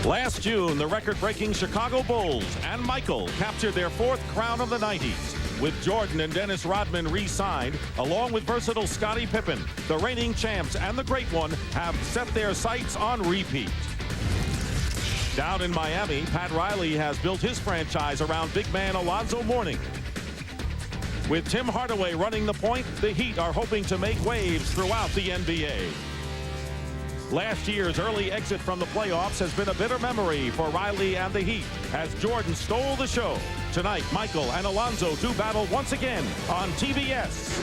Last June, the record-breaking Chicago Bulls and Michael captured their fourth crown of the 90s. With Jordan and Dennis Rodman re-signed, along with versatile Scottie Pippen, the reigning champs and the great one have set their sights on repeat. Down in Miami, Pat Riley has built his franchise around big man Alonzo Mourning. With Tim Hardaway running the point, the Heat are hoping to make waves throughout the NBA. Last year's early exit from the playoffs has been a bitter memory for Riley and the Heat as Jordan stole the show. Tonight, Michael and Alonzo do battle once again on TBS.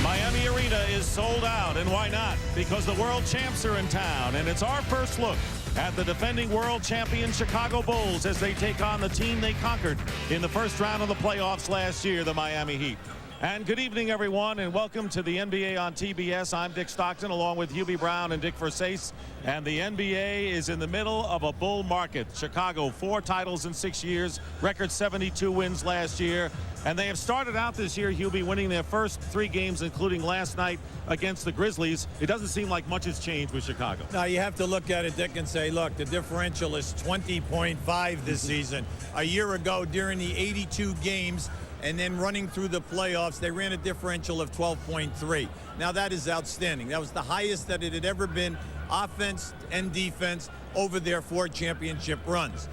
Miami Arena is sold out, and why not? Because the world champs are in town, and it's our first look at the defending world champion Chicago Bulls as they take on the team they conquered in the first round of the playoffs last year, the Miami Heat. And good evening, everyone, and welcome to the NBA on TBS. I'm Dick Stockton, along with Hubie Brown and Dick Versace. And the NBA is in the middle of a bull market. Chicago, 4 titles in 6 years, record 72 wins last year. And they have started out this year, Hubie, winning their first 3 games, including last night against the Grizzlies. It doesn't seem like much has changed with Chicago. Now, you have to look at it, Dick, and say, look, the differential is 20.5 this season. A year ago, during the 82 games, and then running through the playoffs, they ran a differential of 12.3. Now, that is outstanding. That was the highest that it had ever been, offense and defense, over their 4 championship runs.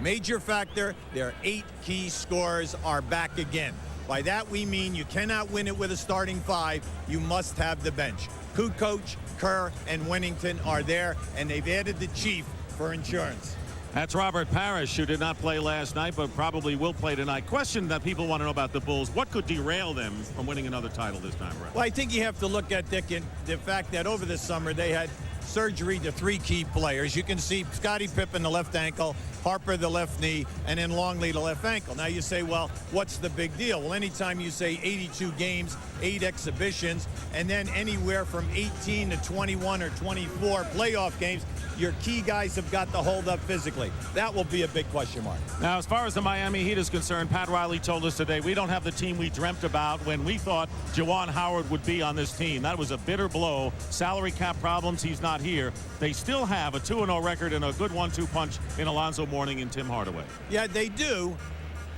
Major factor, their 8 key scorers are back again. By that, we mean you cannot win it with a starting 5. You must have the bench. Kukoc, Kerr, and Wennington are there, and they've added the chief for insurance. That's Robert Parrish, who did not play last night, but probably will play tonight. Question that people want to know about the Bulls: what could derail them from winning another title this time around? Well, I think you have to look at, Dick, the fact that over the summer they had surgery to 3 key players. You can see Scottie Pippen, the left ankle, Harper, the left knee, and then Longley, the left ankle. Now you say, well, what's the big deal? Well, anytime you say 82 games, 8 exhibitions, and then anywhere from 18 to 21 or 24 playoff games, your key guys have got to hold up physically. That will be a big question mark. Now, as far as the Miami Heat is concerned, Pat Riley told us today, we don't have the team we dreamt about when we thought Juwan Howard would be on this team. That was a bitter blow. Salary cap problems, he's not here. They still have a 2-0 record and a good 1-2 punch in Alonzo Mourning and Tim Hardaway. Yeah, they do.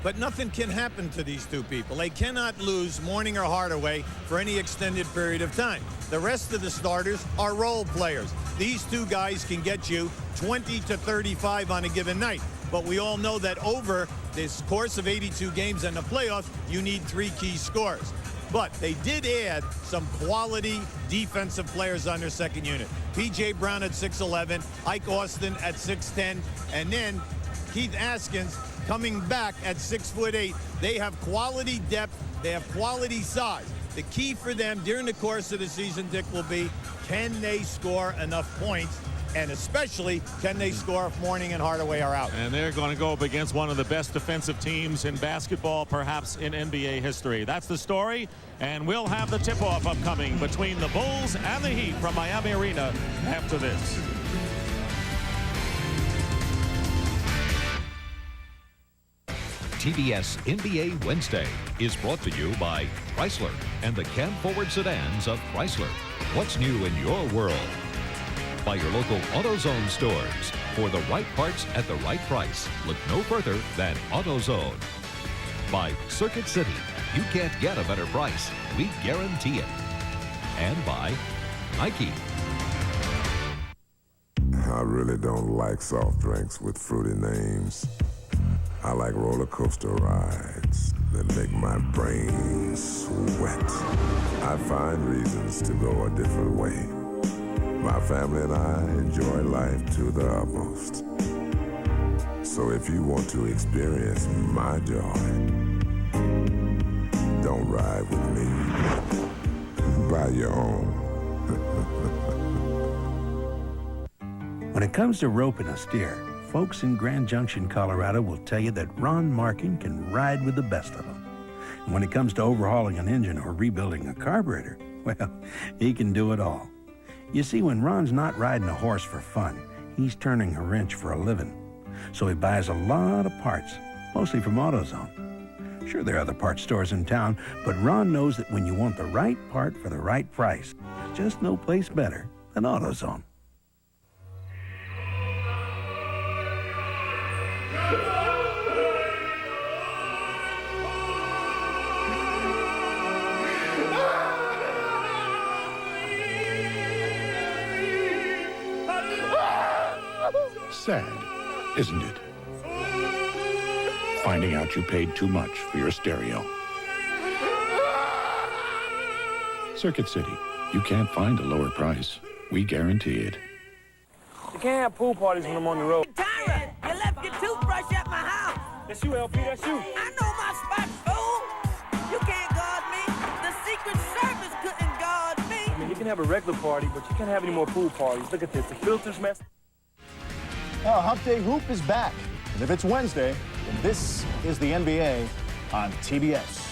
But nothing can happen to these 2 people. They cannot lose Mourning or Hardaway for any extended period of time. The rest of the starters are role players. These 2 guys can get you 20 to 35 on a given night. But we all know that over this course of 82 games and the playoffs, you need 3 key scorers. But they did add some quality defensive players on their second unit. P.J. Brown at 6'11", Ike Austin at 6'10", and then Keith Askins coming back at 6'8". They have quality depth. They have quality size. The key for them during the course of the season, Dick, will be, can they score enough points? And especially, can they score if Mourning and Hardaway are out? And they're going to go up against one of the best defensive teams in basketball, perhaps in NBA history. That's the story, and we'll have the tip-off upcoming between the Bulls and the Heat from Miami Arena after this. TBS NBA Wednesday is brought to you by Chrysler and the cab forward sedans of Chrysler. What's new in your world? By your local AutoZone stores. For the right parts at the right price, look no further than AutoZone. By Circuit City. You can't get a better price. We guarantee it. And by Nike. I really don't like soft drinks with fruity names. I like roller coaster rides that make my brain sweat. I find reasons to go a different way. My family and I enjoy life to the utmost. So if you want to experience my joy, don't ride with me. Buy your own. When it comes to roping a steer, folks in Grand Junction, Colorado will tell you that Ron Markin can ride with the best of them. And when it comes to overhauling an engine or rebuilding a carburetor, well, he can do it all. You see, when Ron's not riding a horse for fun, he's turning a wrench for a living. So he buys a lot of parts, mostly from AutoZone. Sure, there are other parts stores in town, but Ron knows that when you want the right part for the right price, there's just no place better than AutoZone. Sad, isn't it? Finding out you paid too much for your stereo. Circuit City, you can't find a lower price. We guarantee it. You can't have pool parties when I'm on the road. Tyra, you left your toothbrush at my house. That's you, LP, that's you. I know my spot, fool. You can't guard me. The Secret Service couldn't guard me. I mean, you can have a regular party, but you can't have any more pool parties. Look at this, the filter's messed. Hump Day Hoop is back. And if it's Wednesday, then this is the NBA on TBS.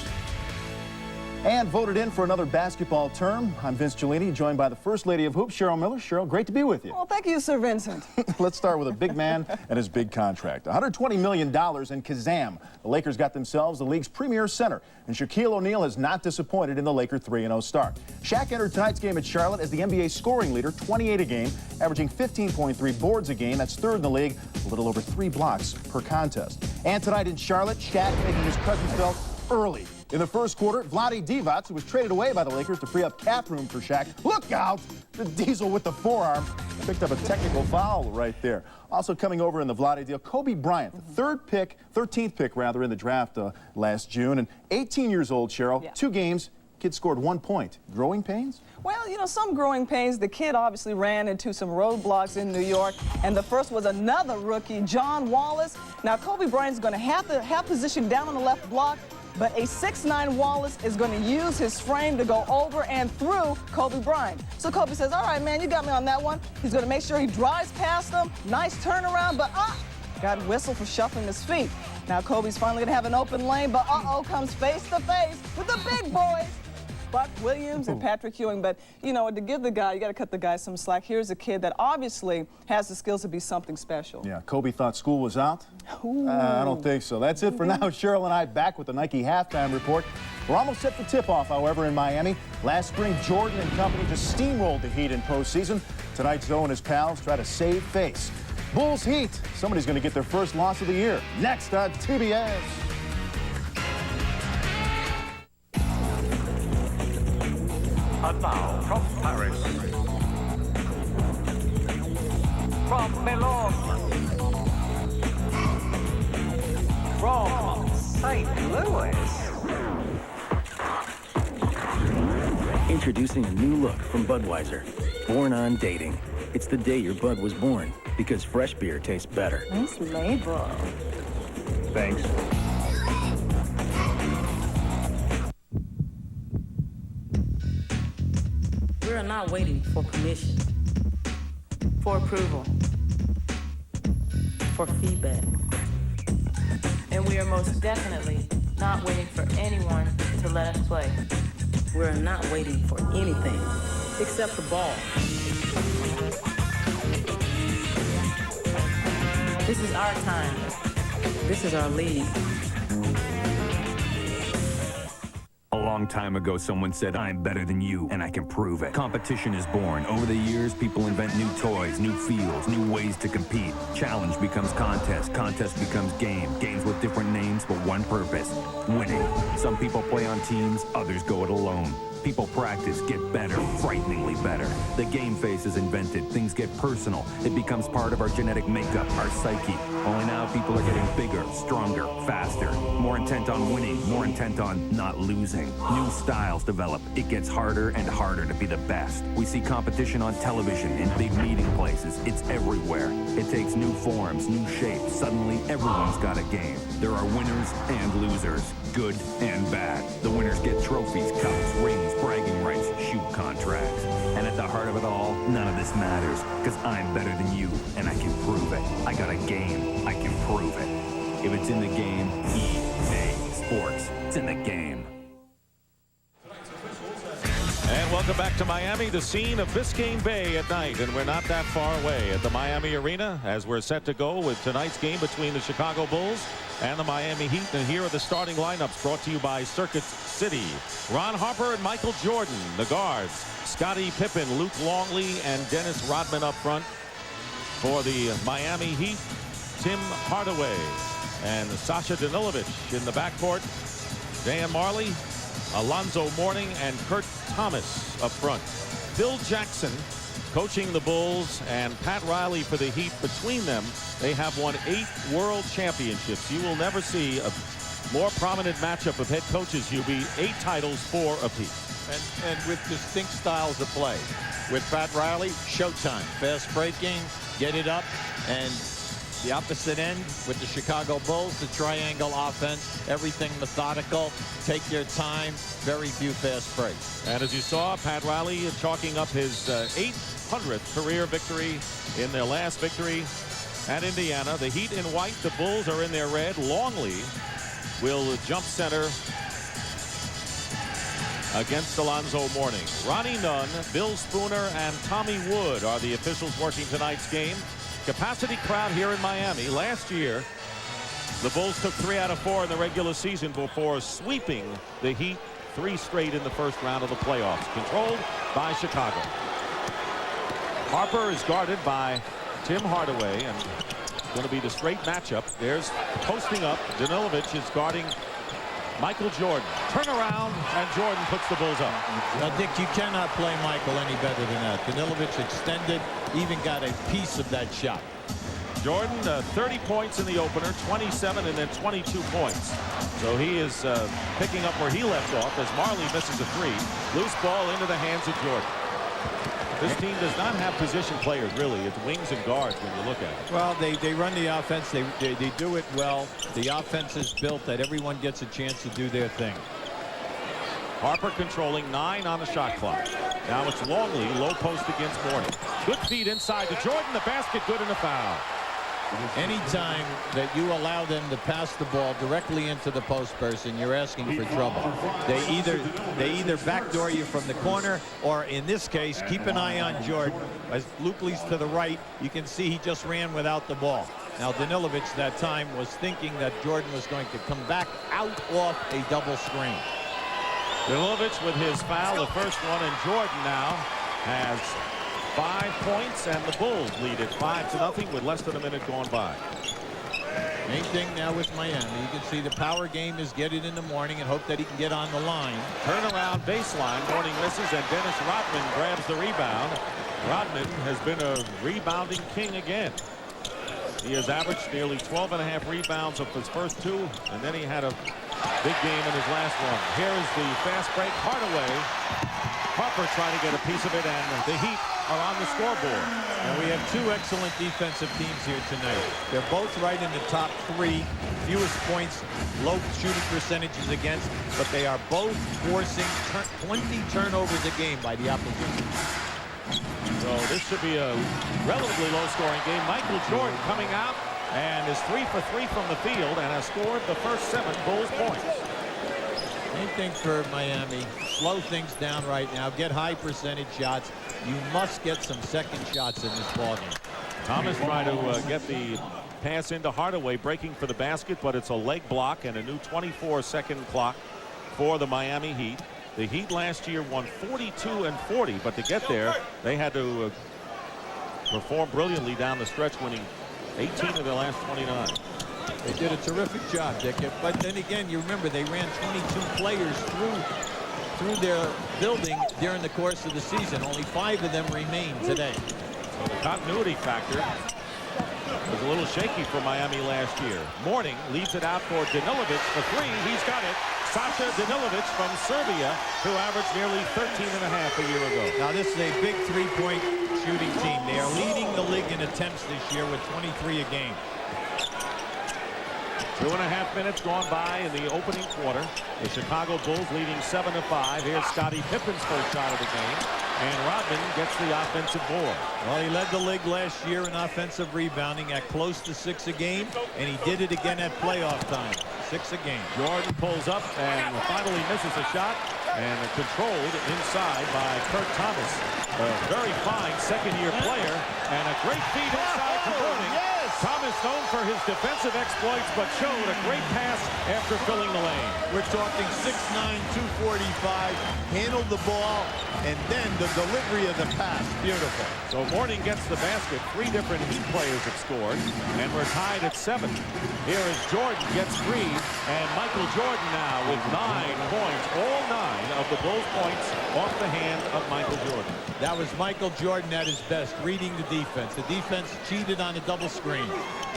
And voted in for another basketball term. I'm Vince Giulini, joined by the First Lady of Hoops, Cheryl Miller. Cheryl, great to be with you. Well, thank you, Sir Vincent. Let's start with a big man and his big contract. $120 million in Kazam. The Lakers got themselves the league's premier center. And Shaquille O'Neal has not disappointed in the Laker 3-0 start. Shaq entered tonight's game at Charlotte as the NBA scoring leader, 28 a game, averaging 15.3 boards a game. That's third in the league, a little over 3 blocks per contest. And tonight in Charlotte, Shaq making his presence felt early. In the first quarter, Vlade Divac, who was traded away by the Lakers to free up cap room for Shaq. Look out! The Diesel with the forearm picked up a technical foul right there. Also coming over in the Vlade deal, Kobe Bryant, the 13th pick in the draft last June, and 18 years old, Cheryl. Yeah. 2 games, kid scored 1 point. Growing pains? Well, you know, some growing pains. The kid obviously ran into some roadblocks in New York, and the first was another rookie, John Wallace. Now, Kobe Bryant's going to have position down on the left block, but a 6'9" Wallace is going to use his frame to go over and through Kobe Bryant. So Kobe says, all right, man, you got me on that one. He's going to make sure he drives past him. Nice turnaround, but got whistled for shuffling his feet. Now Kobe's finally going to have an open lane, but comes face to face with the big boys, Buck Williams and Patrick Ewing. But, you know, to give the guy, you got to cut the guy some slack. Here's a kid that obviously has the skills to be something special. Yeah, Kobe thought school was out. I don't think so. That's it for now. Cheryl and I back with the Nike halftime report. We're almost set for tip-off, however, in Miami. Last spring, Jordan and company just steamrolled the Heat in postseason. Tonight, Zoe and his pals try to save face. Bulls Heat. Somebody's going to get their first loss of the year. Next on TBS. And now, from Paris, from Milan, from St. Louis. Introducing a new look from Budweiser, Born on Dating. It's the day your Bud was born, because fresh beer tastes better. Nice label. Thanks. We're not waiting for permission, for approval, for feedback. And we are most definitely not waiting for anyone to let us play. We're not waiting for anything except the ball. This is our time. This is our league. A long time ago, someone said, I'm better than you, and I can prove it. Competition is born. Over the years, people invent new toys, new fields, new ways to compete. Challenge becomes contest. Contest becomes game. Games with different names, but one purpose, winning. Some people play on teams, others go it alone. People practice, get better, frighteningly better. The game phase is invented. Things get personal. It becomes part of our genetic makeup, our psyche. Only now people are getting bigger, stronger, faster, more intent on winning, more intent on not losing. New styles develop. It gets harder and harder to be the best. We see competition on television, in big meeting places. It's everywhere. It takes new forms, new shapes. Suddenly, everyone's got a game. There are winners and losers, good and bad. The winners get trophies, cups, rings, bragging rights, shoe contracts. And at the heart of it all, none of this matters, because I'm better than you, and I can prove it. I got a game, I can prove it. If it's in the game, EA Sports, it's in the game. And welcome back to Miami, the scene of Biscayne Bay at night. And we're not that far away at the Miami Arena as we're set to go with tonight's game between the Chicago Bulls and the Miami Heat. And here are the starting lineups brought to you by Circuit City. Ron Harper and Michael Jordan, the guards. Scottie Pippen, Luke Longley, and Dennis Rodman up front. For the Miami Heat, Tim Hardaway and Sasha Danilovic in the backcourt. Dan Marley, Alonzo Mourning, and Kurt Thomas up front. Phil Jackson coaching the Bulls, and Pat Riley for the Heat. Between them, they have won 8 world championships. You will never see a more prominent matchup of head coaches, Hubie. 8 titles, 4 apiece. And with distinct styles of play. With Pat Riley, showtime, fast breaking, get it up, and the opposite end with the Chicago Bulls, the triangle offense, everything methodical, take your time, very few fast breaks. And as you saw, Pat Riley chalking up his 800th career victory in their last victory at Indiana. The Heat in white, the Bulls are in their red. Longley will jump center against Alonzo Mourning. Ronnie Nunn, Bill Spooner, and Tommy Wood are the officials working tonight's game. Capacity crowd here in Miami. Last year, the Bulls took 3 out of 4 in the regular season before sweeping the Heat 3 straight in the first round of the playoffs. Controlled by Chicago. Harper is guarded by Tim Hardaway, and going to be the straight matchup. There's posting up. Danilovic is guarding Michael Jordan. Turn around, and Jordan puts the Bulls up. Now, Dick, you cannot play Michael any better than that. Danilovic extended, even got a piece of that shot. Jordan, 30 points in the opener, 27, and then 22 points. So he is picking up where he left off as Marley misses a 3. Loose ball into the hands of Jordan. This team does not have position players, really. It's wings and guards when you look at it. Well, they run the offense. They do it well. The offense is built that everyone gets a chance to do their thing. Harper controlling 9 on the shot clock. Now it's Longley, low post against Mourning. Good feed inside to Jordan. The basket, good, and a foul. Anytime that you allow them to pass the ball directly into the post person, you're asking for trouble. They either backdoor you from the corner, or in this case, keep an eye on Jordan. As Luke leads to the right, you can see he just ran without the ball. Now Danilovic that time was thinking that Jordan was going to come back out off a double screen. Danilovic with his foul, the first one, and Jordan now has 5 points, and the Bulls lead it 5-0 with less than a minute gone by. Main thing now with Miami, you can see the power game is get it in the morning and hope that he can get on the line. Turnaround baseline, Mourning misses, and Dennis Rodman grabs the rebound. Rodman has been a rebounding king again. He has averaged nearly 12.5 rebounds of his first 2, and then he had a big game in his last one. Here is the fast break. Hardaway. Harper trying to get a piece of it, and the Heat are on the scoreboard. And we have 2 excellent defensive teams here tonight. They're both right in the top 3, fewest points, low shooting percentages against, but they are both forcing 20 turnovers a game by the opposition. So this should be a relatively low-scoring game. Michael Jordan coming out and is 3 for 3 from the field and has scored the first 7 Bulls points. Same thing for Miami. Slow things down right now. Get high percentage shots. You must get some second shots in this ballgame. Thomas trying to get the pass into Hardaway, breaking for the basket, but it's a leg block and a new 24-second clock for the Miami Heat. The Heat last year won 42-40, but to get there, they had to perform brilliantly down the stretch, winning 18 of their last 29. They did a terrific job, Dick. But then again, you remember they ran 22 players through their building during the course of the season. Only 5 of them remain today. So the continuity factor was a little shaky for Miami last year. Mourning leaves it out for Danilovic for 3. He's got it. Sasha Danilovic from Serbia, who averaged nearly 13.5 a year ago. Now this is a big 3-point shooting team. They are leading the league in attempts this year with 23 a game. 2.5 minutes gone by in the opening quarter. The Chicago Bulls leading 7-5. Here's Scottie Pippen's first shot of the game, and Rodman gets the offensive board. Well, he led the league last year in offensive rebounding at close to 6 a game, and he did it again at playoff time. 6 a game. Jordan pulls up and finally misses a shot, and controlled inside by Kurt Thomas. A very fine second-year player, and a great feed inside for Mourning. Yes! Thomas known for his defensive exploits, but showed a great pass after filling the lane. We're talking 6'9", 245, handled the ball, and then the delivery of the pass. Beautiful. So Mourning gets the basket. 3 different Heat players have scored, and we're tied at 7. Here is Jordan gets 3, and Michael Jordan now with 9 points. All 9 of the Bulls points off the hand of Michael Jordan. That was Michael Jordan at his best, reading the defense. The defense cheated on a double screen.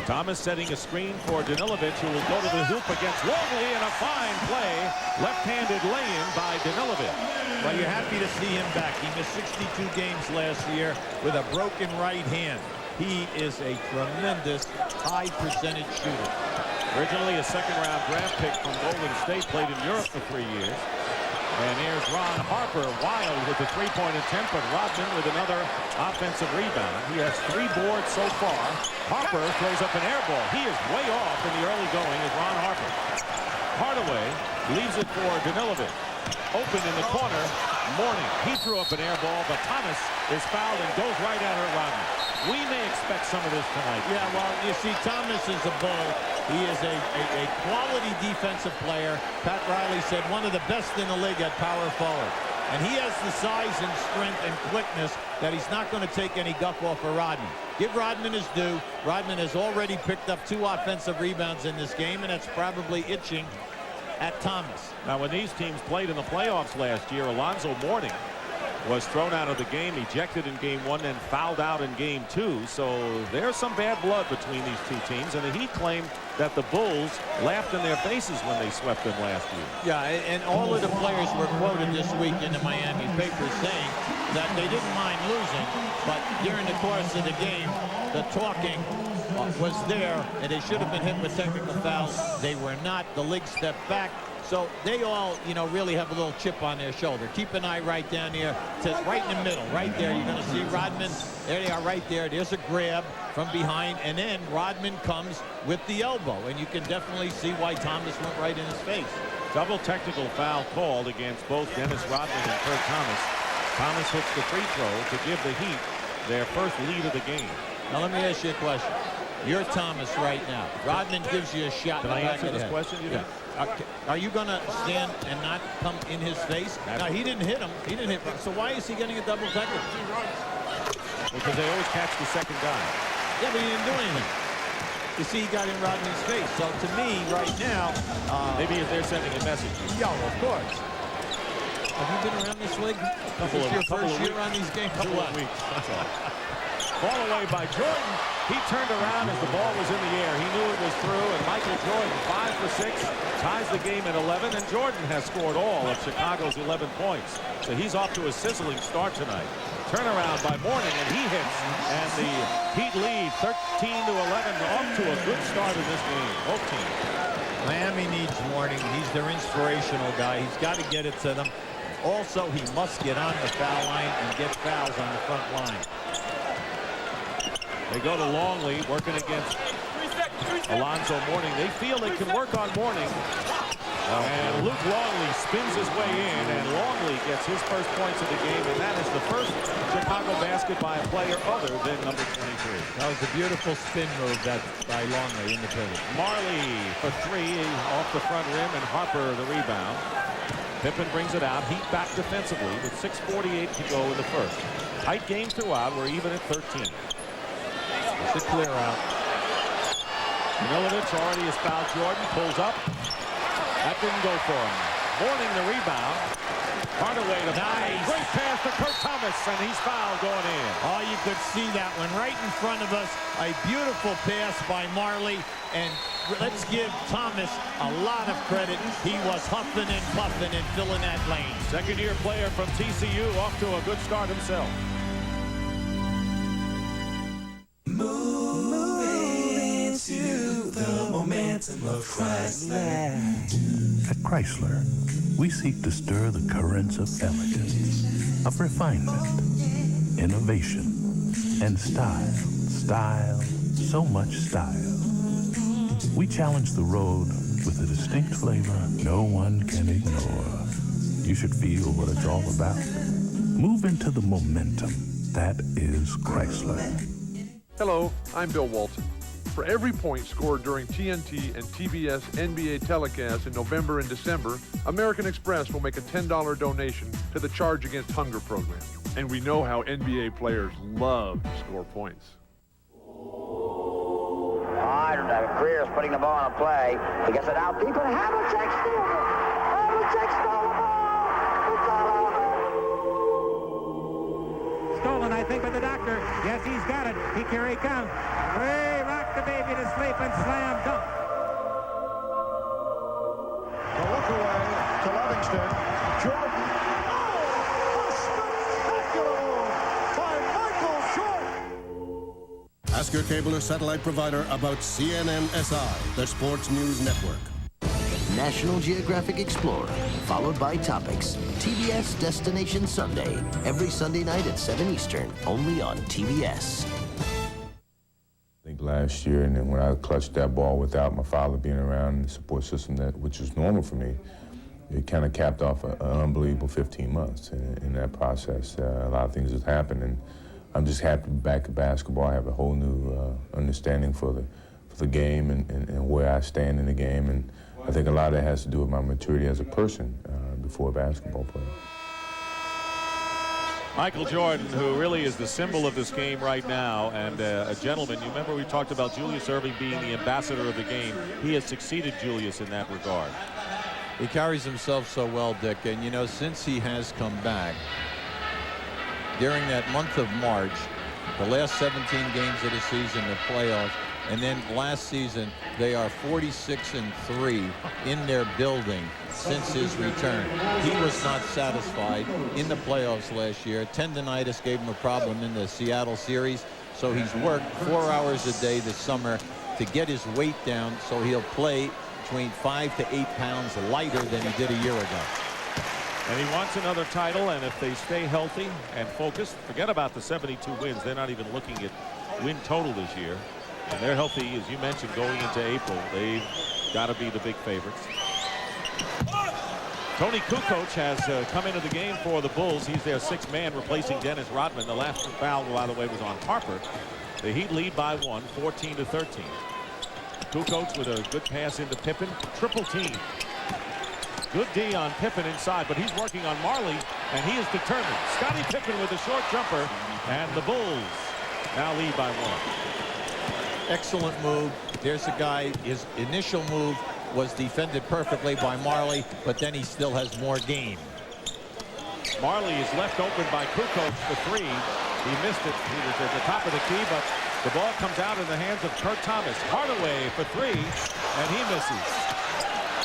Thomas setting a screen for Danilovic, who will go to the hoop against Longley, and a fine play. Left-handed lay-in by Danilovic. Well, you're happy to see him back. He missed 62 games last year with a broken right hand. He is a tremendous high-percentage shooter. Originally a second-round draft pick from Golden State, played in Europe for 3 years. And here's Ron Harper, wild with the three-point attempt, but Rodman with another offensive rebound. He has 3 boards so far. Harper throws up an air ball. He is way off in the early going as Ron Harper. Hardaway leaves it for Danilovic. Open in the corner, Mourning. He threw up an air ball, but Thomas is fouled and goes right at her, Rodman. We may expect some of this tonight. Yeah, well, you see, Thomas is a bull. He is a quality defensive player. Pat Riley said one of the best in the league at power forward. And he has the size and strength and quickness that he's not going to take any guff off of Rodman. Give Rodman his due. Rodman has already picked up 2 offensive rebounds in this game, and that's probably itching at Thomas. Now, when these teams played in the playoffs last year, Alonzo Mourning was thrown out of the game, ejected in game 1, and fouled out in game 2. So there's some bad blood between these 2 teams, and the Heat claimed that the Bulls laughed in their faces when they swept them last year. Yeah, and all of the players were quoted this week in the Miami papers saying that they didn't mind losing, but during the course of the game, the talking was there, and they should have been hit with technical fouls. They were not. The league stepped back. So they all, really have a little chip on their shoulder. Keep an eye right down here, right in the middle, right there. You're going to see Rodman. There they are right there. There's a grab from behind, and then Rodman comes with the elbow, and you can definitely see why Thomas went right in his face. Double technical foul called against both Dennis Rodman and Kurt Thomas. Thomas hits the free throw to give the Heat their first lead of the game. Now let me ask you a question. You're Thomas right now. Rodman gives you a shot. Can I answer this question? Yeah. Are you going to stand and not come in his face? Now, he didn't hit him. He didn't hit him. So why is he getting a double technical? Because they always catch the second guy. Yeah, but he didn't do anything. You see, he got in Rodman's face. So to me, right now, maybe they're sending a message. Yeah, of course. Have you been around this league? This is your first year on these games? Couple of weeks. That's all. Ball away by Jordan. He turned around as the ball was in the air. He knew it was through, and Michael Jordan, 5 for 6, ties the game at 11, and Jordan has scored all of Chicago's 11 points. So he's off to a sizzling start tonight. Turnaround by Mourning, and he hits, and the Heat lead 13-11, off to a good start in this game, both teams. Miami needs Mourning. He's their inspirational guy. He's got to get it to them. Also, he must get on the foul line and get fouls on the front line. They go to Longley, working against Alonzo Mourning. They feel they can work on Mourning. And Luke Longley spins his way in, and Longley gets his first points of the game, and that is the first Chicago basket by a player other than number 23. That was a beautiful spin move by Longley in the pivot. Marley for 3 off the front rim, and Harper the rebound. Pippen brings it out. Heat back defensively with 6:48 to go in the first. Tight game throughout. We're even at 13. It's a clear out. Danilovic already has fouled Jordan. Pulls up. That didn't go for him. Mourning the rebound. Hardaway to nice. Great pass to Kurt Thomas, and he's fouled going in. Oh, you could see that one right in front of us. A beautiful pass by Marley, and let's give Thomas a lot of credit. He was huffing and puffing and filling that lane. Second-year player from TCU, off to a good start himself. Moving to the momentum of Chrysler. At Chrysler, we seek to stir the currents of elegance, of refinement, innovation, and style. Style, so much style. We challenge the road with a distinct flavor no one can ignore. You should feel what it's all about. Move into the momentum that is Chrysler. Hello, I'm Bill Walton. For every point scored during TNT and TBS NBA telecasts in November and December, American Express will make a $10 donation to the Charge Against Hunger program. And we know how NBA players love to score points. All right, Greer's putting the ball on a play. He gets it out deep, and Havlicek steals it. Havlicek stole the ball. It's all over. Stolen, I think, by the doctor. Yes, he's got it. Here he comes. Hey, rock the baby to sleep and slam dunk. The look away to Livingston. Jordan. Oh, a spectacular by Michael Jordan. Ask your cable or satellite provider about CNN-SI, the sports news network. National Geographic Explorer, followed by Topics. TBS Destination Sunday, every Sunday night at 7 Eastern, only on TBS. I think last year, and then when I clutched that ball without my father being around and the support system, which was normal for me, it kind of capped off an unbelievable 15 months. In that process, a lot of things have happened, and I'm just happy to be back at basketball. I have a whole new understanding for the game and where I stand in the game, and I think a lot of that has to do with my maturity as a person before a basketball player. Michael Jordan, who really is the symbol of this game right now, and a gentleman. You remember we talked about Julius Erving being the ambassador of the game. He has succeeded Julius in that regard. He carries himself so well, Dick, and you know, since he has come back, during that month of March, the last 17 games of the season, the playoffs, and then last season, they are 46-3 in their building since his return. He was not satisfied in the playoffs last year. Tendinitis gave him a problem in the Seattle series, so he's worked 4 hours a day this summer to get his weight down so he'll play between 5 to 8 pounds lighter than he did a year ago. And he wants another title, and if they stay healthy and focused, forget about the 72 wins. They're not even looking at win total this year. And they're healthy, as you mentioned, going into April. They've got to be the big favorites. Tony Kukoc has come into the game for the Bulls. He's their sixth man, replacing Dennis Rodman. The last foul, by the way, was on Harper. The Heat lead by 1, 14-13. Kukoc with a good pass into Pippen. Triple team. Good D on Pippen inside, but he's working on Marley, and he is determined. Scottie Pippen with a short jumper, and the Bulls now lead by 1. Excellent move. There's a guy, his initial move was defended perfectly by Marley, but then he still has more game. Marley is left open by Kukoc for three. He missed it. He was at the top of the key, but the ball comes out in the hands of Kurt Thomas. Hardaway for three, and he misses.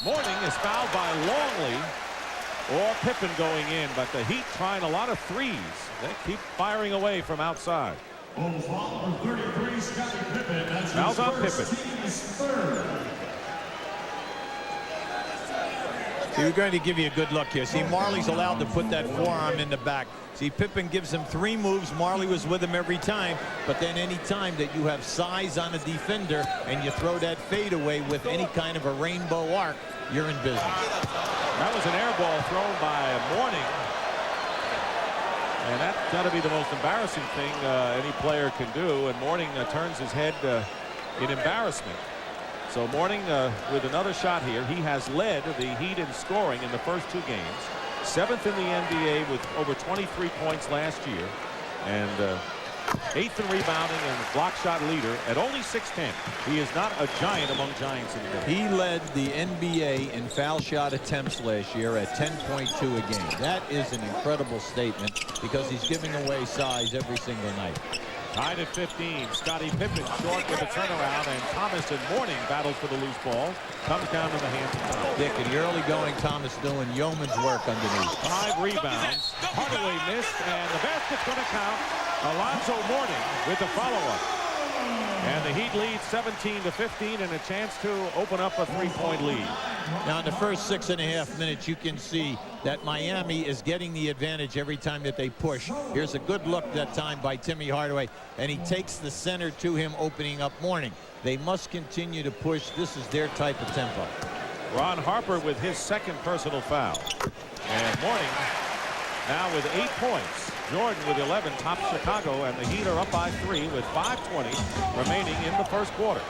Mourning is fouled by Longley, or Pippen going in, but the Heat trying a lot of threes. They keep firing away from outside. Fouls on Pippen. See, we're going to give you a good look here. See, Marley's allowed to put that forearm in the back. See, Pippen gives him 3 moves. Marley was with him every time. But then any time that you have size on a defender and you throw that fadeaway with any kind of a rainbow arc, you're in business. That was an air ball thrown by Mourning. And that's got to be the most embarrassing thing any player can do. And Mourning turns his head in embarrassment. So Mourning with another shot here. He has led the Heat in scoring in the first 2 games. 7th in the NBA with over 23 points last year. And 8th in rebounding and block shot leader at only 6'10". He is not a giant among giants in the game. He led the NBA in foul shot attempts last year at 10.2 a game. That is an incredible statement because he's giving away size every single night. Tied at 15. Scottie Pippen short with a turnaround, and Thomas and Mourning battles for the loose ball. Comes down to the hands of Thomas. Dick, in the early going, Thomas doing yeoman's work underneath. 5 rebounds. Hardaway missed, and the basket's going to count. Alonzo Mourning with the follow-up. And the Heat lead 17-15 and a chance to open up a 3-point lead. Now in the first 6.5 minutes you can see that Miami is getting the advantage every time that they push. Here's a good look that time by Timmy Hardaway, and he takes the center to him, opening up Mourning. They must continue to push. This is their type of tempo. Ron Harper with his 2nd personal foul. And Mourning now with 8 points. Jordan with 11 tops Chicago, and the Heat are up by 3 with 5:20 remaining in the first quarter.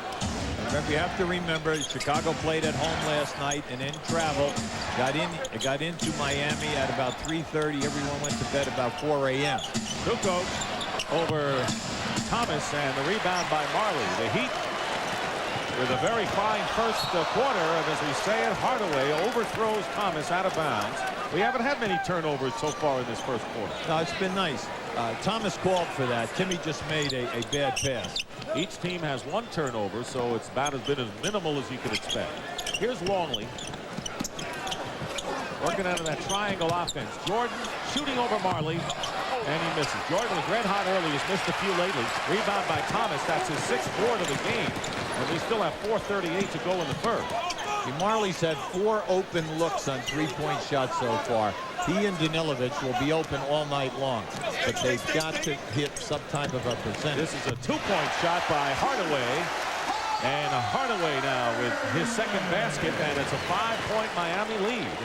Remember, you have to remember, Chicago played at home last night and then traveled. Got into Miami at about 3:30. Everyone went to bed about 4 a.m. Kukoc over Thomas, and the rebound by Marley. The Heat with a very fine first quarter, and as we say it, Hardaway overthrows Thomas out of bounds. We haven't had many turnovers so far in this first quarter. No, it's been nice. Thomas called for that. Timmy just made a bad pass. Each team has 1 turnover, so it's about as minimal as you can expect. Here's Longley working out of that triangle offense. Jordan shooting over Marley, and he misses. Jordan was red hot early. He's missed a few lately. Rebound by Thomas. That's his 6th board of the game, and we still have 4:38 to go in the first. Marley's had 4 open looks on 3-point shots so far. He and Danilovic will be open all night long, but they've got to hit some type of a percentage. This is a 2-point shot by Hardaway, and Hardaway now with his 2nd basket, and it's a 5-point Miami lead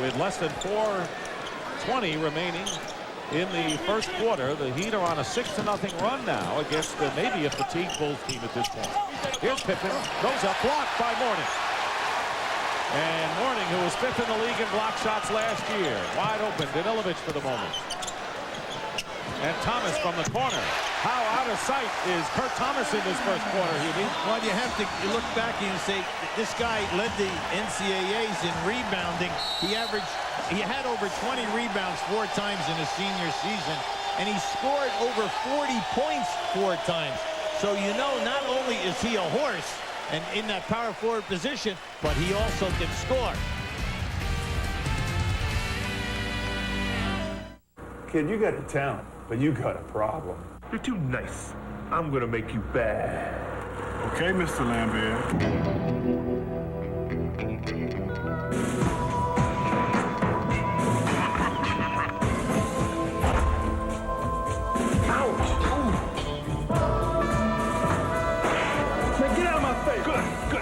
with less than 4:20 remaining in the first quarter. The Heat are on a 6-0 run now against maybe a fatigued Bulls team at this point. Here's Pippen, goes up, blocked by Mourning. And Mourning, who was 5th in the league in block shots last year, wide open. Danilovic for the moment. And Thomas from the corner. How out of sight is Kurt Thomas in this first quarter, Hubie? Well, you have to look back and say, this guy led the NCAAs in rebounding. He had over 20 rebounds 4 times in his senior season, and he scored over 40 points 4 times. So you know, not only is he a horse and in that power forward position, but he also can score. Kid, you got the talent, but you got a problem. You're too nice. I'm gonna make you bad. Okay, Mr. Lambert.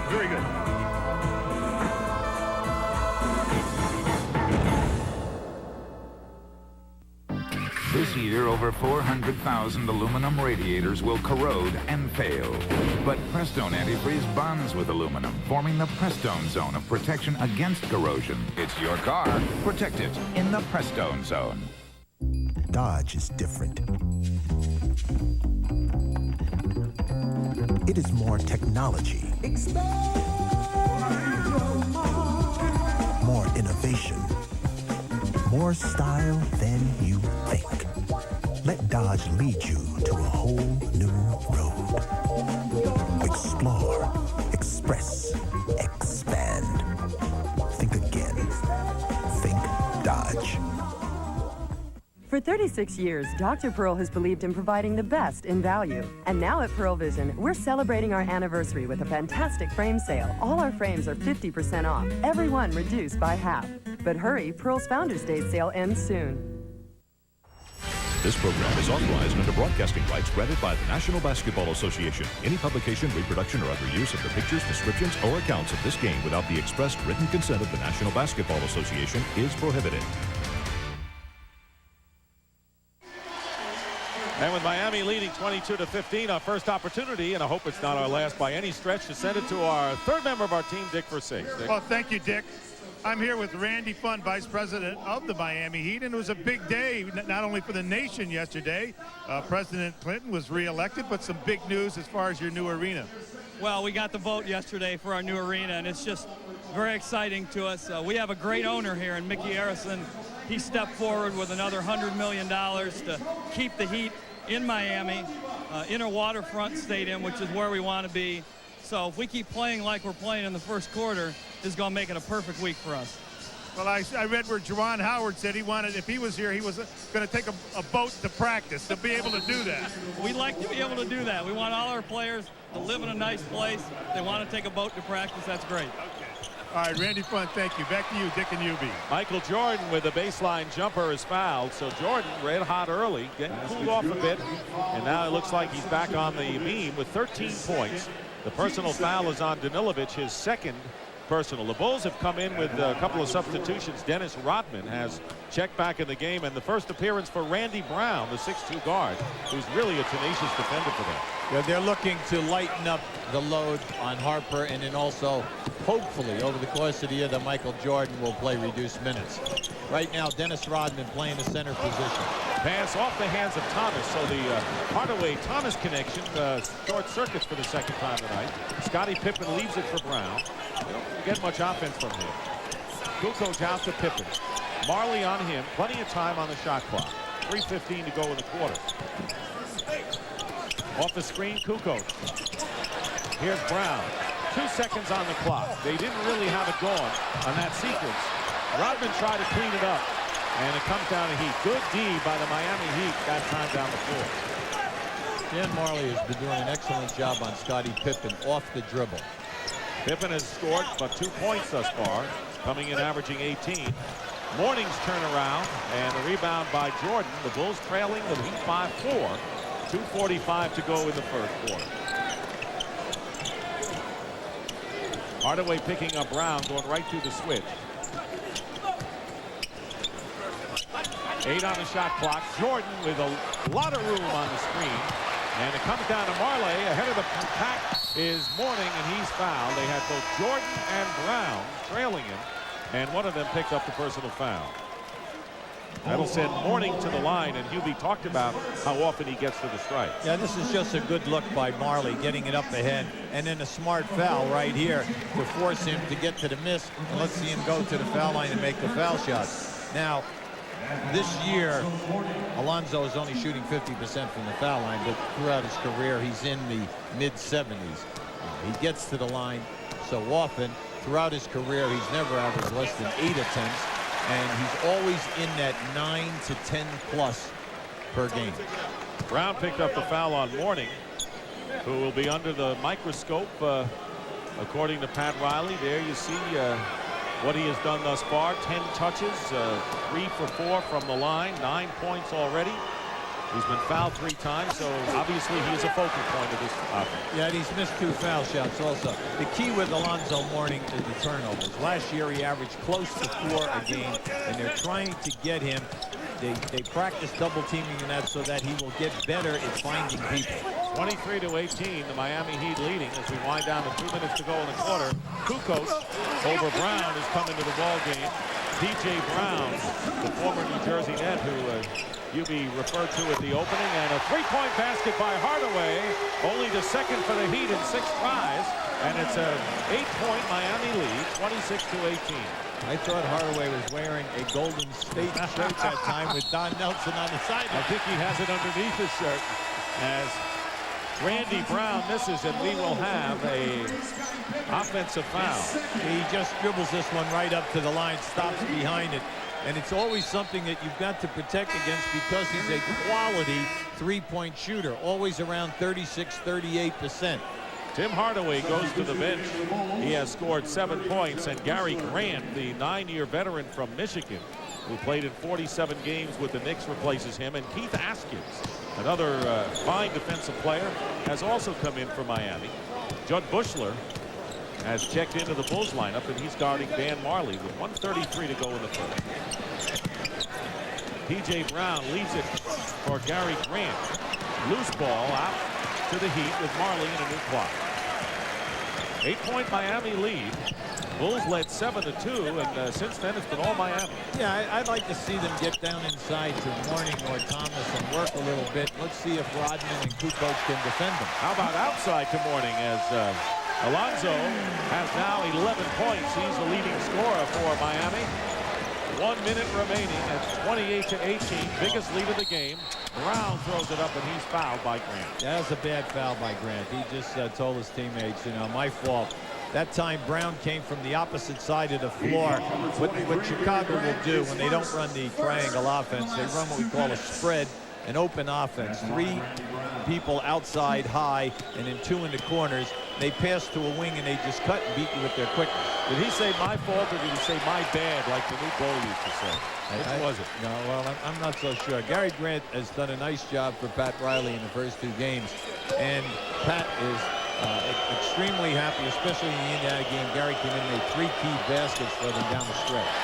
Very good. This year, over 400,000 aluminum radiators will corrode and fail. But Prestone Antifreeze bonds with aluminum, forming the Prestone Zone of protection against corrosion. It's your car. Protect it in the Prestone Zone. Dodge is different. It is more technology. More innovation. More style than you think. Let Dodge lead you to a whole new road. Explore, express, expand. Think again. Think Dodge. For 36 years, Dr. Pearl has believed in providing the best in value. And now at Pearl Vision, we're celebrating our anniversary with a fantastic frame sale. All our frames are 50% off, every one reduced by half. But hurry, Pearl's Founders Day sale ends soon. This program is authorized under broadcasting rights granted by the National Basketball Association. Any publication, reproduction, or other use of the pictures, descriptions, or accounts of this game without the expressed written consent of the National Basketball Association is prohibited. And with Miami leading 22-15, our first opportunity, and I hope it's not our last by any stretch, to send it to our 3rd member of our team, Dick Versace. Dick. Well, thank you, Dick. I'm here with Randy Funn, Vice President of the Miami Heat, and it was a big day, not only for the nation yesterday. President Clinton was reelected, but some big news as far as your new arena. Well, we got the vote yesterday for our new arena, and it's just very exciting to us. We have a great owner here in Mickey Arison. He stepped forward with another $100 million to keep the Heat in Miami, in a waterfront stadium, which is where we want to be. So if we keep playing like we're playing in the first quarter, this is going to make it a perfect week for us. Well, I read where Juwan Howard said he wanted, if he was here, he was going to take a boat to practice to be able to do that. We'd like to be able to do that. We want all our players to live in a nice place. If they want to take a boat to practice, that's great. Okay. All right, Randy Funn, thank you. Back to you, Dick and Hubie. Michael Jordan with a baseline jumper is fouled. So Jordan red hot early, getting cooled off a bit. And now it looks like he's back on the beam with 13 points. The personal foul is on Danilovic, his 2nd personal. The Bulls have come in with a couple of substitutions. Dennis Rodman has checked back in the game, and the first appearance for Randy Brown, the 6'2 guard, who's really a tenacious defender for them. Yeah, they're looking to lighten up the load on Harper, and then also, hopefully, over the course of the year, that Michael Jordan will play reduced minutes. Right now, Dennis Rodman playing the center position. Pass off the hands of Thomas, so the Hardaway-Thomas connection short circuits for the second time tonight. Scottie Pippen leaves it for Brown. They don't get much offense from him. Kukoc out to Pippen. Marley on him. Plenty of time on the shot clock. 3:15 to go in the quarter. Off the screen, Kukoc. Here's Brown. 2 seconds on the clock. They didn't really have it going on that sequence. Rodman tried to clean it up, and it comes down to Heat. Good D by the Miami Heat that time down the floor. Dan Marley has been doing an excellent job on Scottie Pippen off the dribble. Pippen has scored but 2 points thus far, coming in averaging 18. Morning's turnaround and the rebound by Jordan. The Bulls trailing the Heat by 4. 2:45 to go in the first quarter. Hardaway picking up Brown, going right through the switch. 8 on the shot clock. Jordan with a lot of room on the screen. And it comes down to Marley. Ahead of the pack is Mourning, and he's fouled. They had both Jordan and Brown trailing him, and one of them picked up the personal foul. That'll send Mourning to the line, and Hubie talked about how often he gets to the strike. Yeah, this is just a good look by Marley, getting it up ahead, and then a smart foul right here to force him to get to the miss, and let's see him go to the foul line and make the foul shot. Now, this year, Alonzo is only shooting 50% from the foul line, but throughout his career, he's in the mid-70s. He gets to the line so often. Throughout his career, he's never averaged less than 8 attempts, and he's always in that 9 to 10 plus per game. Brown picked up the foul on Mourning, who will be under the microscope, according to Pat Riley. There you see what he has done thus far. 10 touches, 3 for 4 from the line, 9 points already. He's been fouled 3 times, so obviously he is a focal point of this offense. Yeah, and he's missed 2 foul shots also. The key with Alonzo Mourning is the turnovers. Last year he averaged close to 4 a game, and they're trying to get him. They practice double teaming in that so that he will get better at finding people. 23 to 18, the Miami Heat leading as we wind down to 2 minutes to go in the quarter. Kukoc over Brown is coming to the ball game. P.J. Brown, the former New Jersey Net, who Hubie referred to at the opening, and a 3-point basket by Hardaway, only the second for the Heat in 6 tries, and it's a 8-point Miami lead, 26 to 18. I thought Hardaway was wearing a Golden State shirt that time with Don Nelson on the side. I think he has it underneath his shirt as Randy Brown misses, and we will have a offensive foul. He just dribbles this one right up to the line, stops behind it. And it's always something that you've got to protect against because he's a quality 3-point shooter, always around 36-38%. Tim Hardaway goes to the bench. He has scored 7 points, and Gary Grant, the 9-year veteran from Michigan, who played in 47 games with the Knicks, replaces him. And Keith Askins, another fine defensive player, has also come in for Miami. Judd Bushler has checked into the Bulls lineup, and he's guarding Dan Marley with 1:33 to go in the first. P.J. Brown leaves it for Gary Grant. Loose ball out to the Heat with Marley in a new clock. 8-point Miami lead. Bulls led 7-2, and since then it's been all Miami. Yeah, I'd like to see them get down inside to Mourning or Thomas and work a little bit. Let's see if Rodman and Kukoc can defend them. How about outside to Mourning as Alonzo has now 11 points. He's the leading scorer for Miami. 1 minute remaining at 28 to 18. Biggest lead of the game. Brown throws it up, and he's fouled by Grant. That was a bad foul by Grant. He just told his teammates, you know, my fault. That time Brown came from the opposite side of the floor. What Chicago will do when they don't run the triangle offense, they run what we call a spread, an open offense. 3 people outside high and then 2 in the corners. They pass to a wing and they just cut and beat you with their quickness. Did he say my fault or did he say my bad like the new goal used to say? Which was it? No, well, I'm not so sure. Gary Grant has done a nice job for Pat Riley in the first 2 games. And Pat is extremely happy, especially in the Indiana game. Gary came in and made 3 key baskets for them down the stretch.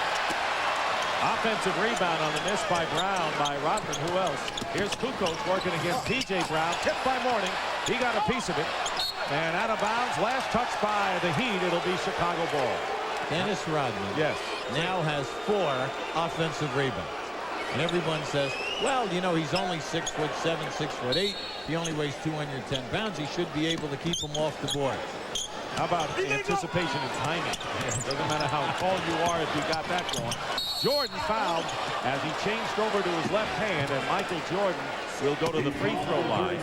Offensive rebound on the miss by Brown by Rodman. Who else? Here's Kukoc working against P.J. Brown. Tipped by Mourning. He got a piece of it. And out of bounds. Last touch by the Heat. It'll be Chicago ball. Dennis Rodman now has 4 offensive rebounds. And everyone says, well, you know, he's only 6'7", 6'8". He only weighs 210 pounds. He should be able to keep him off the board. How about anticipation and timing? Doesn't matter how tall you are if you got that going. Jordan fouled as he changed over to his left hand, and Michael Jordan will go to the free throw line.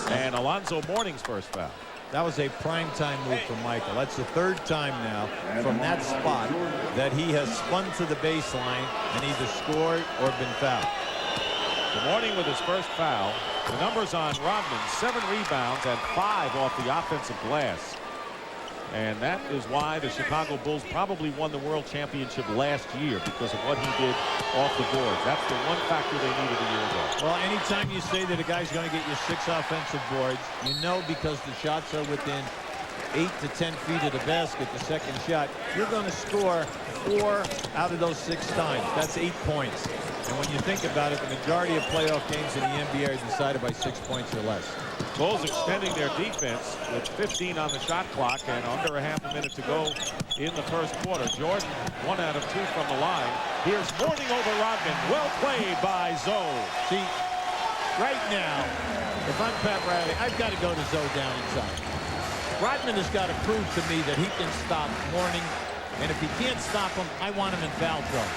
And Alonzo Mourning's first foul. That was a primetime move from Michael. That's the 3rd time now from that spot that he has spun to the baseline and either scored or been fouled. Mourning with his first foul. The numbers on Rodman, 7 rebounds and 5 off the offensive glass. And that is why the Chicago Bulls probably won the World Championship last year, because of what he did off the boards. That's the one factor they needed a year ago. Well, anytime you say that a guy's going to get you 6 offensive boards, you know, because the shots are within 8 to 10 feet of the basket, the second shot, you're going to score 4 out of those 6 times. That's 8 points. And when you think about it, the majority of playoff games in the NBA are decided by 6 points or less. Bulls extending their defense with 15 on the shot clock and under a half a minute to go in the first quarter. Jordan, 1 out of 2 from the line. Here's Mourning over Rodman. Well played by Zoe. See, right now, if I'm Pat Riley, I've got to go to Zoe down inside. Rodman has got to prove to me that he can stop Mourning, and if he can't stop him, I want him in foul trouble.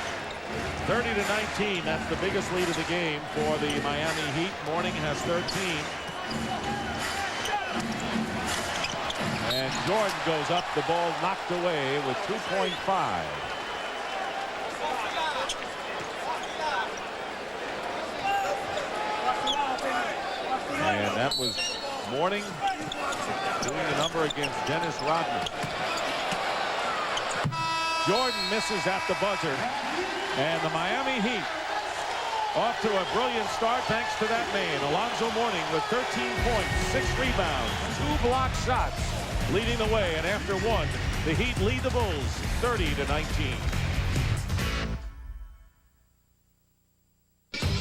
30-19, that's the biggest lead of the game for the Miami Heat. Mourning has 13. And Jordan goes up, the ball knocked away with 2.5. And that was Mourning doing the number against Dennis Rodman. Jordan misses at the buzzer. And the Miami Heat off to a brilliant start thanks to that man, Alonzo Mourning, with 13 points, 6 rebounds, 2 block shots, leading the way. And after 1, the Heat lead the Bulls 30-19.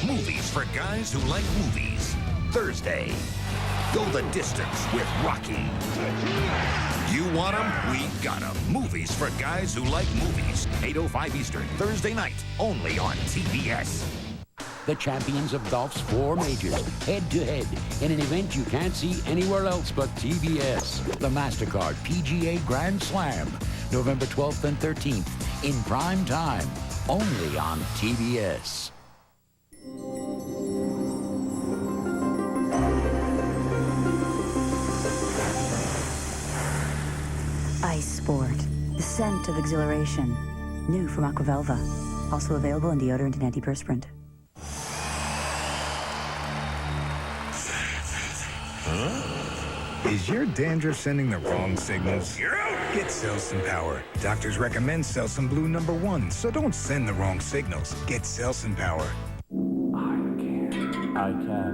Movies for guys who like movies. Thursday, go the distance with Rocky. You want them? We got them. Movies for guys who like movies. 8:05 Eastern, Thursday night, only on TBS. The champions of golf's 4 majors, head-to-head, in an event you can't see anywhere else but TBS. The MasterCard PGA Grand Slam, November 12th and 13th, in prime time, only on TBS. Ice Sport, the scent of exhilaration. New from Aquavelva. Also available in deodorant and antiperspirant. Is your dandruff sending the wrong signals? Get Selsun Power. Doctors recommend Selsun Blue #1, so don't send the wrong signals. Get Selsun Power. I can.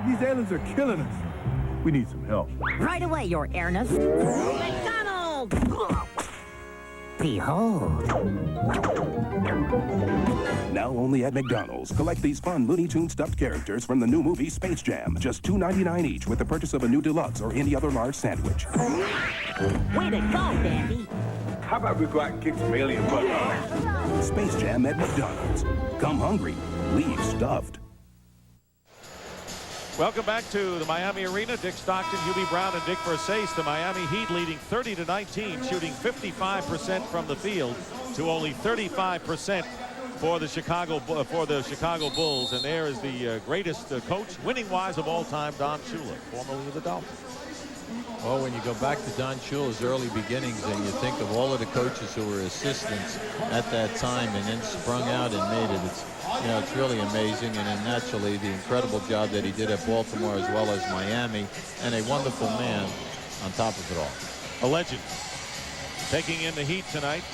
These aliens are killing us. We need some help. Right away, Your Airness. McDonald's! Behold. Now only at McDonald's. Collect these fun Looney Tunes stuffed characters from the new movie Space Jam. Just $2.99 each with the purchase of a new deluxe or any other large sandwich. Way to go, Dandy. How about we go out and kick some alien butt? Space Jam at McDonald's. Come hungry. Leave stuffed. Welcome back to the Miami Arena. Dick Stockton, Hubie Brown, and Dick Versace. The Miami Heat leading 30-19, shooting 55% from the field to only 35% for the Chicago Bulls. And there is the greatest coach, winning-wise of all time, Don Shula, formerly of the Dolphins. Well, when you go back to Don Shula's early beginnings and you think of all of the coaches who were assistants at that time and then sprung out and made it, it's really amazing. And then naturally the incredible job that he did at Baltimore as well as Miami, and a wonderful man on top of it all. A legend. Taking in the Heat tonight.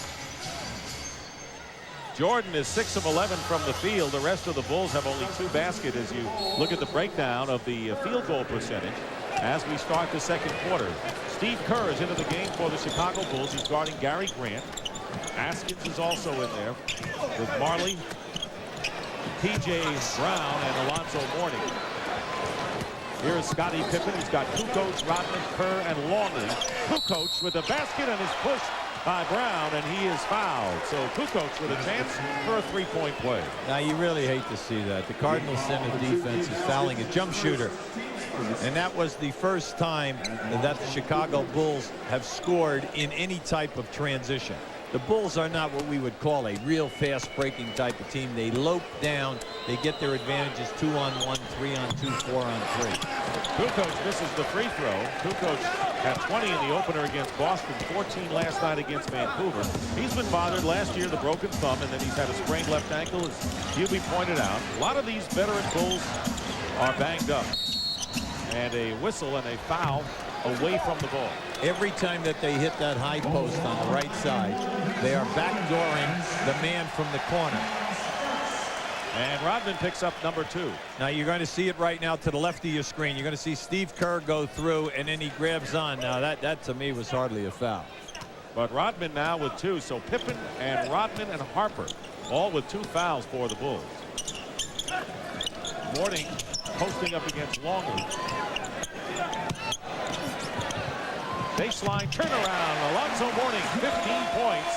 Jordan is 6 of 11 from the field. The rest of the Bulls have only 2 baskets as you look at the breakdown of the field goal percentage as we start the second quarter. Steve Kerr is into the game for the Chicago Bulls. He's guarding Gary Grant. Askins is also in there with Marley, P.J. Brown, and Alonzo Mourning. Here is Scottie Pippen. He's got Kukoc, Rodman, Kerr, and Longley. Kukoc with the basket and is pushed by Brown, and he is fouled. So Kukoc with a chance for a three-point play. Now you really hate to see that. The Cardinals center defense is fouling a jump shooter. And that was the first time that the Chicago Bulls have scored in any type of transition. The Bulls are not what we would call a real fast-breaking type of team. They lope down. They get their advantages 2-on-1, 3-on-2, 4-on-3. Kukoc misses the free throw. Kukoc had 20 in the opener against Boston, 14 last night against Vancouver. He's been bothered last year, the broken thumb, and then he's had a sprained left ankle, as Hubie pointed out. A lot of these veteran Bulls are banged up. And a whistle and a foul away from the ball. Every time that they hit that high post on the right side, they are backdooring the man from the corner. And Rodman picks up number 2. Now you're going to see it right now to the left of your screen. You're going to see Steve Kerr go through, and then he grabs on. Now that to me was hardly a foul. But Rodman now with 2. So Pippen and Rodman and Harper all with 2 fouls for the Bulls. Mourning posting up against Longley. Baseline turnaround. Alonzo Mourning, 15 points.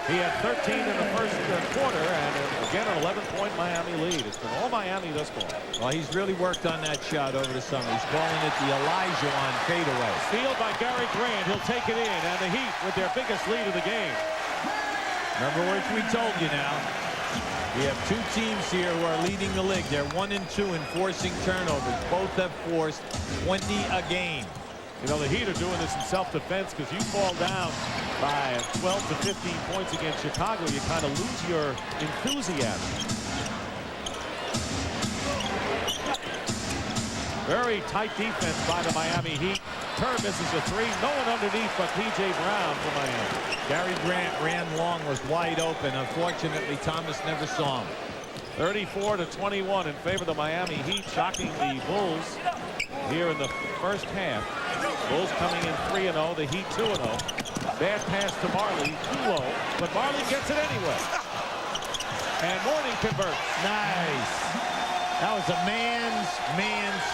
He had 13 in the first quarter, and again an 11-point Miami lead. It's been all Miami thus far. Well, he's really worked on that shot over the summer. He's calling it the Elijah fadeaway. Steal by Gary Grant. He'll take it in, and the Heat with their biggest lead of the game. Remember what we told you now. We have 2 teams here who are leading the league. They're 1 and 2 in forcing turnovers. Both have forced 20 a game. You know, the Heat are doing this in self-defense because you fall down by 12 to 15 points against Chicago, you kind of lose your enthusiasm. Very tight defense by the Miami Heat. Kerr misses a 3. No one underneath but P.J. Brown for Miami. Gary Grant ran long, was wide open. Unfortunately, Thomas never saw him. 34-21 in favor of the Miami Heat, shocking the Bulls here in the first half. Bulls coming in 3-0, the Heat 2-0. Bad pass to Marley, too low, but Marley gets it anyway. And Mourning converts. Nice. That was a man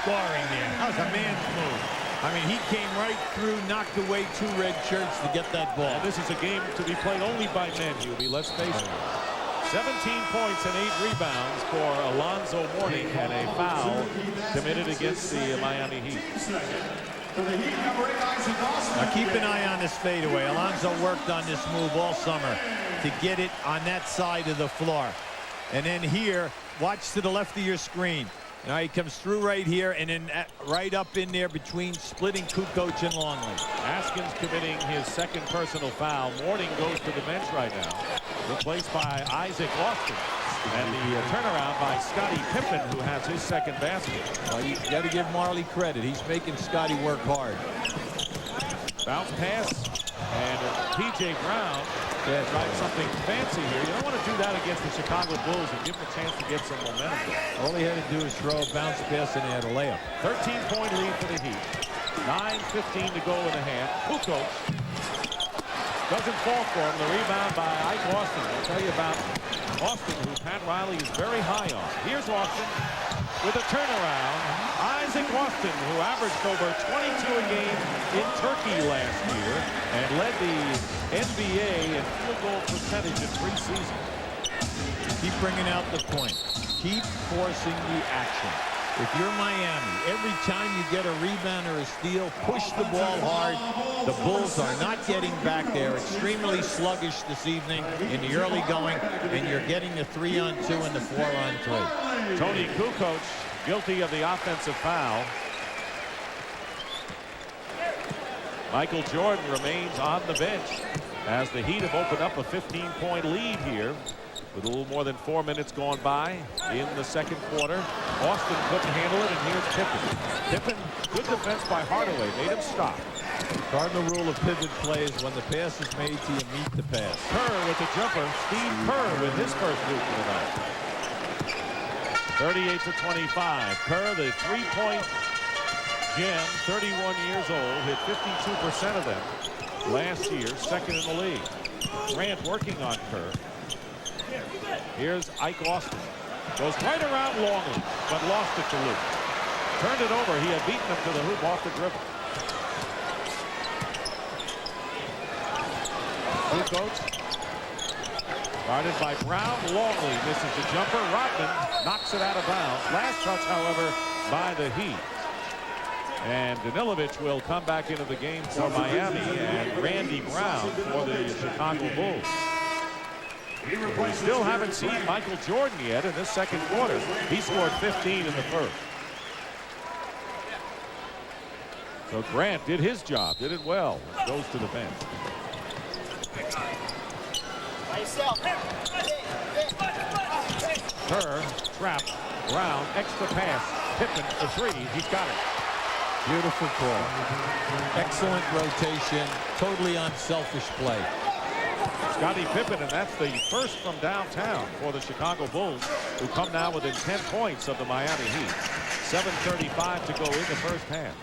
scoring there. That was a man's move. I mean, he came right through, knocked away 2 red shirts to get that ball. And this is a game to be played only by men, Hubie. Let's face it. 17 points and 8 rebounds for Alonzo Mourning, and a foul committed against the Miami Heat. Now keep an eye on this fadeaway. Alonzo worked on this move all summer to get it on that side of the floor. And then here, watch to the left of your screen. Now he comes through right here and then right up in there between splitting Kukoc and Longley. Askins committing his second personal foul. Mourning goes to the bench right now, replaced by Isaac Austin. And the turnaround by Scottie Pippen, who has his second basket. Well, you got to give Marley credit. He's making Scottie work hard. Bounce pass, and P.J. Brown tried something fancy here. You don't want to do that against the Chicago Bulls and give them a chance to get some momentum. All he had to do is throw a bounce pass and add a layup. 13-point lead for the Heat. 9:15 to go in the half. Kukoc doesn't fall for him. The rebound by Ike Austin. I'll tell you about Austin, who Pat Riley is very high on. Here's Austin with a turnaround. Isaac Austin, who averaged over 22 a game in Turkey last year and led the NBA in field goal percentage in preseason. Keep bringing out the point. Keep forcing the action. If you're Miami, every time you get a rebound or a steal, push the ball hard. The Bulls are not getting back there. Extremely sluggish this evening in the early going, and you're getting the 3-on-2 and the 4-on-3. Tony Kukoc guilty of the offensive foul. Michael Jordan remains on the bench as the Heat have opened up a 15-point lead here with a little more than 4 minutes gone by in the second quarter. Austin couldn't handle it, and here's Pippen. Pippen, good defense by Hardaway, made him stop. Cardinal rule of pivot plays: when the pass is made to you, meet the pass. Kerr with the jumper. Steve Kerr with his first hoop of the night. 38-25. Kerr, the three-point gem, 31 years old, hit 52% of them last year, second in the league. Grant working on Kerr. Here's Ike Austin. Goes right around Longley, but lost it to Luke. Turned it over. He had beaten him to the hoop off the dribble. Luke Oates. Guarded by Brown. Longley misses the jumper. Rodman knocks it out of bounds. Last touch, however, by the Heat. And Danilovic will come back into the game for Miami, and Randy Brown for the Chicago Bulls. We still haven't seen Michael Jordan yet in this second quarter. He scored 15 in the first. So Grant did his job, did it well. Goes to the bench. Kerr, trapped. Brown, extra pass. Pippen for three. He's got it. Beautiful call. Excellent rotation. Totally unselfish play. Scottie Pippen, and that's the first from downtown for the Chicago Bulls, who come now within 10 points of the Miami Heat. 7:35 to go in the first half.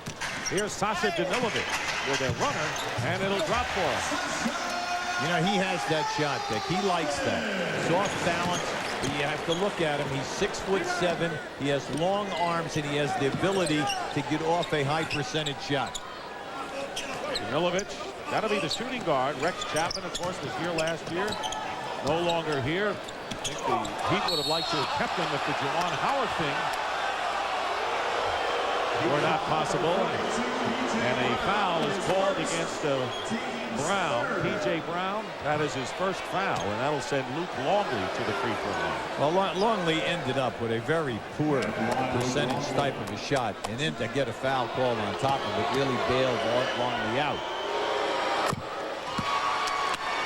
Here's Sasha Danilovic with a runner, and it'll drop for him. You know, he has that shot, Dick. He likes that. Soft balance, but you have to look at him. He's 6'7". He has long arms, and he has the ability to get off a high percentage shot. Danilovic, that'll be the shooting guard. Rex Chapman, of course, was here last year. No longer here. I think the Heat would have liked to have kept him if the Juwan Howard thing were not possible. And a foul is called against Brown, P.J. Brown. That is his first foul, and that'll send Luke Longley to the free throw line. Well, Longley ended up with a very poor percentage type of a shot, and then to get a foul called on top of it really bailed Longley out.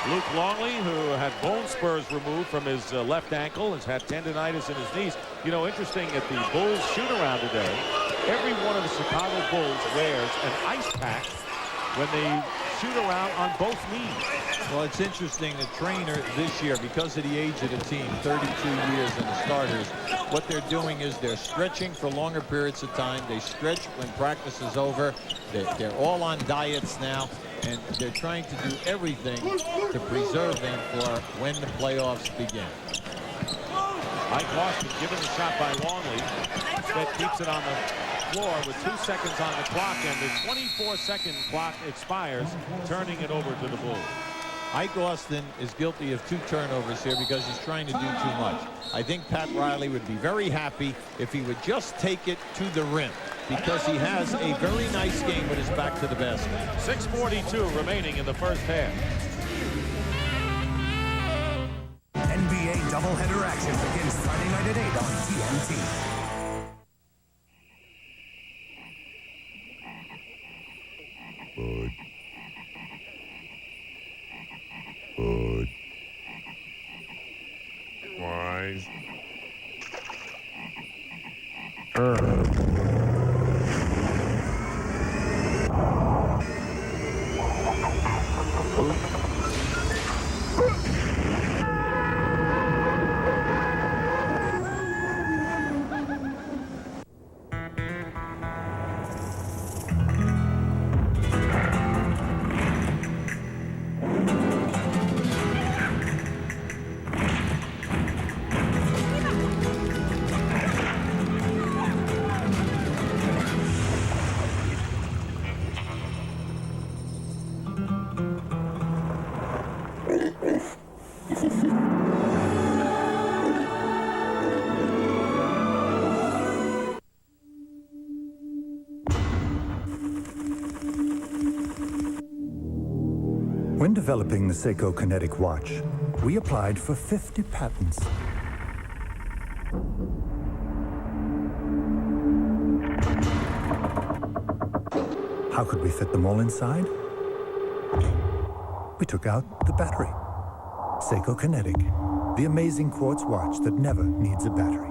Luke Longley, who had bone spurs removed from his left ankle, has had tendonitis in his knees. You know, interesting, at the Bulls shoot-around today, every one of the Chicago Bulls wears an ice pack when they shoot around on both knees. Well, it's interesting, the trainer this year, because of the age of the team, 32 years in the starters, what they're doing is they're stretching for longer periods of time. They stretch when practice is over. They're all on diets now, and they're trying to do everything to preserve them for when the playoffs begin. Mike Austin given the shot by Longley. Instead keeps it on the floor with 2 seconds on the clock, and the 24-second clock expires, turning it over to the Bulls. Ike Austin is guilty of 2 turnovers here because he's trying to do too much. I think Pat Riley would be very happy if he would just take it to the rim, because he has a very nice game with his back to the basket. 6:42 remaining in the first half. NBA doubleheader action begins Friday night at 8 on TNT. Bud. Wise. When developing the Seiko Kinetic watch, we applied for 50 patents. How could we fit them all inside? We took out the battery. Seiko Kinetic, the amazing quartz watch that never needs a battery.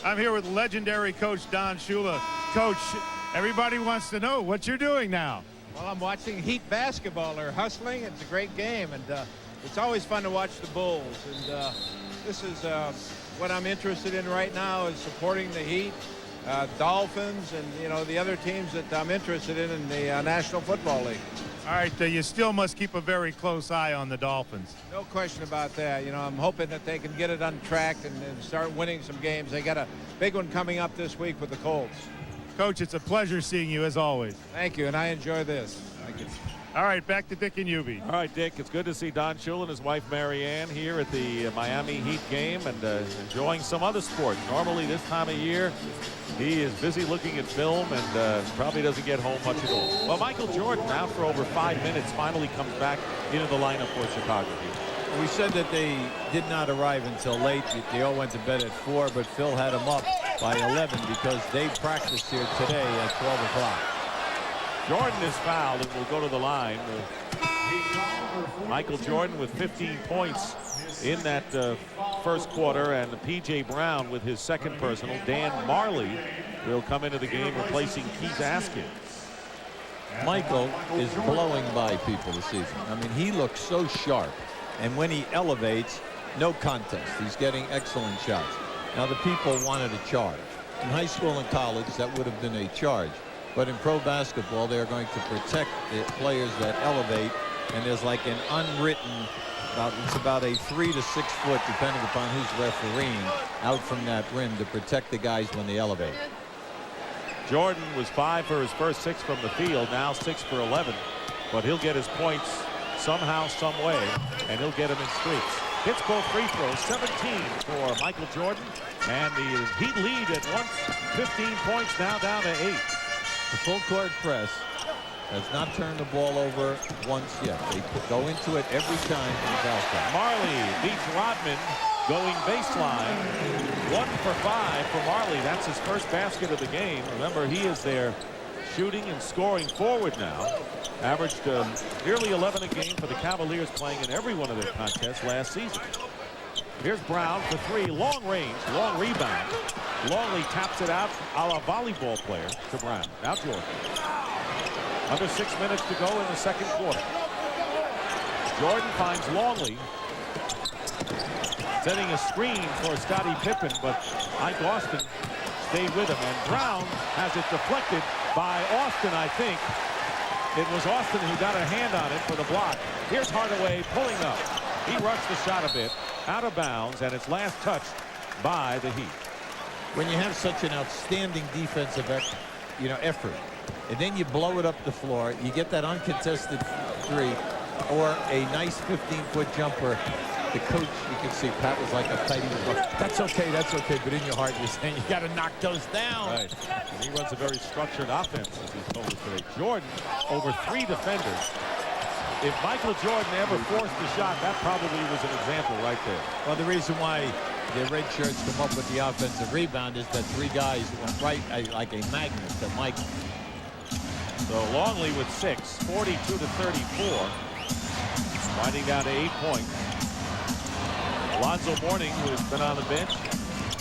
I'm here with legendary coach Don Shula. Coach, everybody wants to know what you're doing now. Well, I'm watching Heat basketball. They're hustling. It's a great game, and it's always fun to watch the Bulls. And this is what I'm interested in right now is supporting the Heat, Dolphins, and the other teams that I'm interested in the National Football League. All right, you still must keep a very close eye on the Dolphins. No question about that. I'm hoping that they can get it untracked and start winning some games. They got a big one coming up this week with the Colts. Coach, it's a pleasure seeing you as always. Thank you, and I enjoy this. Thank you. All right, back to Dick and Ubi. All right, Dick, it's good to see Don Shula and his wife Mary Ann here at the Miami Heat game and enjoying some other sport. Normally this time of year, he is busy looking at film and probably doesn't get home much at all. Well, Michael Jordan, out for over 5 minutes, finally comes back into the lineup for Chicago here. We said that they did not arrive until late. They all went to bed at 4, but Phil had them up by 11 because they practiced here today at 12 o'clock. Jordan is fouled and will go to the line. Michael Jordan with 15 points in that first quarter, and P.J. Brown with his second personal. Dan Marley will come into the game replacing Keith Askin. Michael is blowing by people this season. I mean, he looks so sharp, and when he elevates, no contest. He's getting excellent shots. Now, the people wanted a charge. In high school and college, that would have been a charge. But in pro basketball, they're going to protect the players that elevate, and there's like an unwritten, it's about a 3 to 6 foot, depending upon who's refereeing, out from that rim to protect the guys when they elevate. Jordan was 5 for his first 6 from the field, now 6 for 11. But he'll get his points somehow, some way, and he'll get them in streaks. Hits both free throws, 17 for Michael Jordan, and the Heat lead at once, 15 points, now down to 8. The full court press has not turned the ball over once yet. They go into it every time in the foul shot. Marley beats Rodman going baseline. 1 for 5 for Marley. That's his first basket of the game. Remember, he is their shooting and scoring forward now. Averaged nearly 11 a game for the Cavaliers, playing in every one of their contests last season. Here's Brown for 3, long range, long rebound. Longley taps it out a la volleyball player to Brown. Now Jordan. Under 6 minutes to go in the second quarter. Jordan finds Longley setting a screen for Scottie Pippen, but Ike Austin stayed with him. And Brown has it deflected by Austin, I think. It was Austin who got a hand on it for the block. Here's Hardaway pulling up. He rushed the shot a bit, out of bounds, and it's last touched by the Heat. When you have such an outstanding defensive effort, and then you blow it up the floor, you get that uncontested 3 or a nice 15-foot jumper. The coach, you can see Pat was like uptight. He was like, that's okay, but in your heart you're saying you got to knock those down. Right. And he runs a very structured offense, as he's told us today. Jordan over 3 defenders. If Michael Jordan ever forced the shot, that probably was an example right there. Well, the reason why the red shirts come up with the offensive rebound is that 3 guys went right like a magnet to Michael. So Longley with 6, 42 to 34, winding down to 8 points. Alonzo Mourning, who has been on the bench,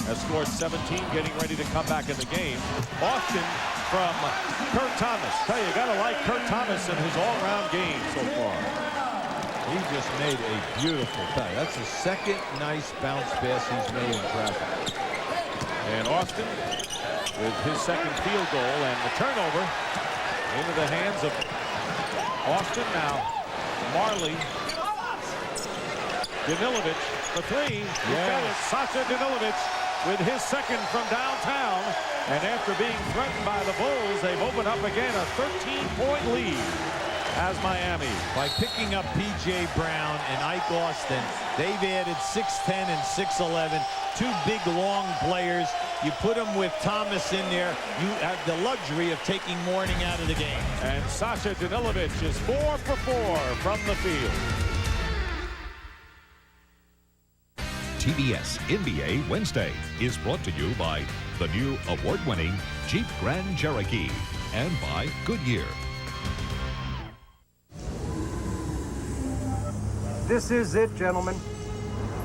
has scored 17, getting ready to come back in the game. Austin from Kurt Thomas. Tell you, you gotta like Kurt Thomas in his all-around game so far. He just made a beautiful play. That's the second nice bounce pass he's made in traffic. And Austin with his second field goal, and the turnover into the hands of Austin. Now Marley. Danilovic for 3. Yes. Sasha Danilovic with his second from downtown. And after being threatened by the Bulls, they've opened up again a 13-point lead as Miami. By picking up P.J. Brown and Ike Austin, they've added 6'10 and 6'11, 2 big, long players. You put them with Thomas in there, you have the luxury of taking Mourning out of the game. And Sasha Danilovic is 4 for 4 from the field. TBS NBA Wednesday is brought to you by the new award-winning Jeep Grand Cherokee and by Goodyear. This is it, gentlemen.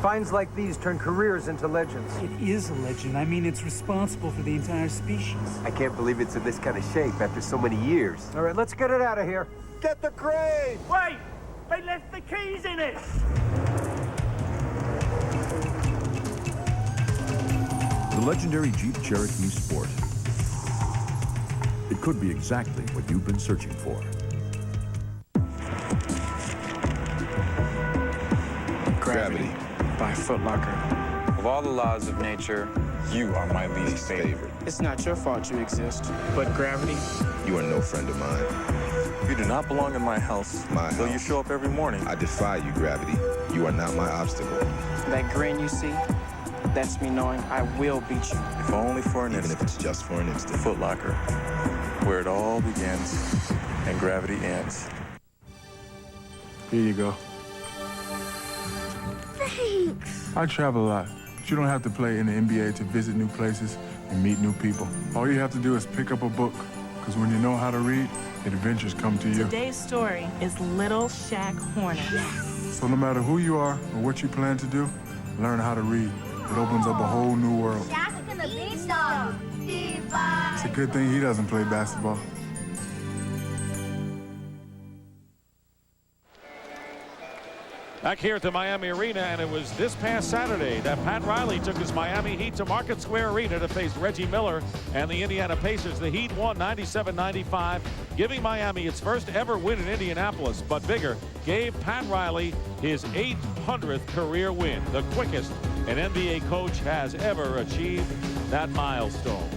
Finds like these turn careers into legends. It is a legend. I mean, it's responsible for the entire species. I can't believe it's in this kind of shape after so many years. All right, let's get it out of here. Get the crane! Wait! They left the keys in it! The legendary Jeep Cherokee Sport. It could be exactly what you've been searching for. Gravity by Foot Locker. Of all the laws of nature, you are my least favorite. It's not your fault you exist, but gravity. You are no friend of mine. You do not belong in my house. Though you show up every morning. I defy you, Gravity. You are not my obstacle. That grin you see, that's me knowing I will beat you. If only for an instant. Even if it's just for an instant. Foot Locker, where it all begins and gravity ends. Here you go. Thanks. I travel a lot, but you don't have to play in the NBA to visit new places and meet new people. All you have to do is pick up a book, because when you know how to read, adventures come to you. Today's story is Little Shaq Horner. Yes. So no matter who you are or what you plan to do, learn how to read. It opens up a whole new world. Shaq and the Beanstalk. It's a good thing he doesn't play basketball. Back here at the Miami Arena, and it was this past Saturday that Pat Riley took his Miami Heat to Market Square Arena to face Reggie Miller and the Indiana Pacers. The Heat won 97-95, giving Miami its first ever win in Indianapolis, but bigger, gave Pat Riley his 800th career win, the quickest an NBA coach has ever achieved that milestone.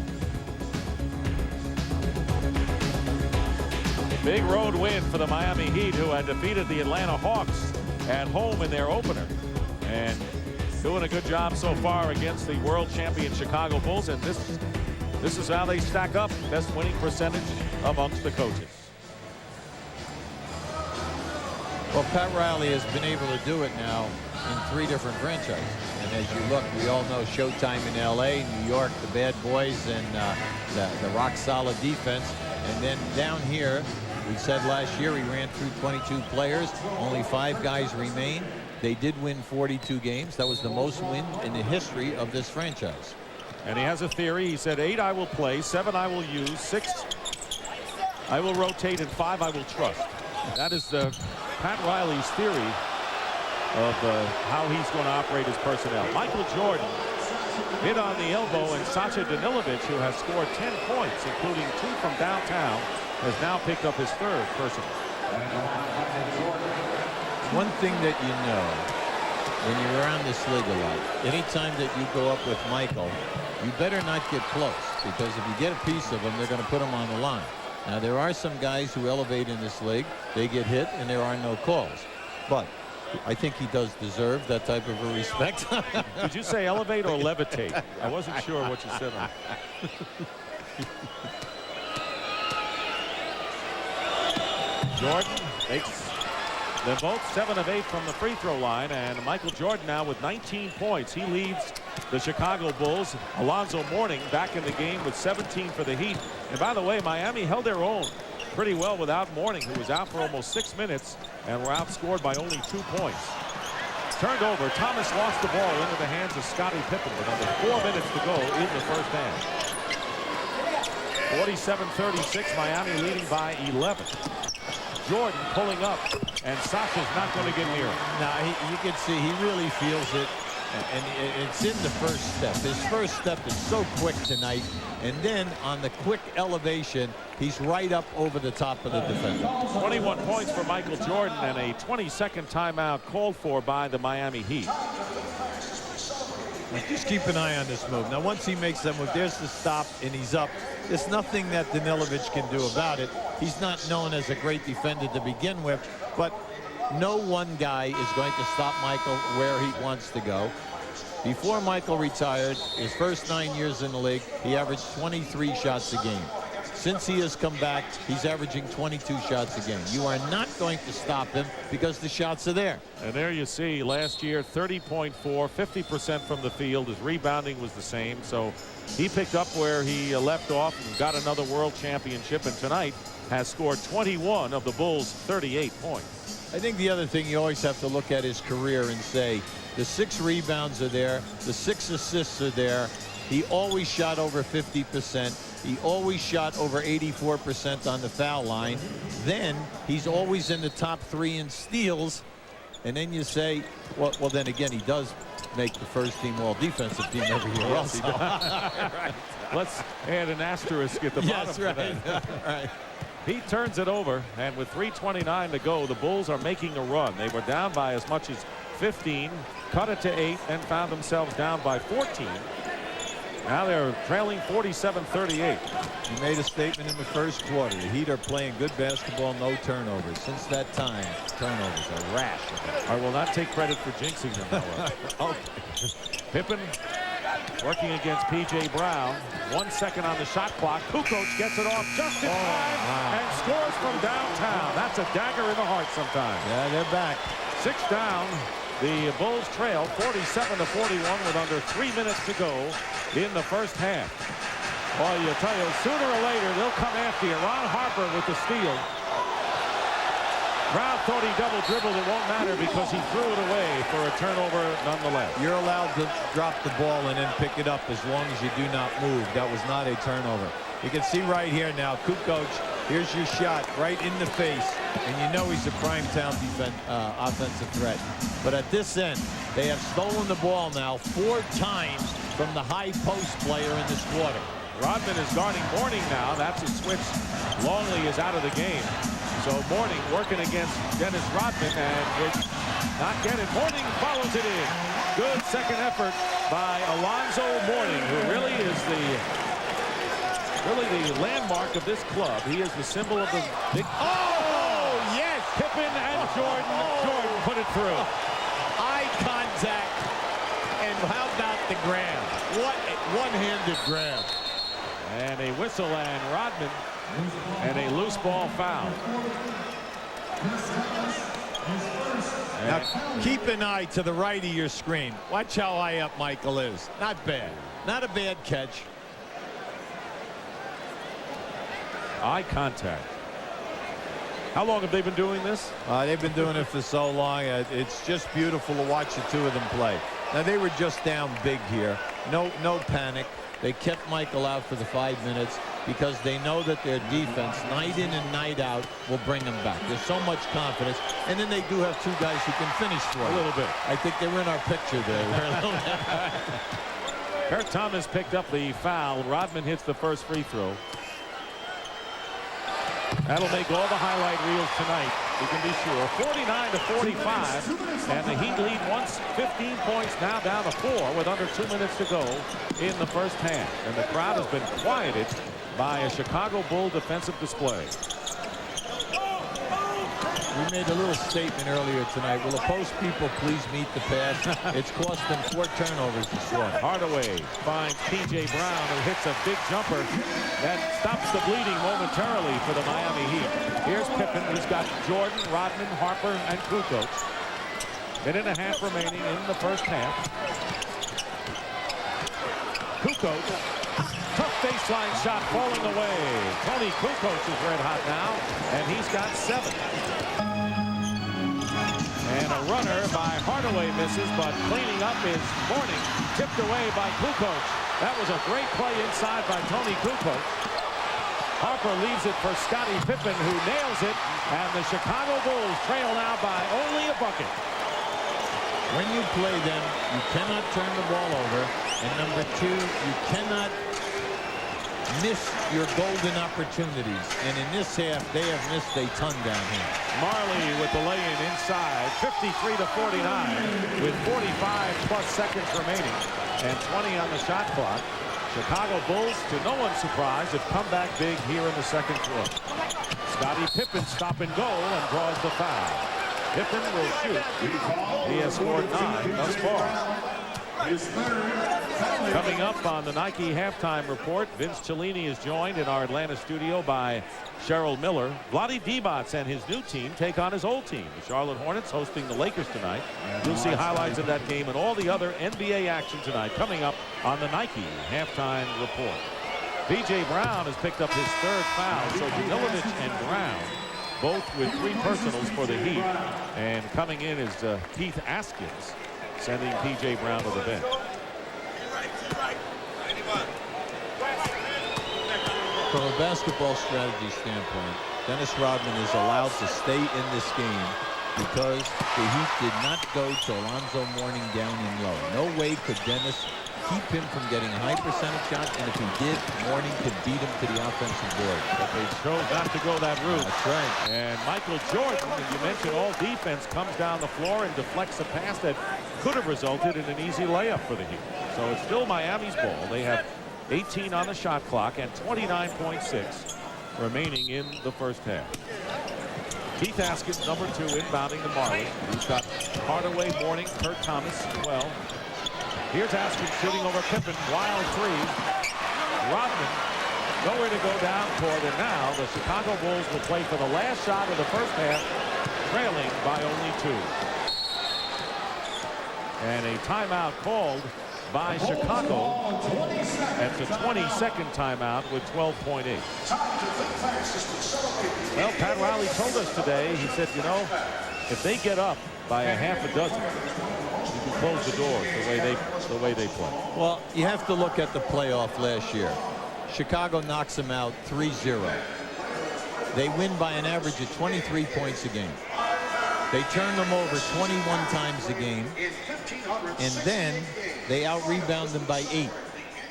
Big road win for the Miami Heat, who had defeated the Atlanta Hawks at home in their opener, and doing a good job so far against the world champion Chicago Bulls. And this is how they stack up, best winning percentage amongst the coaches. Well, Pat Riley has been able to do it now in 3 different franchises. And as you look, we all know Showtime in LA, New York, the Bad Boys, and the rock solid defense. And then down here, we said last year he ran through 22 players. Only 5 guys remain. They did win 42 games. That was the most win in the history of this franchise. And he has a theory. He said 8 I will play, 7 I will use, 6 I will rotate, and 5 I will trust. That is Pat Riley's theory of how he's going to operate his personnel. Michael Jordan hit on the elbow, and Sacha Danilovic, who has scored 10 points, including 2 from downtown, has now picked up his 3rd personal. One thing that you know when you're around this league a lot, anytime that you go up with Michael, you better not get close, because if you get a piece of him, they're going to put him on the line. Now, there are some guys who elevate in this league. They get hit, and there are no calls. But I think he does deserve that type of a respect. Did you say elevate or levitate? I wasn't sure what you said on Jordan makes them both 7 of 8 from the free throw line, and Michael Jordan now with 19 points. He leads the Chicago Bulls. Alonzo Mourning back in the game with 17 for the Heat. And by the way, Miami held their own pretty well without Mourning, who was out for almost 6 minutes and were outscored by only 2 points. Turned over. Thomas lost the ball into the hands of Scottie Pippen with under 4 minutes to go in the first half. 47-36, Miami leading by 11. Jordan pulling up, and Sacha's not going to get near him. Now, you can see he really feels it, and it's in the first step. His first step is so quick tonight, and then on the quick elevation, he's right up over the top of the defender. 21 points for Michael Jordan, and a 22nd timeout called for by the Miami Heat. Just keep an eye on this move. Now, once he makes that move, there's the stop, and he's up. There's nothing that Danilovic can do about it. He's not known as a great defender to begin with, but no one guy is going to stop Michael where he wants to go. Before Michael retired, his first 9 years in the league, he averaged 23 shots a game. Since he has come back, he's averaging 22 shots a game. You are not going to stop him because the shots are there. And there you see last year 30.4, 50% from the field. His rebounding was the same. So he picked up where he left off and got another world championship, and tonight has scored 21 of the Bulls' 38 points. I think the other thing you always have to look at his career and say the 6 rebounds are there, the 6 assists are there. He always shot over 50%. He always shot over 84% on the foul line. Then he's always in the top 3 in steals. And then you say, well, then again, he does make the first team all defensive team every year. Yes, he does. Right. Let's add an asterisk at the bottom. Yes, right. Right. He turns it over, and with 3:29 to go, the Bulls are making a run. They were down by as much as 15, cut it to 8, and found themselves down by 14. Now they're trailing 47-38. He made a statement in the first quarter. The Heat are playing good basketball, no turnovers. Since that time, turnovers are rash. I will not take credit for jinxing them, however. Okay. Pippen working against P.J. Brown. 1 second on the shot clock. Kukoc gets it off just in time and scores from downtown. That's a dagger in the heart sometimes. Yeah, they're back. 6 down. The Bulls trail 47-41 with under 3 minutes to go in the first half. Well, you tell you, sooner or later, they'll come after you. Ron Harper with the steal. Brown thought he double dribbled. It won't matter because he threw it away for a turnover nonetheless. You're allowed to drop the ball and then pick it up as long as you do not move. That was not a turnover. You can see right here now, Kukoc, here's your shot right in the face. And you know he's a prime-time offensive threat. But at this end, they have stolen the ball now 4 times from the high post player in this quarter. Rodman is guarding Mourning now. That's a switch. Longley is out of the game. So Mourning working against Dennis Rodman, and it's not get it. Mourning follows it in. Good second effort by Alonzo Mourning, who really is the landmark of this club. He is the symbol of the big. Oh, yes! Pippen and Jordan. Jordan put it through. Eye contact. And how about the grab? What a one-handed grab. And a whistle and Rodman, and a loose ball foul. Now, keep an eye to the right of your screen. Watch how high up Michael is. Not bad. Not a bad catch. Eye contact. How long have they been doing this? They've been doing it for so long. It's just beautiful to watch the 2 of them play. Now, they were just down big here. No panic. They kept Michael out for the 5 minutes because they know that their defense, night in and night out, will bring them back. There's so much confidence. And then they do have 2 guys who can finish for a little bit. I think they were in our picture there. Kurt Thomas picked up the foul. Rodman hits the first free throw. That'll make all the highlight reels tonight, you can be sure. 49-45, and the Heat lead once 15 points, now down to 4 with under 2 minutes to go in the first half. And the crowd has been quieted by a Chicago Bull defensive display. We made a little statement earlier tonight. Will the post people please meet the pass? It's cost them 4 turnovers this quarter. Hardaway finds P.J. Brown, who hits a big jumper that stops the bleeding momentarily for the Miami Heat. Here's Pippen, who's got Jordan, Rodman, Harper, and Kukoc. Minute and a half remaining in the first half. Kukoc, tough baseline shot falling away. Tony Kukoc is red hot now, and he's got 7. And a runner by Hardaway misses, but cleaning up is Mourning. Tipped away by Kukoc. That was a great play inside by Tony Kukoc. Harper leaves it for Scottie Pippen, who nails it, and the Chicago Bulls trail now by only a bucket. When you play them, you cannot turn the ball over, and number 2, you cannot miss your golden opportunities. And in this half, they have missed a ton down here. Marley with the lay-in inside, 53-49, with 45+ seconds remaining and 20 on the shot clock. Chicago Bulls, to no one's surprise, have come back big here in the second quarter. Scottie Pippen stop and go and draws the foul. Pippen will shoot. He has scored 9 thus far. Coming up on the Nike halftime report, Vince Cellini is joined in our Atlanta studio by Cheryl Miller. Vlade Divac and his new team take on his old team, the Charlotte Hornets, hosting the Lakers tonight. You'll see highlights of that game and all the other NBA action tonight coming up on the Nike halftime report. B.J. Brown has picked up his third foul, so Danilovic and Brown both with 3 personals for the Heat. And coming in is Keith Askins, sending P.J. Brown to the bench. From a basketball strategy standpoint, Dennis Rodman is allowed to stay in this game because the Heat did not go to Alonzo Mourning down and low. No way could Dennis keep him from getting a high percentage shot, and if he did, Mourning could beat him to the offensive board. But they chose not to go that route. That's right. And Michael Jordan, as you mentioned, all defense, comes down the floor and deflects a pass that could have resulted in an easy layup for the Heat. So it's still Miami's ball. They have 18 on the shot clock and 29.6 remaining in the first half. Keith Askins, number 2, inbounding to Marley. He's got Hardaway, Mourning, Kurt Thomas as well. Here's Askins shooting over Pippen. Wild 3. Rodman nowhere to go down toward it now. The Chicago Bulls will play for the last shot of the first half, trailing by only 2. And a timeout called by Chicago. That's a 22nd timeout with 12.8. Well, Pat Riley told us today, he said, you know, if they get up by a half a dozen, you can close the doors the way they play. Well, you have to look at the playoff last year. Chicago knocks them out 3-0. They win by an average of 23 points a game. They turn them over 21 times a game, and then they out-rebound them by 8.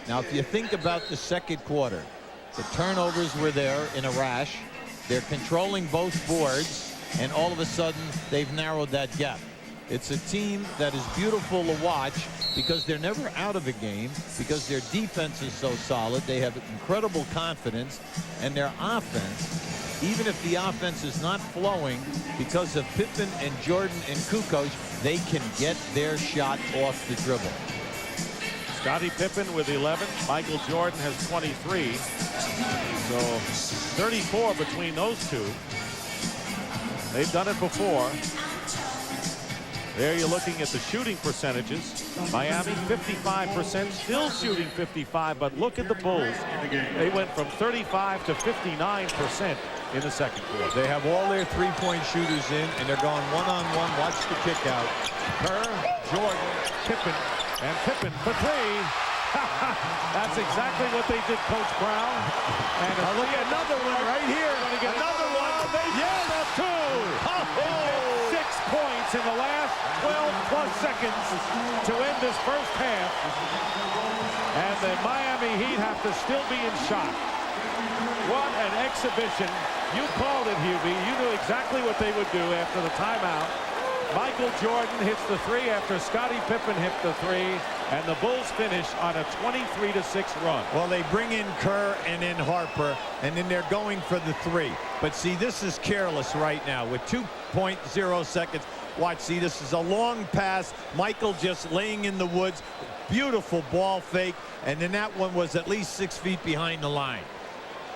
Now, if you think about the second quarter, the turnovers were there in a rash. They're controlling both boards, and all of a sudden, they've narrowed that gap. It's a team that is beautiful to watch because they're never out of a game, because their defense is so solid. They have incredible confidence, and their offense, even if the offense is not flowing, because of Pippen and Jordan and Kukoc, they can get their shot off the dribble. Scottie Pippen with 11. Michael Jordan has 23. So 34 between those two. They've done it before. There you're looking at the shooting percentages. Miami 55%, still shooting 55, but look at the Bulls. They went from 35 to 59% in the second quarter. They have all their three-point shooters in, and they're going one-on-one. Watch the kick out. Kerr, Jordan, Pippen, and Pippen for 3. That's exactly what they did, Coach Brown. And look at another one right here. Going to get another one. They yes, up 2. Oh. 6 points in the last 12-plus seconds to end this first half. And the Miami Heat have to still be in shock. What an exhibition. You called it, Hubie. You knew exactly what they would do after the timeout. Michael Jordan hits the 3 after Scottie Pippen hit the 3, and the Bulls finish on a 23-6 run. Well, they bring in Kerr and in Harper, and then they're going for the 3. But see, this is careless right now with 2.0 seconds. Watch, see, this is a long pass. Michael just laying in the woods. Beautiful ball fake, and then that one was at least 6 feet behind the line.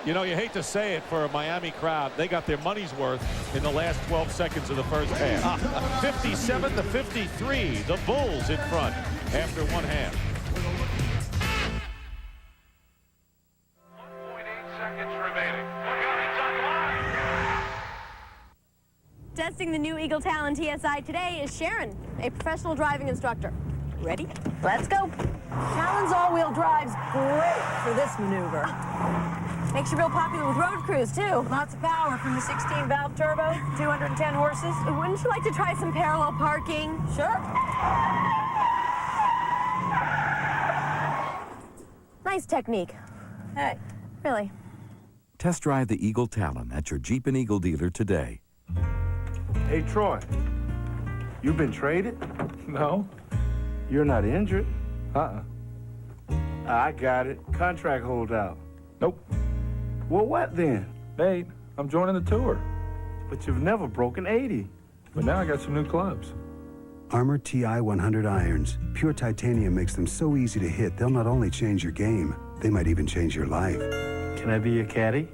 You know, you hate to say it for a Miami crowd. They got their money's worth in the last 12 seconds of the first half. 57-53. The Bulls in front after one half. 1.8 seconds remaining. Testing the new Eagle Talon TSI today is Sharon, a professional driving instructor. Ready? Let's go. Talon's all-wheel drive's great for this maneuver. Makes you real popular with road crews, too. Lots of power from the 16-valve turbo, 210 horses. Wouldn't you like to try some parallel parking? Sure. Nice technique. Hey, really. Test drive the Eagle Talon at your Jeep and Eagle dealer today. Hey, Troy, you been traded? No. You're not injured? I got it. Contract holdout. Nope. Well, what then? Hey, I'm joining the tour. But you've never broken 80. But now I got some new clubs. Armor TI 100 irons. Pure titanium makes them so easy to hit, they'll not only change your game, they might even change your life. Can I be your caddy?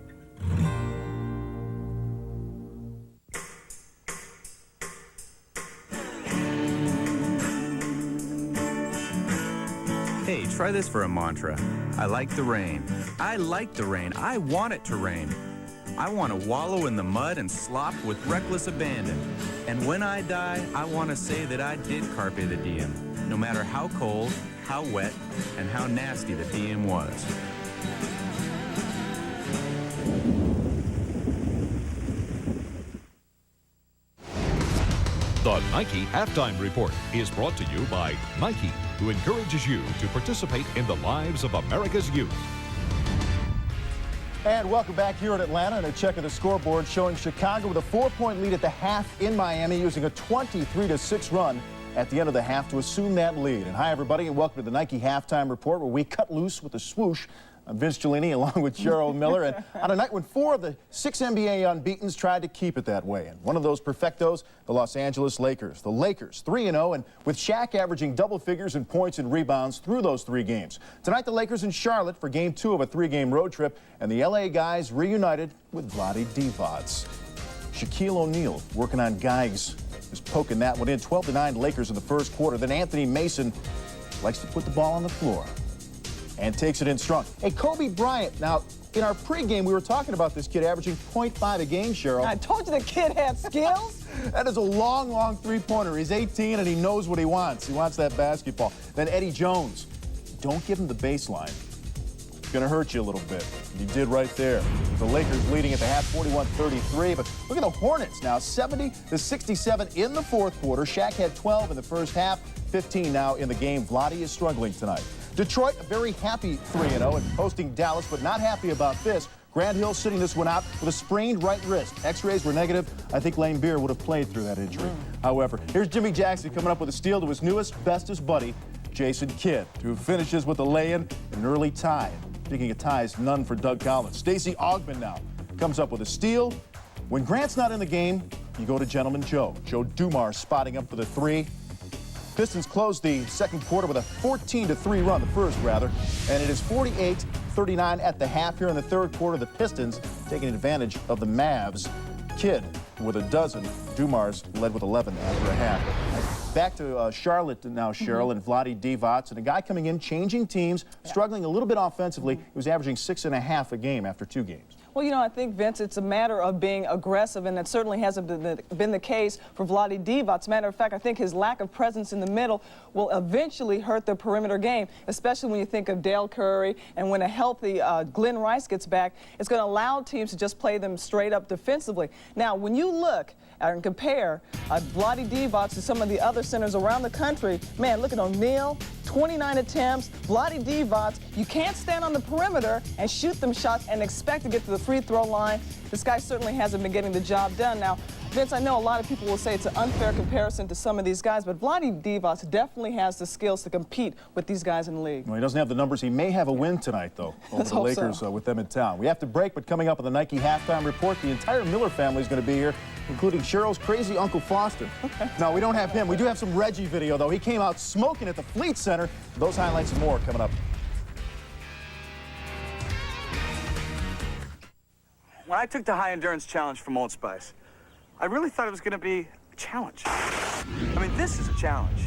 Hey, try this for a mantra. I like the rain. I like the rain. I want it to rain. I want to wallow in the mud and slop with reckless abandon. And when I die, I want to say that I did carpe the diem, no matter how cold, how wet, and how nasty the diem was. The Nike Halftime Report is brought to you by Nike, who encourages you to participate in the lives of America's youth. And welcome back here in Atlanta, and a check of the scoreboard showing Chicago with a 4-point lead at the half in Miami, using a 23-6 run at the end of the half to assume that lead. And hi, everybody, and welcome to the Nike Halftime Report, where we cut loose with a swoosh. I'm Vince Giannini along with Cheryl Miller, and on a night when 4 of the 6 NBA unbeatens tried to keep it that way. And one of those perfectos, the Los Angeles Lakers. The Lakers 3-0, and with Shaq averaging double figures in points and rebounds through those 3 games. Tonight, the Lakers in Charlotte for Game 2 of a 3-game road trip, and the LA guys reunited with Vlade Divac. Shaquille O'Neal working on Geigs, just poking that one in. 12-9 Lakers in the first quarter. Then Anthony Mason likes to put the ball on the floor and takes it in strong. Hey, Kobe Bryant. Now, in our pregame, we were talking about this kid averaging 0.5 a game, Cheryl. I told you the kid had skills. That is a long, long three-pointer. He's 18, and he knows what he wants. He wants that basketball. Then Eddie Jones. Don't give him the baseline. It's going to hurt you a little bit. He did right there. The Lakers leading at the half, 41-33. But look at the Hornets now, 70-67 in the fourth quarter. Shaq had 12 in the first half, 15 now in the game. Vlade is struggling tonight. Detroit, a very happy 3-0 and hosting Dallas, but not happy about this. Grant Hill sitting this one out with a sprained right wrist. X-rays were negative. I think Lane Beer would have played through that injury. However, here's Jimmy Jackson coming up with a steal to his newest, bestest buddy, Jason Kidd, who finishes with a lay-in and an early tie. Speaking of ties, none for Doug Collins. Stacey Augmon now comes up with a steal. When Grant's not in the game, you go to Gentleman Joe. Joe Dumars spotting up for the 3. Pistons closed the second quarter with a 14-3 run, the first rather, and it is 48-39 at the half here in the third quarter. The Pistons taking advantage of the Mavs. Kidd with a dozen. Dumars led with 11 after a half. Back to Charlotte now, Cheryl, and Vlade Divac, and a guy coming in, changing teams, struggling a little bit offensively. He was averaging 6.5 a game after 2 games. Well, you know, I think, Vince, it's a matter of being aggressive, and that certainly hasn't been the case for Vlade Divac. As a matter of fact, I think his lack of presence in the middle will eventually hurt the perimeter game, especially when you think of Dale Curry, and when a healthy Glenn Rice gets back, it's going to allow teams to just play them straight up defensively. Now, when you look and compare Vlade Divac to some of the other centers around the country, man, look at O'Neal, 29 attempts. Vlade Divac, you can't stand on the perimeter and shoot them shots and expect to get to the free throw line. This guy certainly hasn't been getting the job done. Now, Vince, I know a lot of people will say it's an unfair comparison to some of these guys, but Vlade Divac definitely has the skills to compete with these guys in the league. Well, he doesn't have the numbers. He may have a win tonight, though, over the Lakers with them in town. We have to break, but coming up on the Nike Halftime Report, the entire Miller family is going to be here, including Cheryl's crazy Uncle Foster. No, we don't have him. We do have some Reggie video, though. He came out smoking at the Fleet Center. Those highlights and more coming up. When I took the high endurance challenge from Old Spice, I really thought it was going to be a challenge. I mean, this is a challenge.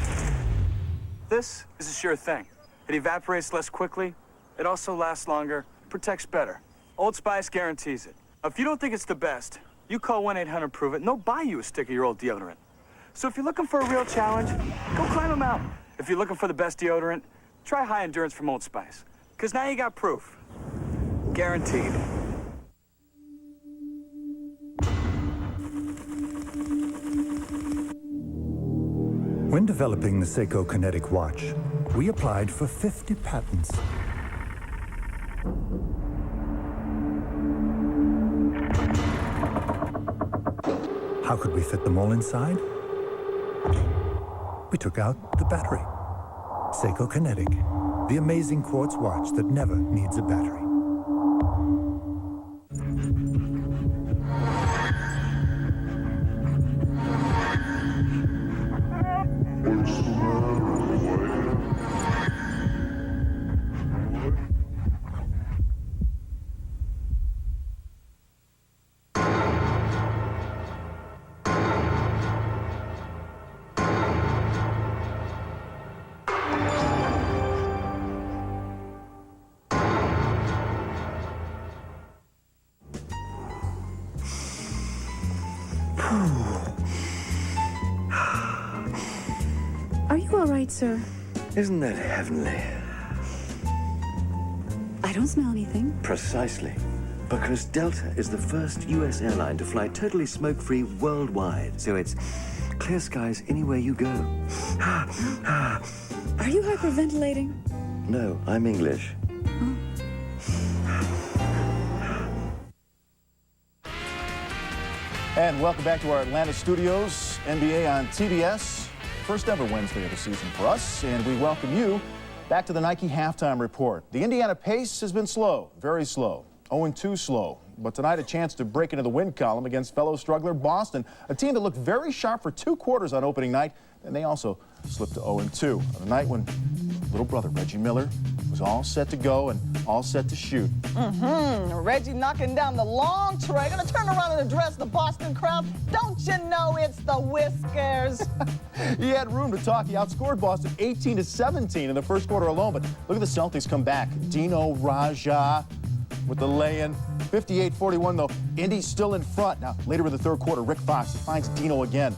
This is a sure thing. It evaporates less quickly. It also lasts longer, protects better. Old Spice guarantees it. If you don't think it's the best, you call 1-800-PROVE-IT and they'll buy you a stick of your old deodorant. So if you're looking for a real challenge, go climb a mountain. If you're looking for the best deodorant, try high endurance from Old Spice. Because now you got proof. Guaranteed. When developing the Seiko Kinetic watch, we applied for 50 patents. How could we fit them all inside? We took out the battery. Seiko Kinetic, the amazing quartz watch that never needs a battery. all right, sir. Isn't that heavenly? I don't smell anything. Precisely. Because Delta is the first U.S. airline to fly totally smoke-free worldwide. So it's clear skies anywhere you go. Are you hyperventilating? No, I'm English. And welcome back to our Atlanta studios, NBA on TBS. First ever Wednesday of the season for us, and we welcome you back to the Nike Halftime Report. The Indiana pace has been slow, very slow, 0-2 slow. But tonight a chance to break into the win column against fellow struggler Boston, a team that looked very sharp for 2 quarters on opening night, and they also slipped to 0-2 on a night when little brother Reggie Miller was all set to go and all set to shoot. Reggie knocking down the long tray. Gonna turn around and address the Boston crowd. Don't you know it's the Whiskers? He had room to talk. He outscored Boston 18-17 in the first quarter alone. But look at the Celtics come back. Dino Raja with the lay-in. 58-41 though. Indy's still in front. Now later in the third quarter, Rick Fox finds Dino again.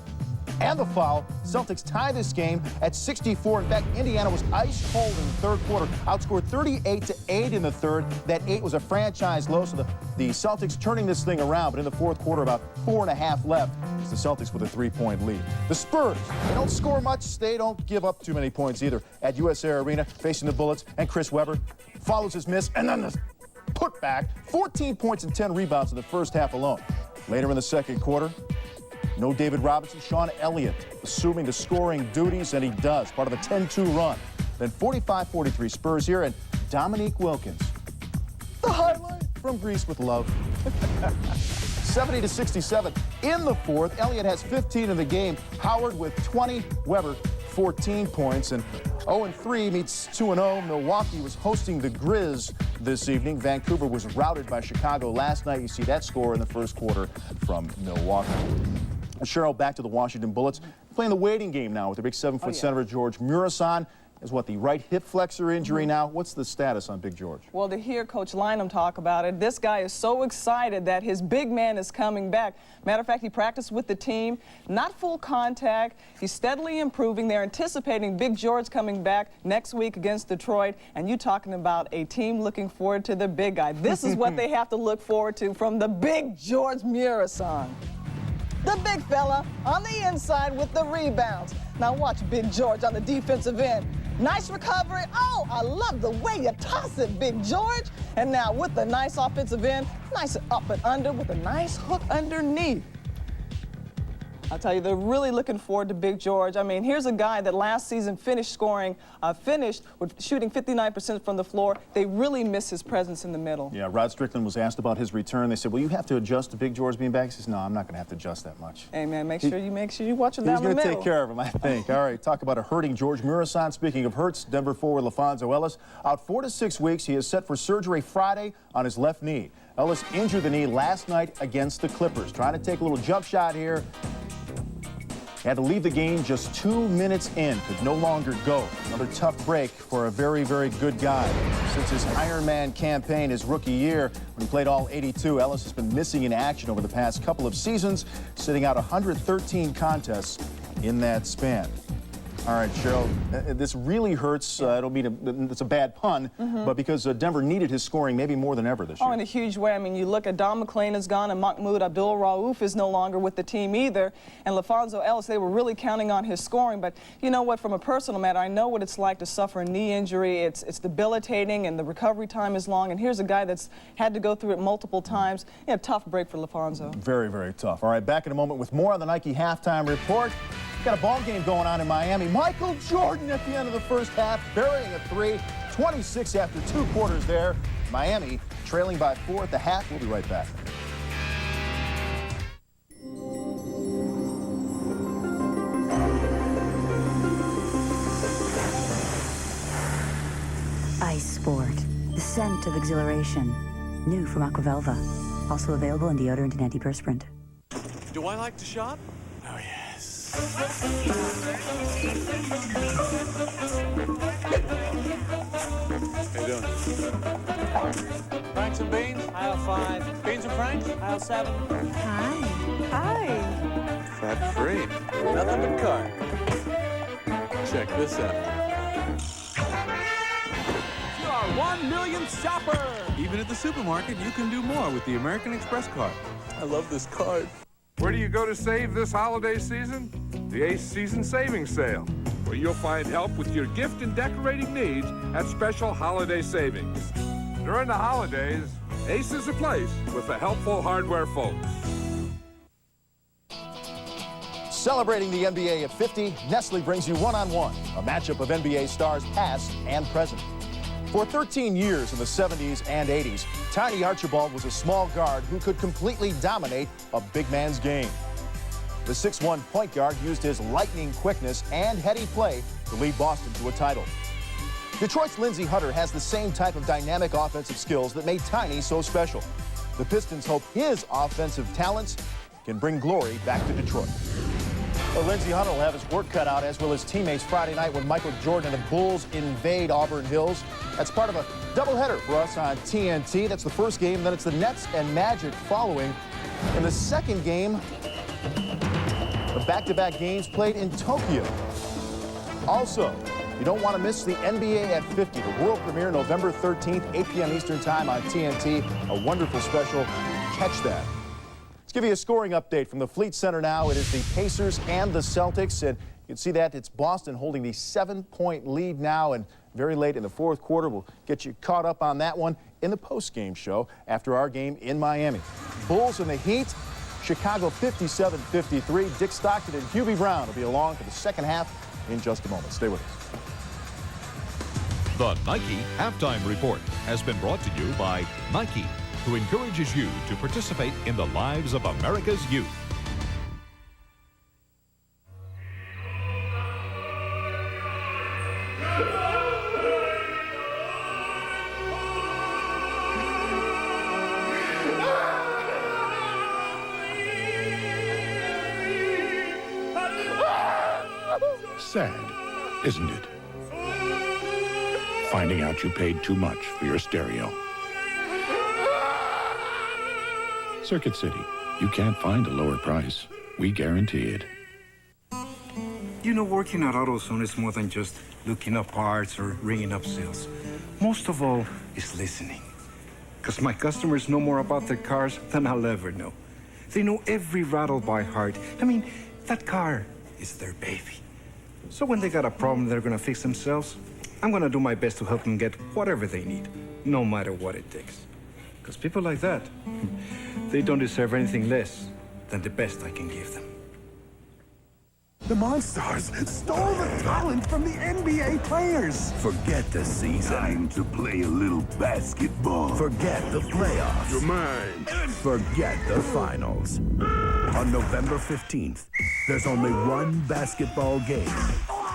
And the foul. Celtics tie this game at 64. In fact, Indiana was ice cold in the third quarter, outscored 38-8 in the third. That 8 was a franchise low, so the Celtics turning this thing around. But in the fourth quarter, about 4.5 left. It's the Celtics with a 3-point lead. The Spurs, they don't score much. They don't give up too many points either. At US Air Arena, facing the Bullets, and Chris Webber follows his miss, and then the putback. 14 points and 10 rebounds in the first half alone. Later in the second quarter, no David Robinson, Sean Elliott assuming the scoring duties, and he does, part of a 10-2 run. Then 45-43 Spurs here, and Dominique Wilkins, the highlight from Greece with love. 70-67 in the fourth. Elliott has 15 in the game. Howard with 20, Weber 14 points, and 0-3 meets 2-0. Milwaukee was hosting the Grizz this evening. Vancouver was routed by Chicago last night. You see that score in the first quarter from Milwaukee. Cheryl, back to the Washington Bullets, playing the waiting game now with the big 7-foot center George Murison. Is what, the right hip flexor injury now? What's the status on Big George? Well, to hear Coach Lynham talk about it, this guy is so excited that his big man is coming back. Matter of fact, he practiced with the team, not full contact. He's steadily improving. They're anticipating Big George coming back next week against Detroit. And you talking about a team looking forward to the big guy. This is what they have to look forward to from the Big George Murison. The big fella on the inside with the rebounds. Now watch Big George on the defensive end. Nice recovery. Oh, I love the way you toss it, Big George. And now with the nice offensive end, nice up and under with a nice hook underneath. I'll tell you, they're really looking forward to Big George. I mean, here's a guy that last season finished with shooting 59% from the floor. They really miss his presence in the middle. Yeah, Rod Strickland was asked about his return. They said, well, you have to adjust to Big George being back. He says, no, I'm not going to have to adjust that much. Hey, man, make sure you watch him down the middle. He's going to take care of him, I think. All right, talk about a hurting George Murison. Speaking of hurts, Denver forward LaFonso Ellis out 4 to 6 weeks. He is set for surgery Friday on his left knee. Ellis injured the knee last night against the Clippers. Trying to take a little jump shot here. Had to leave the game just 2 minutes in, could no longer go. Another tough break for a very, very good guy. Since his Ironman campaign his rookie year, when he played all 82, Ellis has been missing in action over the past couple of seasons, sitting out 113 contests in that span. All right, Cheryl, this really hurts. I don't mean it's a bad pun, but because Denver needed his scoring maybe more than ever this year. Oh, in a huge way. I mean, you look at Don McClain is gone, and Mahmoud Abdul-Rauf is no longer with the team either. And LaFonso Ellis, they were really counting on his scoring. But you know what? From a personal matter, I know what it's like to suffer a knee injury. It's debilitating, and the recovery time is long. And here's a guy that's had to go through it multiple times. Yeah, tough break for LaFonso. Very, very tough. All right, back in a moment with more on the Nike Halftime Report. Got a ball game going on in Miami. Michael Jordan at the end of the first half, burying a 3, 26 after 2 quarters there. Miami trailing by 4 at the half. We'll be right back. Ice Sport, the scent of exhilaration. New from Aquavelva. Also available in deodorant and antiperspirant. Do I like to shop? Oh, yes. How you doing? Franks and beans? Aisle 5. Beans and Franks? Aisle 7. Hi. Hi. Fat free. Nothing but carb. Check this out. You are 1 millionth shopper. Even at the supermarket, you can do more with the American Express card. I love this card. Where do you go to save this holiday season? The Ace Season Savings Sale, where you'll find help with your gift and decorating needs at special holiday savings. During the holidays, Ace is a place with the helpful hardware folks. Celebrating the NBA at 50, Nestle brings you One-on-One, a matchup of NBA stars past and present. For 13 years in the 70s and 80s, Tiny Archibald was a small guard who could completely dominate a big man's game. The 6'1" point guard used his lightning quickness and heady play to lead Boston to a title. Detroit's Lindsey Hunter has the same type of dynamic offensive skills that made Tiny so special. The Pistons hope his offensive talents can bring glory back to Detroit. Well, Lindsey Hunter will have his work cut out, as will his teammates Friday night when Michael Jordan and the Bulls invade Auburn Hills. That's part of a doubleheader for us on TNT. That's the first game, then it's the Nets and Magic following. In the second game, the back-to-back games played in Tokyo. Also, you don't want to miss the NBA at 50, the world premiere November 13th, 8 p.m. Eastern Time on TNT. A wonderful special. Catch that. Give you a scoring update from the Fleet Center now. It is the Pacers and the Celtics, and you can see that it's Boston holding the 7-point lead now, and very late in the fourth quarter. We'll get you caught up on that one in the post-game show after our game in Miami. Bulls and the Heat, Chicago 57-53. Dick Stockton and Hubie Brown will be along for the second half in just a moment. Stay with us. The Nike Halftime Report has been brought to you by Nike, who encourages you to participate in the lives of America's youth. Sad, isn't it? Finding out you paid too much for your stereo. Circuit City. You can't find a lower price. We guarantee it. You know, working at AutoZone is more than just looking up parts or ringing up sales. Most of all is listening. Because my customers know more about their cars than I'll ever know. They know every rattle by heart. I mean, that car is their baby. So when they got a problem they're gonna fix themselves, I'm gonna do my best to help them get whatever they need, no matter what it takes. Because people like that, they don't deserve anything less than the best I can give them. The Monstars stole the talent from the NBA players. Forget the season. Time to play a little basketball. Forget the playoffs. You're mine. Forget the finals. On November 15th, there's only one basketball game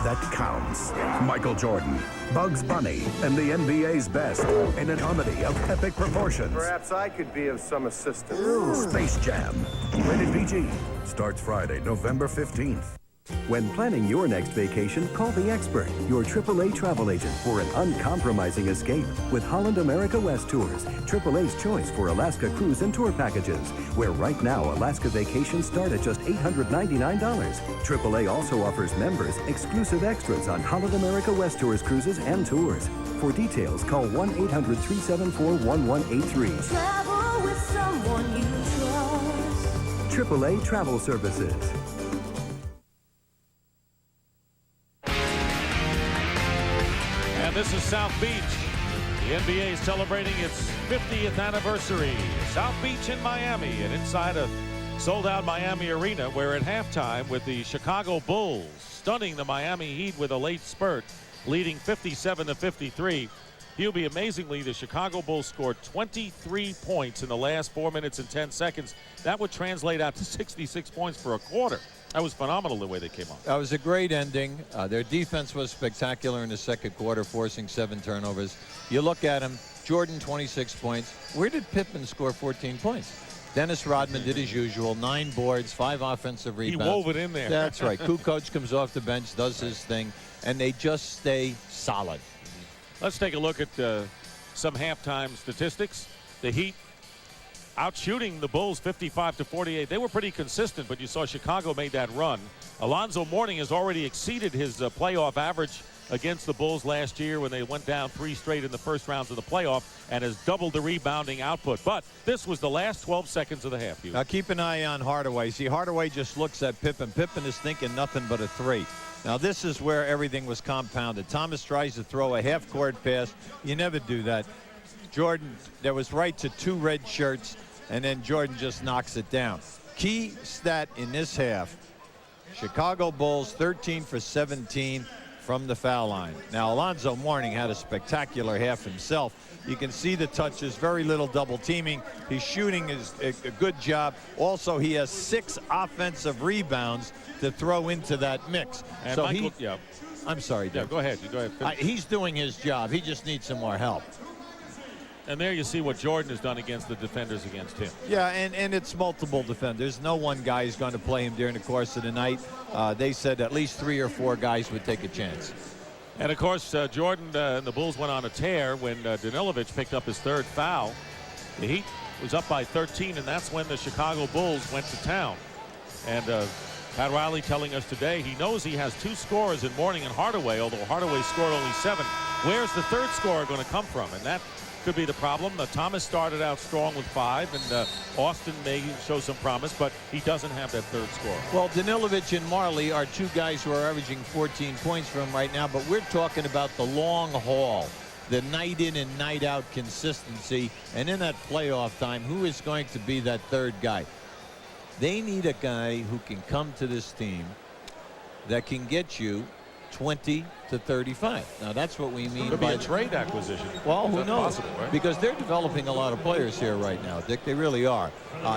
that counts. Michael Jordan, Bugs Bunny, and the NBA's best in a comedy of epic proportions. Perhaps I could be of some assistance. Space Jam. Rated PG. Starts Friday, November 15th. When planning your next vacation, call the expert, your AAA travel agent, for an uncompromising escape with Holland America West Tours, AAA's choice for Alaska cruise and tour packages, where right now Alaska vacations start at just $899. AAA also offers members exclusive extras on Holland America West Tours cruises and tours. For details, call 1-800-374-1183. Travel with someone you trust. AAA Travel Services. And this is South Beach. The NBA is celebrating its 50th anniversary. South Beach in Miami, and inside a sold-out Miami arena, where at halftime with the Chicago Bulls stunning the Miami Heat with a late spurt, leading 57-53. Hubie, amazingly, the Chicago Bulls scored 23 points in the last 4 minutes and 10 seconds. That would translate out to 66 points for a quarter. That was phenomenal the way they came on. That was a great ending. Their defense was spectacular in the second quarter, forcing 7 turnovers. You look at him, Jordan 26 points. Where did Pippen score 14 points? Dennis Rodman did his usual, 9 boards, 5 offensive rebounds. He wove it in there. That's right. Kukoc comes off the bench, does his thing, and they just stay solid. Let's take a look at some halftime statistics. The Heat out shooting the Bulls 55-48. They were pretty consistent, but you saw Chicago made that run. Alonzo Mourning has already exceeded his playoff average against the Bulls last year when they went down 3 straight in the first rounds of the playoff, and has doubled the rebounding output. But this was the last 12 seconds of the half. Now keep an eye on Hardaway. See, Hardaway just looks at Pippen. Pippen is thinking nothing but a 3. Now this is where everything was compounded. Thomas tries to throw a half-court pass. You never do that. Jordan, there was right to 2 red shirts, and then Jordan just knocks it down. Key stat in this half, Chicago Bulls 13 for 17 from the foul line. Now Alonzo Mourning had a spectacular half himself. You can see the touches, very little double teaming. His shooting is a good job. Also, he has 6 offensive rebounds to throw into that mix. And so Michael, I'm sorry, Dick. Yeah, go ahead. You go ahead. He's doing his job. He just needs some more help. And there you see what Jordan has done against the defenders against him. Yeah, and it's multiple defenders. No one guy is going to play him during the course of the night. They said at least 3 or 4 guys would take a chance. And, of course, Jordan and the Bulls went on a tear when Danilovic picked up his 3rd foul. The Heat was up by 13, and that's when the Chicago Bulls went to town. And Pat Riley telling us today he knows he has 2 scorers in Mourning and Hardaway, although Hardaway scored only 7. Where's the 3rd scorer going to come from? And that could be the problem. Thomas started out strong with 5, and Austin may show some promise, but he doesn't have that 3rd scorer. Well, Danilovic and Marley are 2 guys who are averaging 14 points for him right now, but we're talking about the long haul, the night in and night out consistency, and in that playoff time, who is going to be that 3rd guy? They need a guy who can come to this team that can get you 20 to 35. Now that's what we mean Could by be a trade acquisition. Well, who knows? Possible, right? Because they're developing a lot of players here right now, Dick. They really are.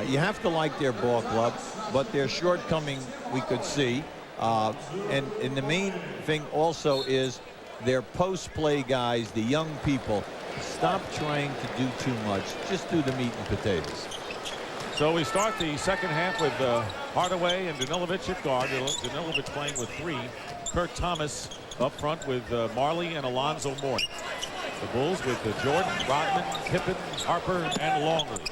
You have to like their ball club, but their shortcoming we could see. And the main thing also is their post-play guys, the young people, stop trying to do too much. Just do the meat and potatoes. So we start the second half with Hardaway and Danilovic at guard. Danilovic playing with 3. Kurt Thomas up front with Marley and Alonzo Mourning. The Bulls with Jordan, Rodman, Pippen, Harper, and Longley.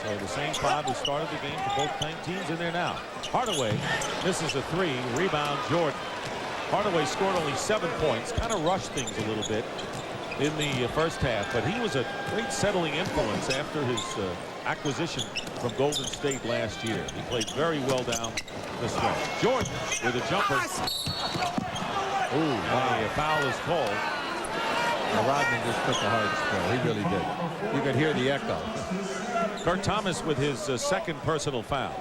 So the same 5 who started the game for both teams in there now. Hardaway misses a 3. Rebound Jordan. Hardaway scored only 7 points. Kind of rushed things a little bit in the first half, but he was a great settling influence after his acquisition from Golden State last year. He played very well down the stretch. Jordan with a jumper. Ooh, a foul is called. Rodman just took a hard spill. He really did. You could hear the echo. Kurt Thomas with his 2nd personal foul.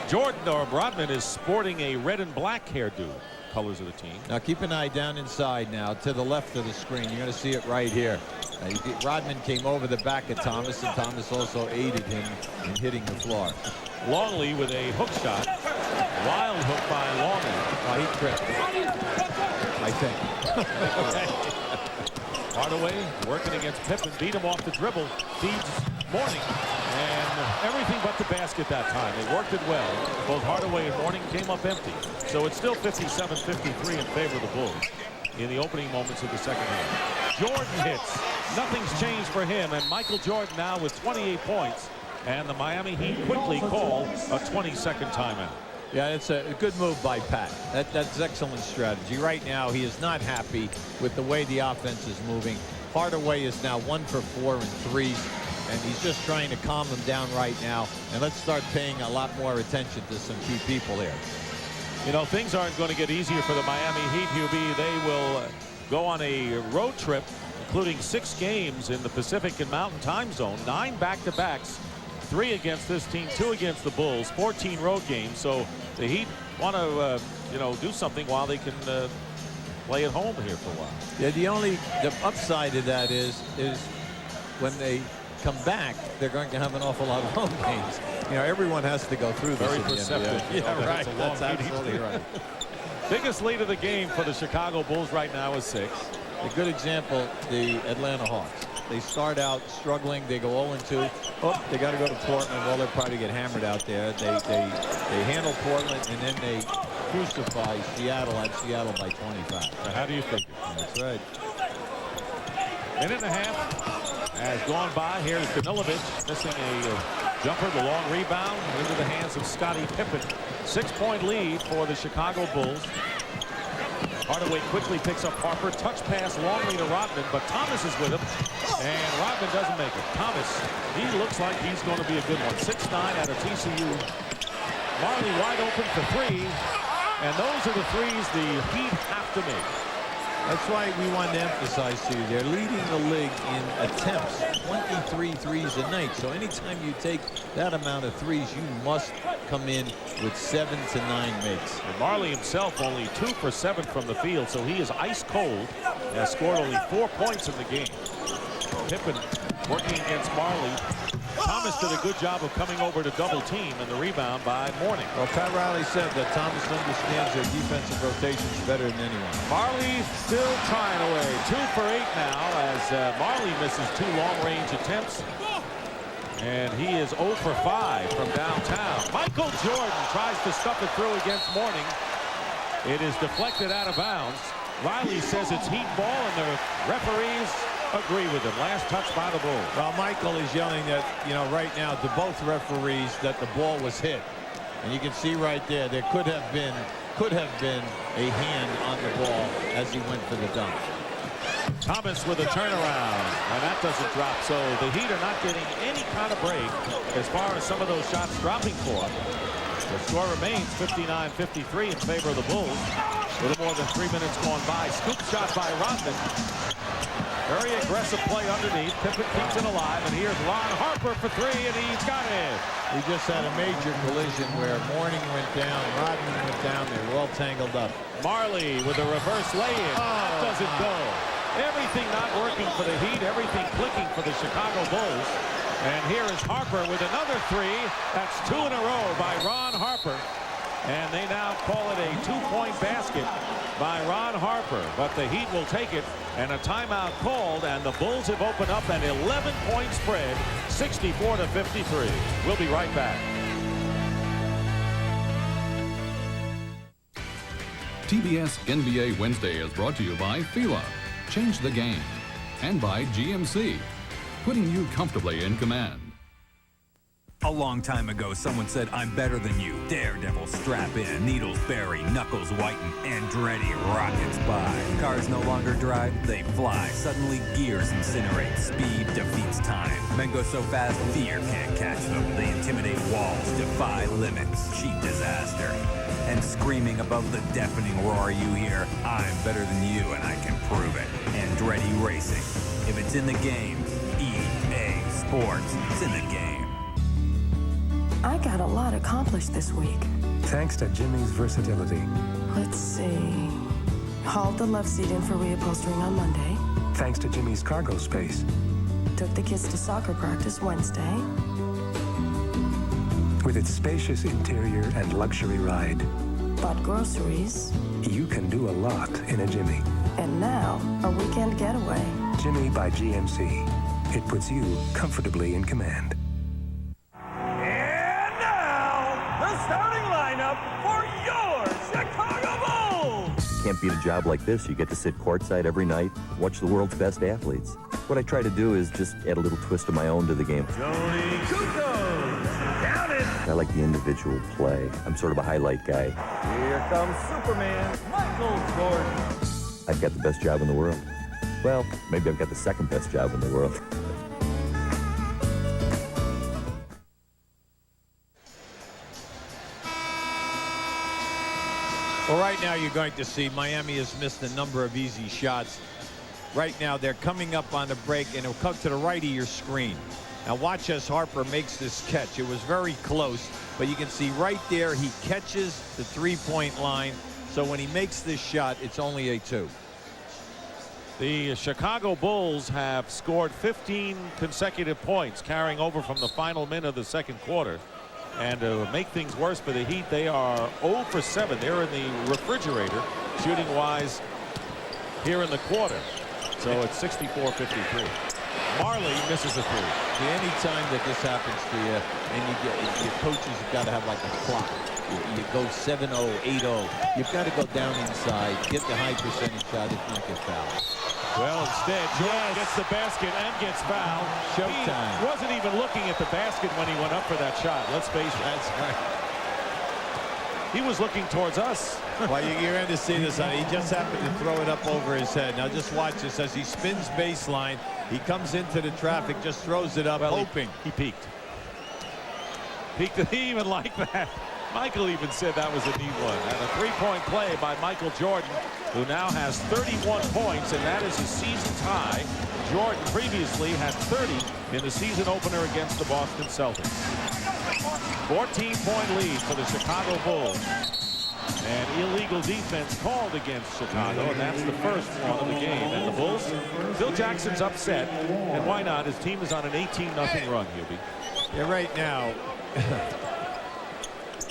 Jordan, or Rodman, is sporting a red and black hairdo. Colors of the team. Now keep an eye down inside now to the left of the screen. You're going to see it right here. Rodman came over the back of Thomas, and Thomas also aided him in hitting the floor. Longley with a hook shot. Wild hook by Longley. Oh, he tripped, I think. Hardaway working against Pippen, beat him off the dribble, feeds Mourning, and everything but the basket that time. They worked it well. Both Hardaway and Mourning came up empty. So it's still 57-53 in favor of the Bulls in the opening moments of the second half. Jordan hits. Nothing's changed for him, and Michael Jordan now with 28 points, and the Miami Heat quickly call a 22nd timeout. Yeah, it's a good move by Pat. That's excellent strategy. Right now, he is not happy with the way the offense is moving. Hardaway is now 1 for 4 in threes, and he's just trying to calm them down right now. And let's start paying a lot more attention to some key people here. You know, things aren't going to get easier for the Miami Heat, Hubie. They will go on a road trip, including 6 games in the Pacific and Mountain time zone, 9 back-to-backs, 3 against this team, 2 against the Bulls, 14 road games. So the Heat want to, do something while they can play at home here for a while. Yeah, the upside of that is when they come back, they're going to have an awful lot of home games. You know, everyone has to go through this. Very perceptive. Yeah, right. That's absolutely right. Biggest lead of the game for the Chicago Bulls right now is 6. A good example, the Atlanta Hawks. They start out struggling. They go 0-2. Oh, they got to go to Portland. Well, they'll probably get hammered out there. They handle Portland, and then they crucify Seattle at Seattle by 25. Now, how do you think? That's right. Minute and a half. has gone by. Here's Danilovic missing a jumper. The long rebound into the hands of Scottie Pippen. 6-point lead for the Chicago Bulls. Hardaway quickly picks up Harper. Touch pass longly to Rodman, but Thomas is with him, and Rodman doesn't make it. Thomas, he looks like he's going to be a good one. 6'9" out of TCU. Marley wide open for three, and those are the threes the Heat have to make. That's why we wanted to emphasize to you, they're leading the league in attempts, 23 threes a night. So anytime you take that amount of threes, you must come in with 7 to 9 makes. And Marley himself only 2 for 7 from the field, so he is ice cold. Has scored only 4 points in the game. Pippen working against Marley. Thomas did a good job of coming over to double team, and the rebound by Mourning. Well, Pat Riley said that Thomas understands their defensive rotations better than anyone. Marley still trying away. 2 for 8 now as Marley misses 2 long-range attempts. And he is 0 for 5 from downtown. Michael Jordan tries to stuff it through against Mourning. It is deflected out of bounds. Riley says it's Heat ball, and the referees agree with him. Last touch by the Bulls. Well, Michael is yelling that, you know, right now to both referees that the ball was hit. And you can see right there, there could have been a hand on the ball as he went for the dunk. Thomas with a turnaround, and that doesn't drop. So the Heat are not getting any kind of break as far as some of those shots dropping for them. The score remains 59-53 in favor of the Bulls. A little more than 3 minutes gone by. Scoop shot by Rodman. Very aggressive play underneath. Pippen keeps it alive, and here's Ron Harper for 3, and he's got it. We just had a major collision where Mourning went down, Rodman went down. They were all tangled up. Marley with a reverse lay-in. That doesn't go. Everything not working for the Heat, everything clicking for the Chicago Bulls. And here is Harper with another 3. That's 2 in a row by Ron Harper. And they now call it a 2-point basket by Ron Harper. But the Heat will take it, and a timeout called, and the Bulls have opened up an 11-point spread, 64-53. We'll be right back. TBS NBA Wednesday is brought to you by Fila. Change the game. And by GMC. Putting you comfortably in command. A long time ago, someone said, I'm better than you. Daredevil, strap in. Needles bury, knuckles whiten, Andretti rockets by. Cars no longer drive, they fly. Suddenly, gears incinerate. Speed defeats time. Men go so fast, fear can't catch them. They intimidate walls, defy limits, cheat disaster. And screaming above the deafening roar you hear, I'm better than you and I can prove it. Andretti Racing. If it's in the game, EA Sports, it's in the game. I got a lot accomplished this week. Thanks to Jimmy's versatility. Let's see. Hauled the love seat in for reupholstering on Monday. Thanks to Jimmy's cargo space. Took the kids to soccer practice Wednesday. With its spacious interior and luxury ride. Bought groceries. You can do a lot in a Jimmy. And now, a weekend getaway. Jimmy by GMC. It puts you comfortably in command. Starting lineup for your Chicago Bulls. Can't beat a job like this. You get to sit courtside every night, watch the world's best athletes. What I try to do is just add a little twist of my own to the game. Tony Kukoc, down it. I like the individual play. I'm sort of a highlight guy. Here comes Superman, Michael Jordan. I've got the best job in the world. Well, maybe I've got the second best job in the world. Well, right now you're going to see Miami has missed a number of easy shots. Right now they're coming up on the break, and it'll come to the right of your screen. Now watch as Harper makes this catch. It was very close, but you can see right there he catches the three-point line. So when he makes this shot, it's only a 2. The Chicago Bulls have scored 15 consecutive points, carrying over from the final minute of the second quarter. And to make things worse for the Heat, they are 0 for 7. They're in the refrigerator, shooting-wise, here in the quarter. So it's 64-53. Marley misses a 3. See, any time that this happens to you, and your coaches have got to have like a clock. You go 7-0, 8-0. You've got to go down inside, get the high percentage shot, if not get fouled. Well, instead, Jordan gets the basket and gets fouled. Showtime. He wasn't even looking at the basket when he went up for that shot. Let's face it. That's right. He was looking towards us. Well, you're going to see this. He just happened to throw it up over his head. Now just watch this as he spins baseline. He comes into the traffic, just throws it up, hoping. He peeked. He even liked that. Michael even said that was a neat one. And a three-point play by Michael Jordan, who now has 31 points, and that is his season high. Jordan previously had 30 in the season opener against the Boston Celtics. 14-point lead for the Chicago Bulls. And illegal defense called against Chicago, and that's the first one of the game. And the Bulls, Phil Jackson's upset, and why not? His team is on an 18-0 run, Hubie. Yeah, right now.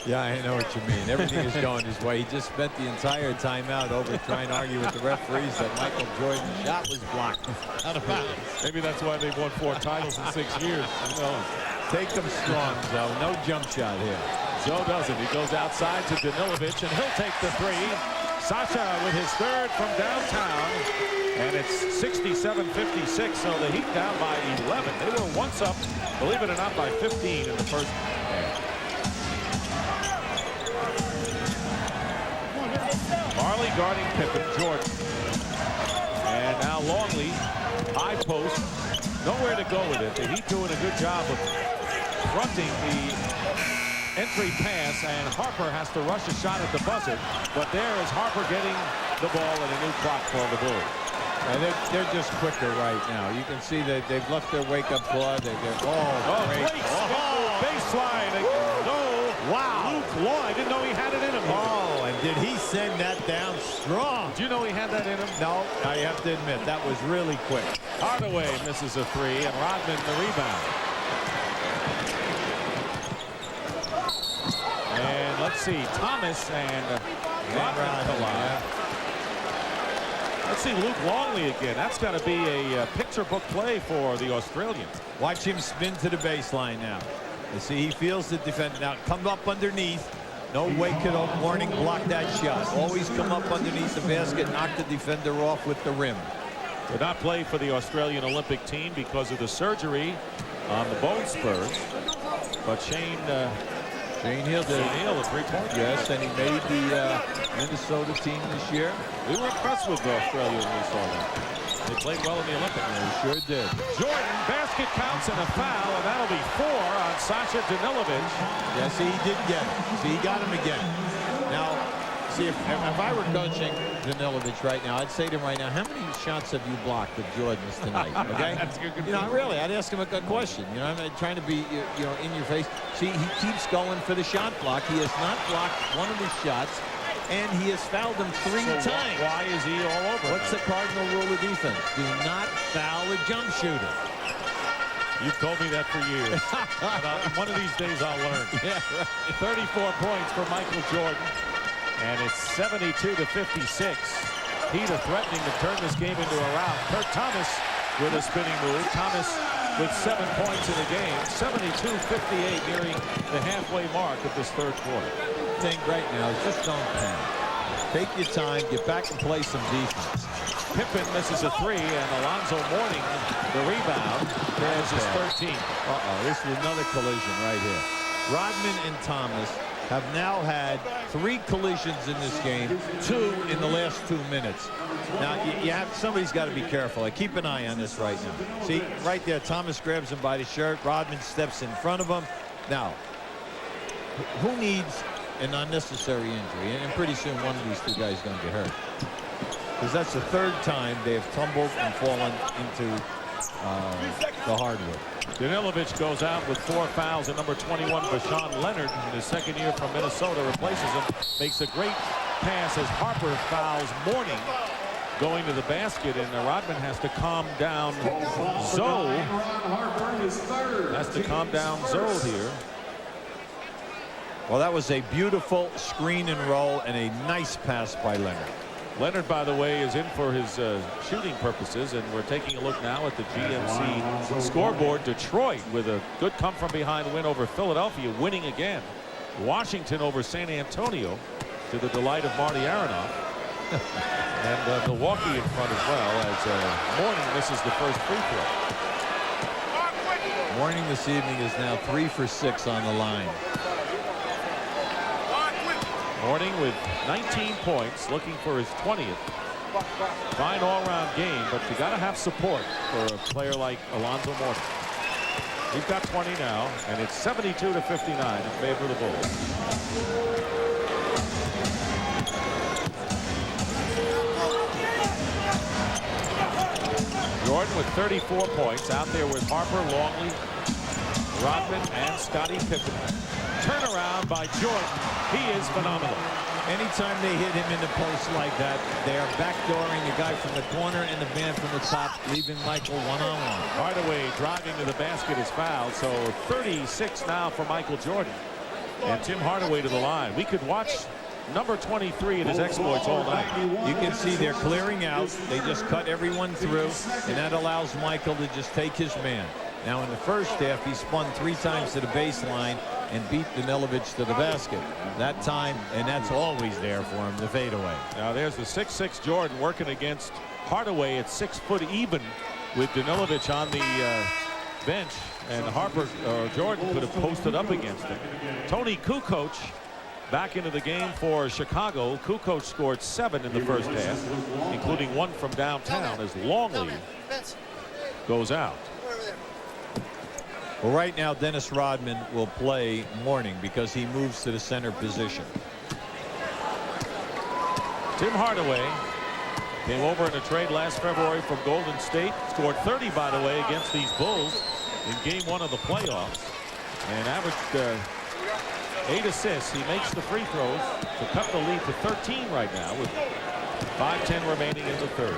Yeah, I know what you mean. Everything is going his way. He just spent the entire timeout over trying to argue with the referees that Michael Jordan's shot was blocked out of bounds. Maybe that's why they've won 4 titles in 6 years. Who knows? Take them strong, Zoe. No jump shot here. Zoe doesn't. He goes outside to Danilovic, and he'll take the three. Sasha with his third from downtown. And it's 67-56, so the Heat down by 11. They were once up, believe it or not, by 15 in the first half. Marley guarding Pippen, Jordan. And now Longley, high post, nowhere to go with it. The Heat doing a good job of fronting the entry pass, and Harper has to rush a shot at the buzzer. But there is Harper getting the ball and a new clock for the Bulls. And they're just quicker right now. You can see that they've left their wake-up call. They're great. Baseline. No. Wow. Luke Law. I didn't know he had it in him. Oh, and did he send that down strong? Do you know he had that in him? No, I have to admit, that was really quick. Hardaway misses a three, and Rodman the rebound. And let's see, Thomas and Rodman collide. Let's see Luke Longley again. That's got to be a picture book play for the Australians. Watch him spin to the baseline now. You see, he feels the defender. Now, come up underneath. No wake it up, warning, block that shot. Always come up underneath the basket, knock the defender off with the rim. Did not play for the Australian Olympic team because of the surgery on the bone spurs. But Shane Heal did a three-point. Yes, and he made the Minnesota team this year. We were impressed with Australia when we saw that. They played well in the Olympics. They sure did. Jordan, basket counts and a foul, and that'll be 4 on Sasha Danilovic. Yeah, see, he did get it. See, he got him again. Now, see, if I were coaching Danilovic right now, I'd say to him right now, how many shots have you blocked of Jordan's tonight? Okay? That's a good you know, really, I'd ask him a good question. You know, I'm not trying to be, you know, in your face. See, he keeps going for the shot block. He has not blocked one of his shots, and he has fouled him 3 times. Why is he all over? What's the cardinal rule of defense? Do not foul a jump shooter. You've told me that for years. One of these days I'll learn. Yeah, right. 34 points for Michael Jordan. And it's 72-56. Heat are threatening to turn this game into a rout. Kurt Thomas with a spinning move. Thomas with 7 points in the game. 72-58, nearing the halfway mark of this third quarter. Thing right now is just don't panic. Take your time, get back and play some defense. Pippen misses a three, and Alonzo Mourning the rebound. There's his 13th. This is another collision right here. Rodman and Thomas have now had 3 collisions in this game, 2 in the last 2 minutes. Now, somebody's got to be careful. I keep an eye on this right now. See, right there, Thomas grabs him by the shirt. Rodman steps in front of him. Now, who needs an unnecessary injury? And pretty soon one of these 2 guys is going to get hurt. Because that's the 3rd time they have tumbled and fallen into the hardwood. Danilovic goes out with 4 fouls, and number 21, Bashan Leonard, in his second year from Minnesota, replaces him. Makes a great pass as Harper fouls Mourning going to the basket, and Rodman has to calm down Zoe. Has to calm down Zoe here. Well, that was a beautiful screen and roll and a nice pass by Leonard. Leonard, by the way, is in for his shooting purposes, and we're taking a look now at the GMC scoreboard. Detroit with a good come-from-behind win over Philadelphia, winning again. Washington over San Antonio, to the delight of Marty Aronoff. And Milwaukee in front as well, as Mourning misses the first free throw. Mourning this evening is now 3 for 6 on the line. Mourning with 19 points, looking for his 20th. Fine all-round game, but you got to have support for a player like Alonzo Mourning. He's got 20 now, and it's 72-59 in favor of the Bulls. Jordan with 34 points out there with Harper, Longley, Rodman, and Scottie Pippen. Turnaround by Jordan. He is phenomenal. Anytime they hit him in the post like that, they are backdooring the guy from the corner and the man from the top, leaving Michael one-on-one. Hardaway driving to the basket is fouled, so 36 now for Michael Jordan. And Tim Hardaway to the line. We could watch number 23 and his exploits all night. You can see they're clearing out. They just cut everyone through, and that allows Michael to just take his man. Now in the first half, he spun 3 times to the baseline and beat Danilovic to the basket. That time, and that's always there for him, the fadeaway. Now there's the 6'6" Jordan working against Hardaway at 6 foot even with Danilovic on the bench, and Jordan could have posted up against him. Tony Kukoc back into the game for Chicago. Kukoc scored 7 in the first half, including 1 from downtown as Longley goes out. Well, right now, Dennis Rodman will play Mourning because he moves to the center position. Tim Hardaway came over in a trade last February from Golden State. Scored 30, by the way, against these Bulls in Game 1 of the playoffs. And averaged 8 assists. He makes the free throws to cut the lead to 13 right now with 5:10 remaining in the third.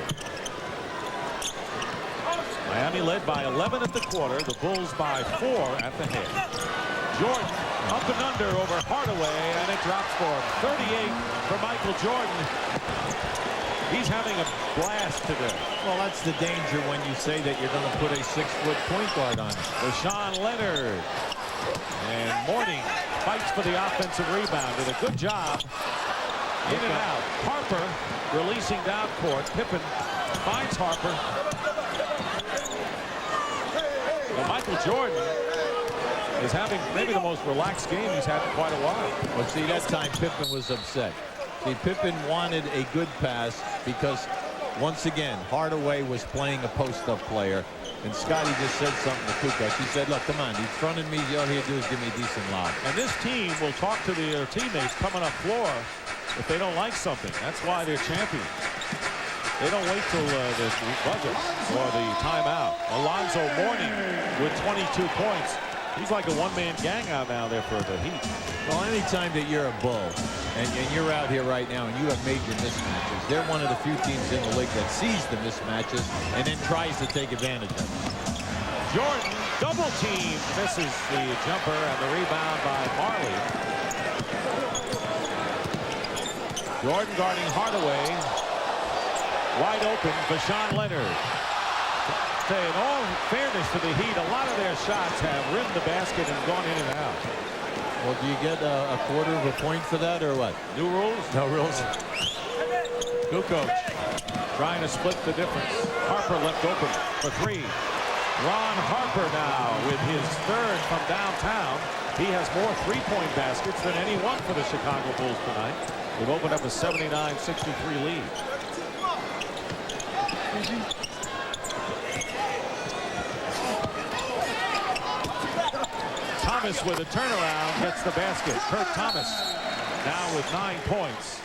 Miami led by 11 at the quarter. The Bulls by 4 at the half. Jordan up and under over Hardaway, and it drops for him. 38 for Michael Jordan. He's having a blast today. Well, that's the danger when you say that you're going to put a 6-foot point guard on him. Rashawn Leonard. And Mourning fights for the offensive rebound. Did a good job. In and out. Harper releasing down court. Pippen finds Harper. Well, Michael Jordan is having maybe the most relaxed game he's had in quite a while. Well, see, that time Pippen was upset. See, Pippen wanted a good pass because, once again, Hardaway was playing a post-up player, and Scottie just said something to Kukoc. He said, look, come on, he's fronted me. All he do is give me a decent lob. And this team will talk to their teammates coming up floor if they don't like something. That's why they're champions. They don't wait till the buzzer or the timeout. Alonzo Mourning with 22 points. He's like a one-man gang out now there for the Heat. Well, anytime that you're a Bull and you're out here right now and you have major mismatches, they're one of the few teams in the league that sees the mismatches and then tries to take advantage of them. Jordan double team, misses the jumper, and the rebound by Marley. Jordan guarding Hardaway. Wide open for Sean Leonard. Say, in all fairness to the Heat, a lot of their shots have rimmed the basket and gone in and out. Well, do you get a quarter of a point for that or what? New rules? No rules. Kukoc trying to split the difference. Harper left open for 3. Ron Harper now with his 3rd from downtown. He has more three-point baskets than anyone for the Chicago Bulls tonight. They've opened up a 79-63 lead. Thomas with a turnaround gets the basket. Kurt Thomas now with 9 points.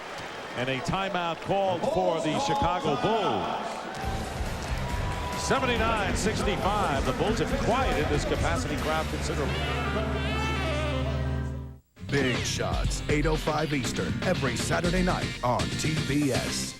And a timeout called for the Chicago Bulls. 79-65. The Bulls have quieted this capacity crowd considerably. Big Shots, 8:05 Eastern, every Saturday night on TBS.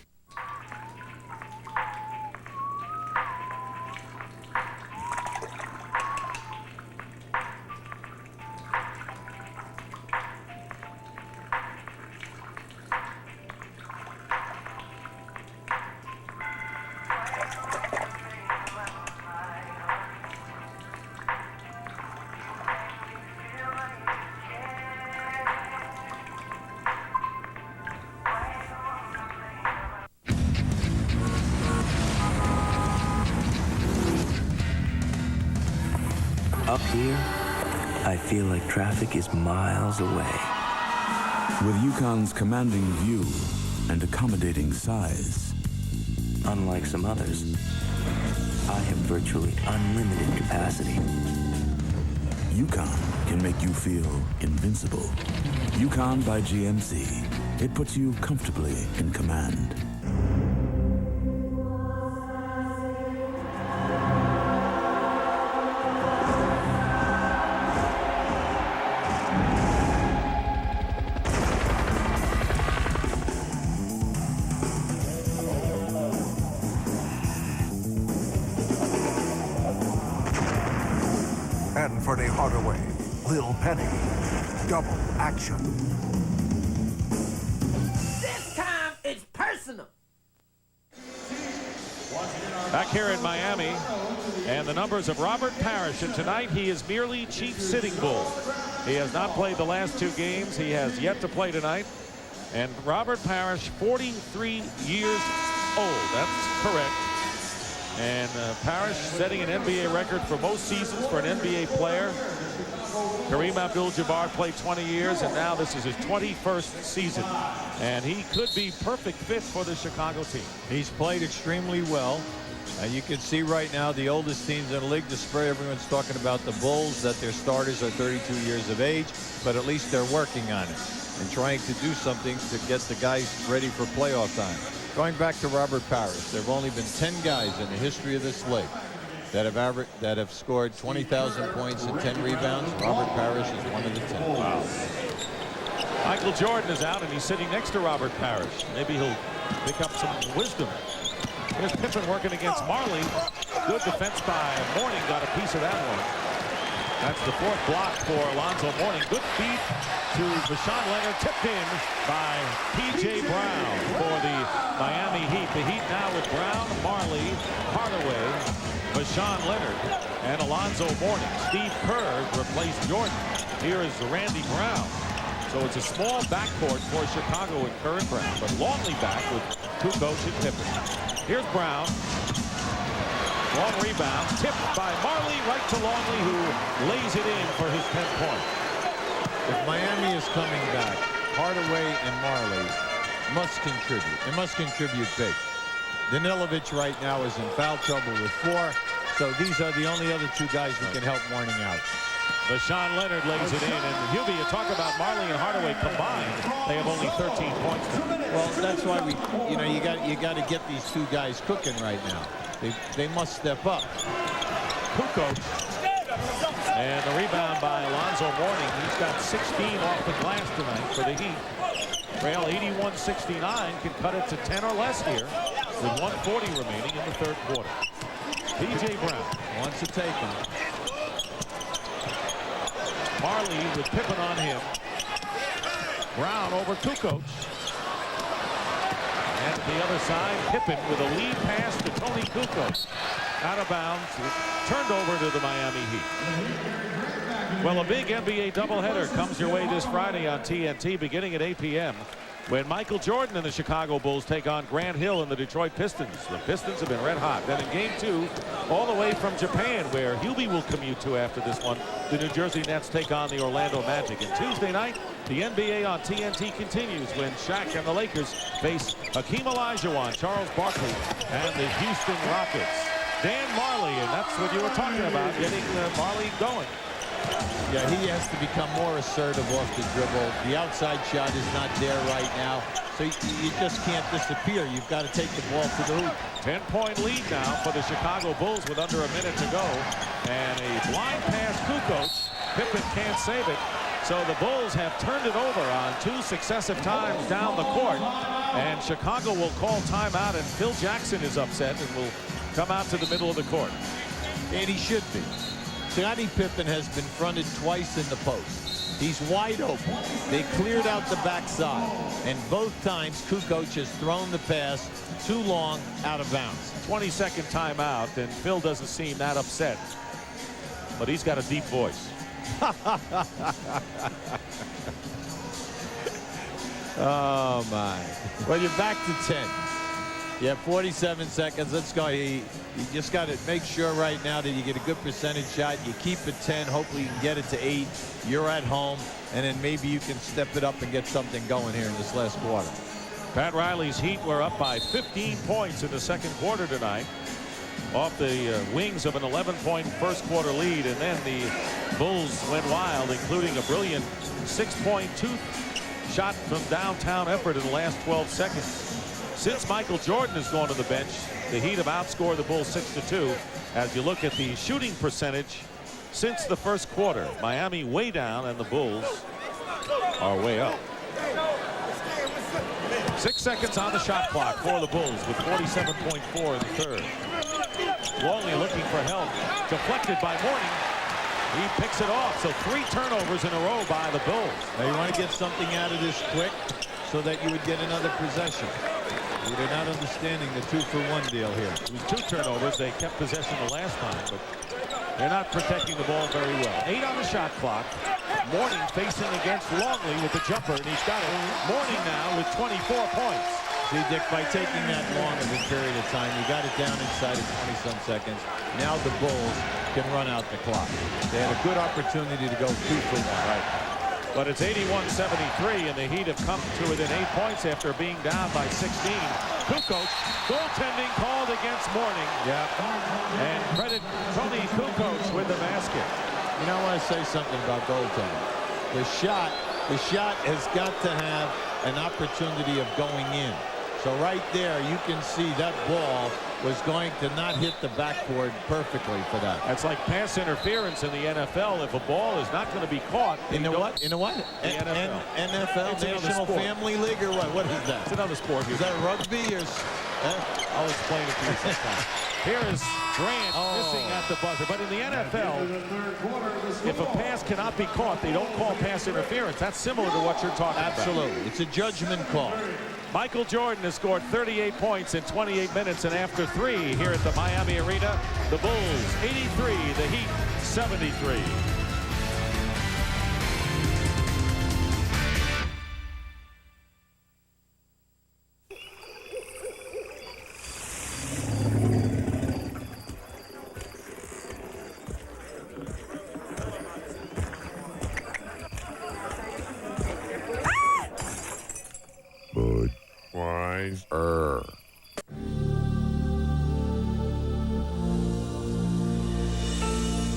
Up here, I feel like traffic is miles away. With Yukon's commanding view and accommodating size. Unlike some others, I have virtually unlimited capacity. Yukon can make you feel invincible. Yukon by GMC. It puts you comfortably in command. And Freddie Hardaway, Lil Penny, double action. This time it's personal. Back here in Miami, and the numbers of Robert Parrish, and tonight he is merely chief sitting bull. He has not played the last 2 games. He has yet to play tonight. And Robert Parrish, 43 years old. That's correct. And Parrish setting an NBA record for most seasons for an NBA player. Kareem Abdul-Jabbar played 20 years, and now this is his 21st season. And he could be perfect fit for the Chicago team. He's played extremely well. You can see right now the oldest teams in the league. This spring, everyone's talking about the Bulls, that their starters are 32 years of age, but at least they're working on it and trying to do something to get the guys ready for playoff time. Going back to Robert Parrish, there have only been 10 guys in the history of this league that have scored 20,000 points and 10 rebounds. Robert Parrish is one of the 10. Wow. Michael Jordan is out, and he's sitting next to Robert Parrish. Maybe he'll pick up some wisdom. Here's Pippen working against Marley. Good defense by Mourning. Got a piece of that one. That's the 4th block for Alonzo Mourning. Good feed to Rashawn Leonard. Tipped in by P.J. Brown for the Miami Heat. The Heat now with Brown, Marley, Hardaway, Rashawn Leonard, and Alonzo Mourning. Steve Kerr replaced Jordan. Here is Randy Brown. So it's a small backcourt for Chicago with Kerr and Brown, but Longley back with Kukoc and Pippen. Here's Brown. Long rebound, tipped by Marley right to Longley, who lays it in for his 10th point. If Miami is coming back, Hardaway and Marley must contribute. They must contribute big. Danilovic right now is in foul trouble with 4, so these are the only other 2 guys who can help Mourning out. Rashawn Leonard lays it in, and Hubie, you talk about Marley and Hardaway combined, they have only 13 points. Well, that's why you got to get these 2 guys cooking right now. They must step up. Kukoc. And the rebound by Alonzo Mourning. He's got 16 off the glass tonight for the Heat. Real 81-69 can cut it to 10 or less here with 1:40 remaining in the 3rd quarter. P.J. Brown wants to take him. Marley with Pippen on him. Brown over Kukoc. And at the other side, Pippen with a lead pass to Tony Kukoc. Out of bounds, turned over to the Miami Heat. Well, a big NBA doubleheader comes your way this Friday on TNT beginning at 8 p.m. when Michael Jordan and the Chicago Bulls take on Grant Hill and the Detroit Pistons. The Pistons have been red hot. Then in Game 2, all the way from Japan, where Hubie will commute to after this one, the New Jersey Nets take on the Orlando Magic. And Tuesday night, the NBA on TNT continues when Shaq and the Lakers face Hakeem Olajuwon, Charles Barkley, and the Houston Rockets. Dan Marley, and that's what you were talking about, getting Marley going. Yeah, he has to become more assertive off the dribble. The outside shot is not there right now, so you just can't disappear. You've got to take the ball to the hoop. 10-point lead now for the Chicago Bulls with under a minute to go. And a blind pass, Kukoc. Pippen can't save it. So the Bulls have turned it over on 2 successive times down the court. And Chicago will call timeout, and Phil Jackson is upset and will come out to the middle of the court. And he should be. Scottie Pippen has been fronted twice in the post. He's wide open. They cleared out the backside, and both times Kukoc has thrown the pass too long out of bounds. 22nd timeout, and Phil doesn't seem that upset, but he's got a deep voice. Oh my. Well, you're back to 10. Yeah, 47 seconds. Let's go. You just got to make sure right now that you get a good percentage shot. You keep it 10. Hopefully you can get it to 8. You're at home, and then maybe you can step it up and get something going here in this last quarter. Pat Riley's Heat were up by 15 points in the second quarter tonight, off the wings of an 11-point first quarter lead, and then the Bulls went wild, including a brilliant 6.2 shot from downtown effort in the last 12 seconds. Since Michael Jordan has gone to the bench, the Heat have outscored the Bulls 6-2. As you look at the shooting percentage since the first quarter, Miami way down and the Bulls are way up. 6 seconds on the shot clock for the Bulls with 47.4 in the third. Longley looking for help. Deflected by Mourning. He picks it off. So 3 turnovers in a row by the Bulls. Now you want to get something out of this quick so that you would get another possession. They're not understanding the 2-for-1 deal here. It was 2 turnovers. They kept possession the last time, but they're not protecting the ball very well. 8 on the shot clock. Mourning facing against Longley with the jumper, and he's got it. Mourning now with 24 points. See, Dick, by taking that long of a period of time, you got it down inside of 20-some seconds. Now the Bulls can run out the clock. They had a good opportunity to go 2 for 1. Right. But it's 81-73, and the Heat have come to within 8 points after being down by 16. Kukoc, goaltending called against Mourning. Yeah. And credit Tony Kukoc with the basket. You know, I want to say something about goaltending. The shot has got to have an opportunity of going in. So right there, you can see that ball was going to not hit the backboard perfectly for that. That's like pass interference in the NFL. If a ball is not going to be caught. In the what? In the what? The NFL. NFL, it's National Family League, or what? What is that? It's another sport. Is that rugby or? I'll explain it to you sometime. Here is Grant missing at the buzzer. But in the NFL, if a pass cannot be caught, they don't call pass interference. That's similar to what you're talking about. Absolutely. It's a judgment call. Michael Jordan has scored 38 points in 28 minutes, and after 3 here at the Miami Arena, the Bulls 83, the Heat 73.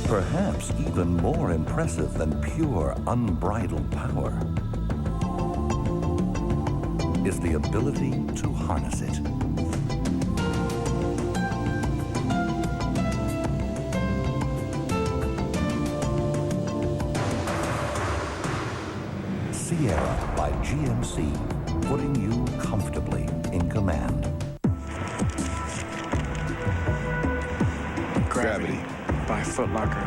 Perhaps even more impressive than pure, unbridled power is the ability to harness it. Sierra by GMC, putting you comfortably in command. Gravity by Foot Locker.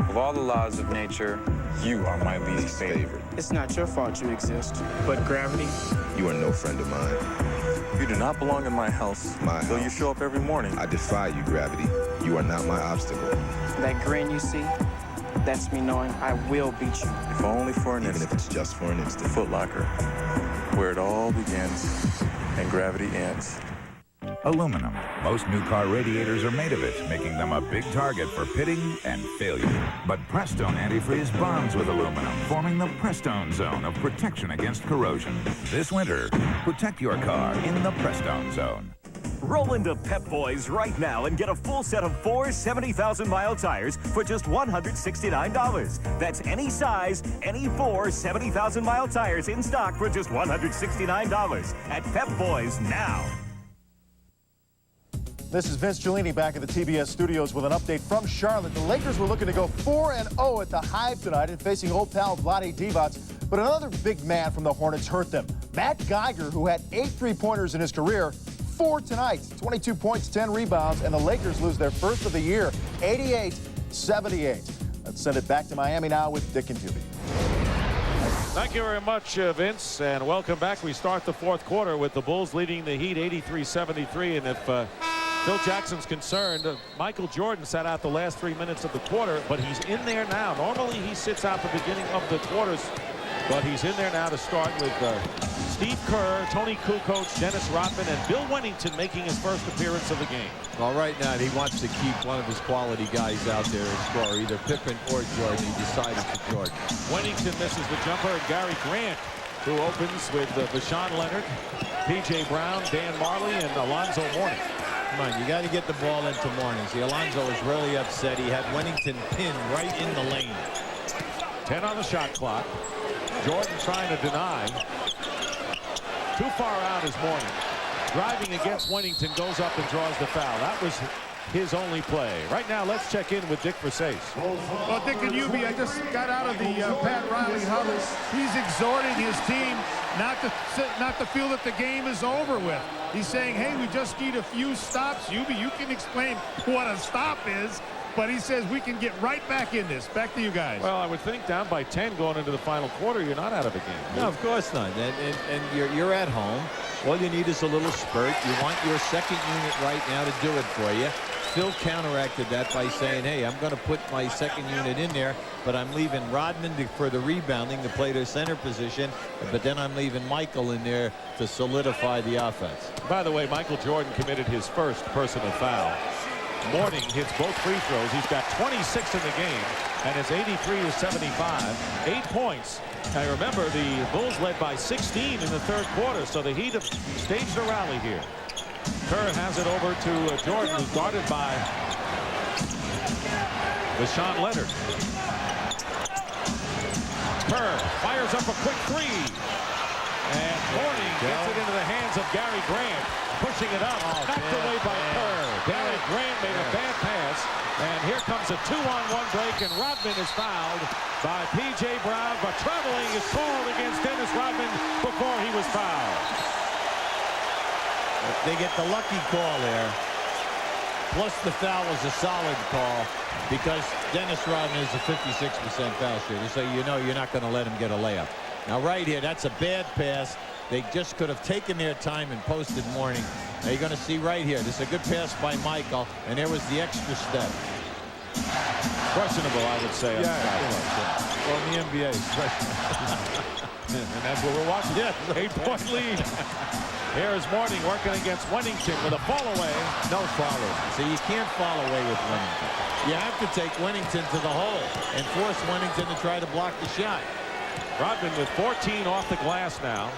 Of all the laws of nature, you are my least favorite. It's not your fault you exist, but gravity. You are no friend of mine. You do not belong in my house. Though you show up every morning. I defy you, Gravity. You are not my obstacle. That grin you see, that's me knowing I will beat you. If only for an instant. Even if it's just for an instant. Foot Locker, where it all begins and gravity ends. Aluminum. Most new car radiators are made of it, making them a big target for pitting and failure. But Prestone Antifreeze bonds with aluminum, forming the Prestone Zone of protection against corrosion. This winter, protect your car in the Prestone Zone. Roll into Pep Boys right now and get a full set of 4 70,000-mile tires for just $169. That's any size, any 4 70,000-mile tires in stock for just $169 at Pep Boys now. This is Vince Giulini back at the TBS studios with an update from Charlotte. The Lakers were looking to go 4-0 at the Hive tonight and facing old pal Vlade Divac, but another big man from the Hornets hurt them. Matt Geiger, who had 8 3-pointers in his career, 4 tonight, 22 points, 10 rebounds, and the Lakers lose their first of the year, 88-78. Let's send it back to Miami now with Dick and Juby. Thank you very much, Vince, and welcome back. We start the fourth quarter with the Bulls leading the Heat 83-73, and if Phil Jackson's concerned, Michael Jordan sat out the last 3 minutes of the quarter, but he's in there now. Normally he sits out the beginning of the quarters But he's in there now to start with Steve Kerr, Tony Kukoc, Dennis Rodman, and Bill Wennington making his first appearance of the game. Well, right now he wants to keep one of his quality guys out there to score, either Pippen or Jordan. He decided to Jordan. Wennington misses the jumper, and Gary Grant, who opens with Vashawn Leonard, P.J. Brown, Dan Marley, and Alonzo Mourning. Come on, you got to get the ball into Mourning. See, Alonzo was really upset. He had Wennington pinned right in the lane. 10 on the shot clock. Jordan trying to deny. Too far out is Mourning. Driving against Wennington, goes up and draws the foul. That was his only play. Right now, let's check in with Dick Versace. Well, Dick and Ubi, I just got out of the Pat Riley huddle. He's exhorting his team not to feel that the game is over with. He's saying, hey, we just need a few stops. Ubi, you can explain what a stop is. But he says we can get right back in this. Back to you guys. Well, I would think down by 10 going into the final quarter, you're not out of the game. No, of course not. And you're at home. All you need is a little spurt. You want your second unit right now to do it for you. Phil counteracted that by saying, hey, I'm going to put my second unit in there, but I'm leaving Rodman for the rebounding to play their center position, but then I'm leaving Michael in there to solidify the offense. By the way, Michael Jordan committed his first personal foul. Mourning hits both free throws. He's got 26 in the game, and it's 83 to 75. 8 points. Now remember, the Bulls led by 16 in the third quarter, so the Heat have staged a rally here. Kerr has it over to Jordan, who's guarded by Vashawn Leonard. Kerr fires up a quick three. And Mourning gets it into the hands of Gary Grant. Pushing it up, knocked away by Kerr. Gary Grant made a bad pass, and here comes a 2-on-1 break, and Rodman is fouled by P.J. Brown, but traveling is called against Dennis Rodman before he was fouled. They get the lucky call there. Plus the foul was a solid call because Dennis Rodman is a 56% foul shooter, so you know you're not going to let him get a layup. Now right here, that's a bad pass. They just could have taken their time and posted Mourning. Now you're going to see right here. This is a good pass by Michael, and there was the extra step. Questionable, I would say. Yeah, well, in the NBA, especially. And that's what we're watching. Yeah, 8-point lead. Here's Mourning working against Wennington with a fall away. No follow. See, you can't fall away with Wennington. You have to take Wennington to the hole and force Wennington to try to block the shot. Rodman with 14 off the glass now.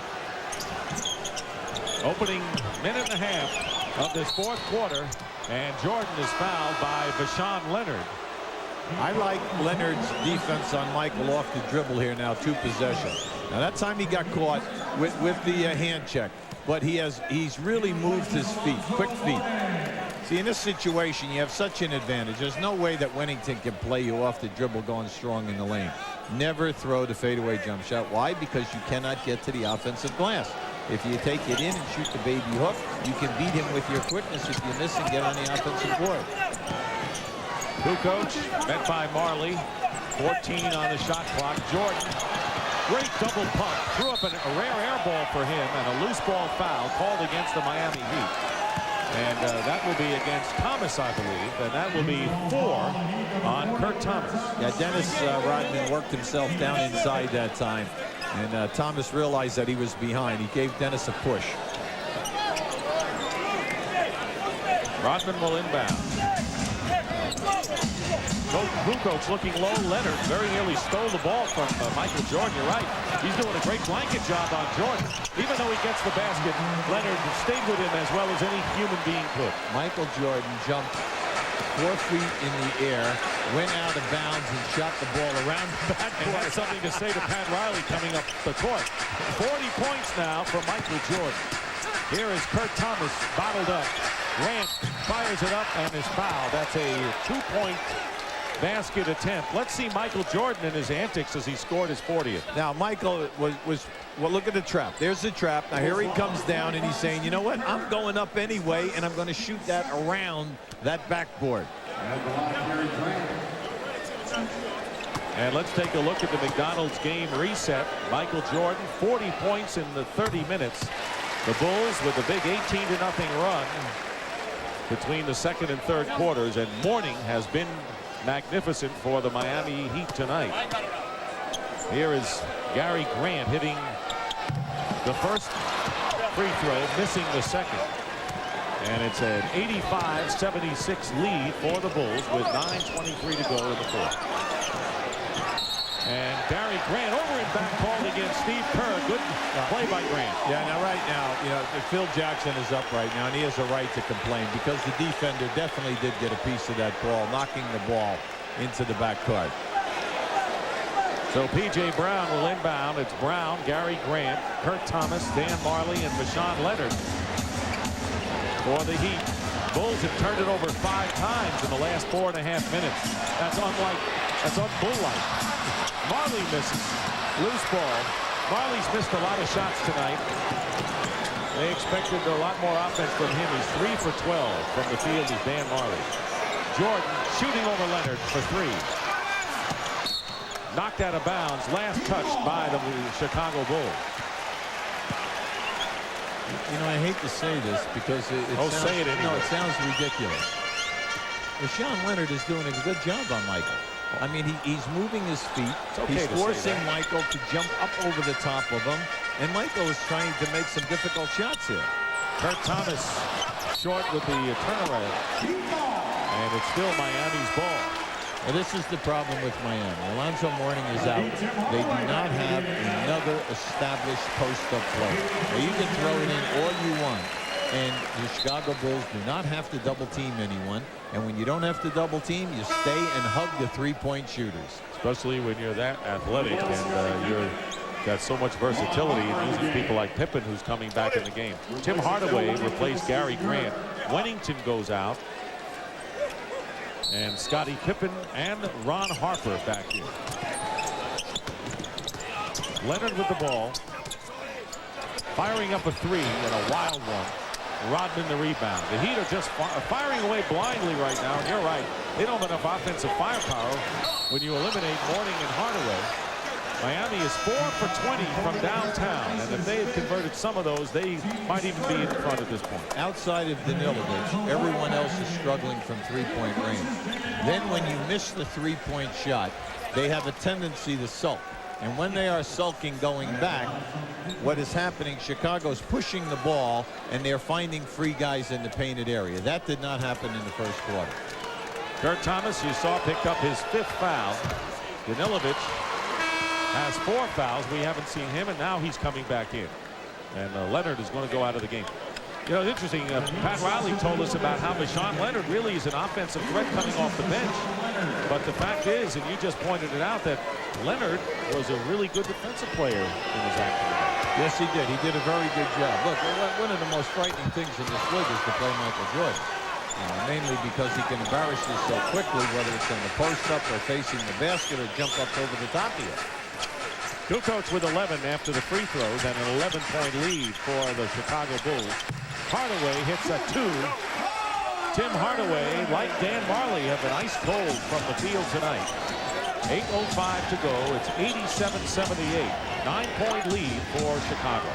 Opening minute and a half of this fourth quarter, and Jordan is fouled by Vashawn Leonard. I like Leonard's defense on Michael off the dribble here now, 2 possessions. Now that time he got caught with the hand check, but he's really moved his feet, quick feet. See, in this situation, you have such an advantage. There's no way that Wennington can play you off the dribble going strong in the lane. Never throw the fadeaway jump shot. Why? Because you cannot get to the offensive glass. If you take it in and shoot the baby hook, you can beat him with your quickness if you miss and get on the offensive board. Kukoc met by Marley. 14 on the shot clock. Jordan, great double pump. Threw up a rare air ball for him and a loose ball foul called against the Miami Heat. And that will be against Thomas, I believe. And that will be 4 on Kurt Thomas. Yeah, Dennis Rodman worked himself down inside that time. And Thomas realized that he was behind. He gave Dennis a push. Rodman will inbound. Kukoc looking low. Leonard very nearly stole the ball from Michael Jordan. You're right. He's doing a great blanket job on Jordan. Even though he gets the basket, Leonard stayed with him as well as any human being could. Michael Jordan jumped 4 feet in the air, went out of bounds, and shot the ball around the backcourt. And that's something to say to Pat Riley coming up the court. 40 points now for Michael Jordan. Here is Kurt Thomas bottled up. Grant fires it up and is fouled. That's a 2-point basket attempt. Let's see Michael Jordan in his antics as he scored his 40th. Now, Michael was well, look at the trap. There's the trap. Now, here he comes down, and he's saying, you know what? I'm going up anyway, and I'm going to shoot that around that backboard. And let's take a look at the McDonald's game reset. Michael Jordan, 40 points in the 30 minutes. The Bulls with a big 18-0 run between the second and third quarters, and Mourning has been magnificent for the Miami Heat tonight. Here is Gary Grant hitting the first free throw, missing the second. And it's an 85-76 lead for the Bulls with 9:23 to go in the fourth. And Gary Grant over in back called against Steve Kerr. Good play by Grant. Yeah, now right now, you know, Phil Jackson is up right now, and he has a right to complain because the defender definitely did get a piece of that ball, knocking the ball into the backcourt. So P.J. Brown will inbound. It's Brown, Gary Grant, Kurt Thomas, Dan Marley, and Marshawn Leonard for the Heat. Bulls have turned it over 5 times in the last 4.5 minutes. That's unbull-like. Marley misses. Loose ball. Marley's missed a lot of shots tonight. They expected a lot more offense from him. He's 3 for 12 from the field is Dan Marley. Jordan shooting over Leonard for 3. Knocked out of bounds. Last touched by the Chicago Bulls. You know, I hate to say this because it sounds, say it anyway. No, it sounds ridiculous. Rashawn Leonard is doing a good job on Michael. I mean, he's moving his feet. He's forcing Michael to jump up over the top of him. And Michael is trying to make some difficult shots here. Kurt Thomas short with the turnaround. And it's still Miami's ball. Well, this is the problem with Miami. Alonzo Mourning is out. They do not have another established post-up player. Now, you can throw it in all you want. And the Chicago Bulls do not have to double team anyone. And when you don't have to double team, you stay and hug the three-point shooters. Especially when you're that athletic and you're got so much versatility and using people like Pippen, who's coming back in the game. Tim Hardaway replaced Gary Grant. Wennington goes out. And Scottie Pippen and Ron Harper back here. Leonard with the ball. Firing up a 3 and a wild one. Rodman the rebound. The Heat are just firing away blindly right now. And you're right. They don't have enough offensive firepower when you eliminate Mourning and Hardaway. Miami is 4 for 20 from downtown. And if they had converted some of those, they might even be in front at this point. Outside of Danilovic, everyone else is struggling from three-point range. Then when you miss the three-point shot, they have a tendency to sulk. And when they are sulking going back, what is happening, Chicago's pushing the ball, and they're finding free guys in the painted area. That did not happen in the first quarter. Kurt Thomas, you saw, picked up his 5th foul. Danilovic has 4 fouls. We haven't seen him, and now he's coming back in. And Leonard is going to go out of the game. You know, it's interesting. Pat Riley told us about how Marshawn Leonard really is an offensive threat coming off the bench. But the fact is, and you just pointed it out, that Leonard was a really good defensive player in his action. Yes, he did. He did a very good job. Look, one of the most frightening things in this league is to play Michael Jordan. Mainly because he can embarrass you so quickly, whether it's in the post-up or facing the basket or jump up over the top of you. Kukoc with 11 after the free throws and an 11-point lead for the Chicago Bulls. Hardaway hits a 2. Tim Hardaway, like Dan Marley, have been ice cold from the field tonight. 8:05 to go. It's 87-78. 9-point lead for Chicago.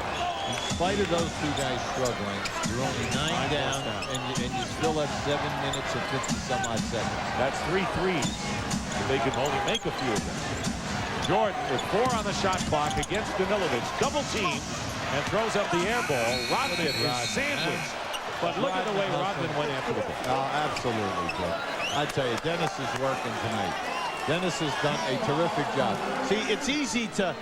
In spite of those two guys struggling, you're only 9 down, and you still have 7 minutes and 50-some-odd seconds. That's 3 threes. If they can only make a few of them. Jordan with 4 on the shot clock against Danilovic. Double team and throws up the air ball. Rodman is sandwiched. But look at the way Rodman went after the ball. Oh, absolutely, Joe. I tell you, Dennis is working tonight. Dennis has done a terrific job. See, it's easy to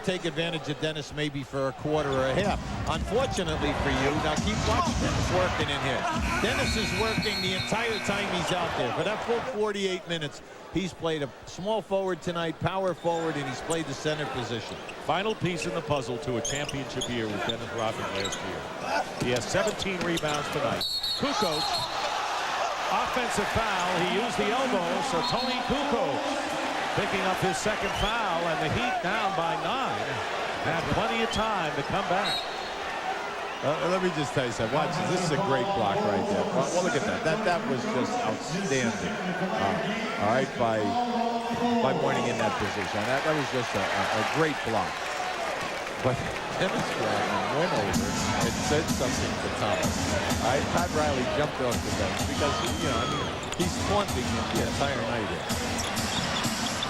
take advantage of Dennis maybe for a quarter or a half. Unfortunately for you, now keep watching Dennis working in here. Dennis is working the entire time he's out there. For that full 48 minutes, he's played a small forward tonight, power forward, and he's played the center position. Final piece in the puzzle to a championship year with Dennis Rodman last year. He has 17 rebounds tonight. Kukoc. Offensive foul. He used the elbow, so Tony Kukoc picking up his 2nd foul, and the Heat down by 9. Had plenty of time to come back. Let me just tell you something. Watch this. This is a great block right there. Well, look at that. That was just outstanding. All right, by Mourning in that position. That was just a great block. But Dennis Rodman went over and said something to Thomas. All right, Pat Riley jumped off the bench because, you know, I mean, he's taunting him the entire night here.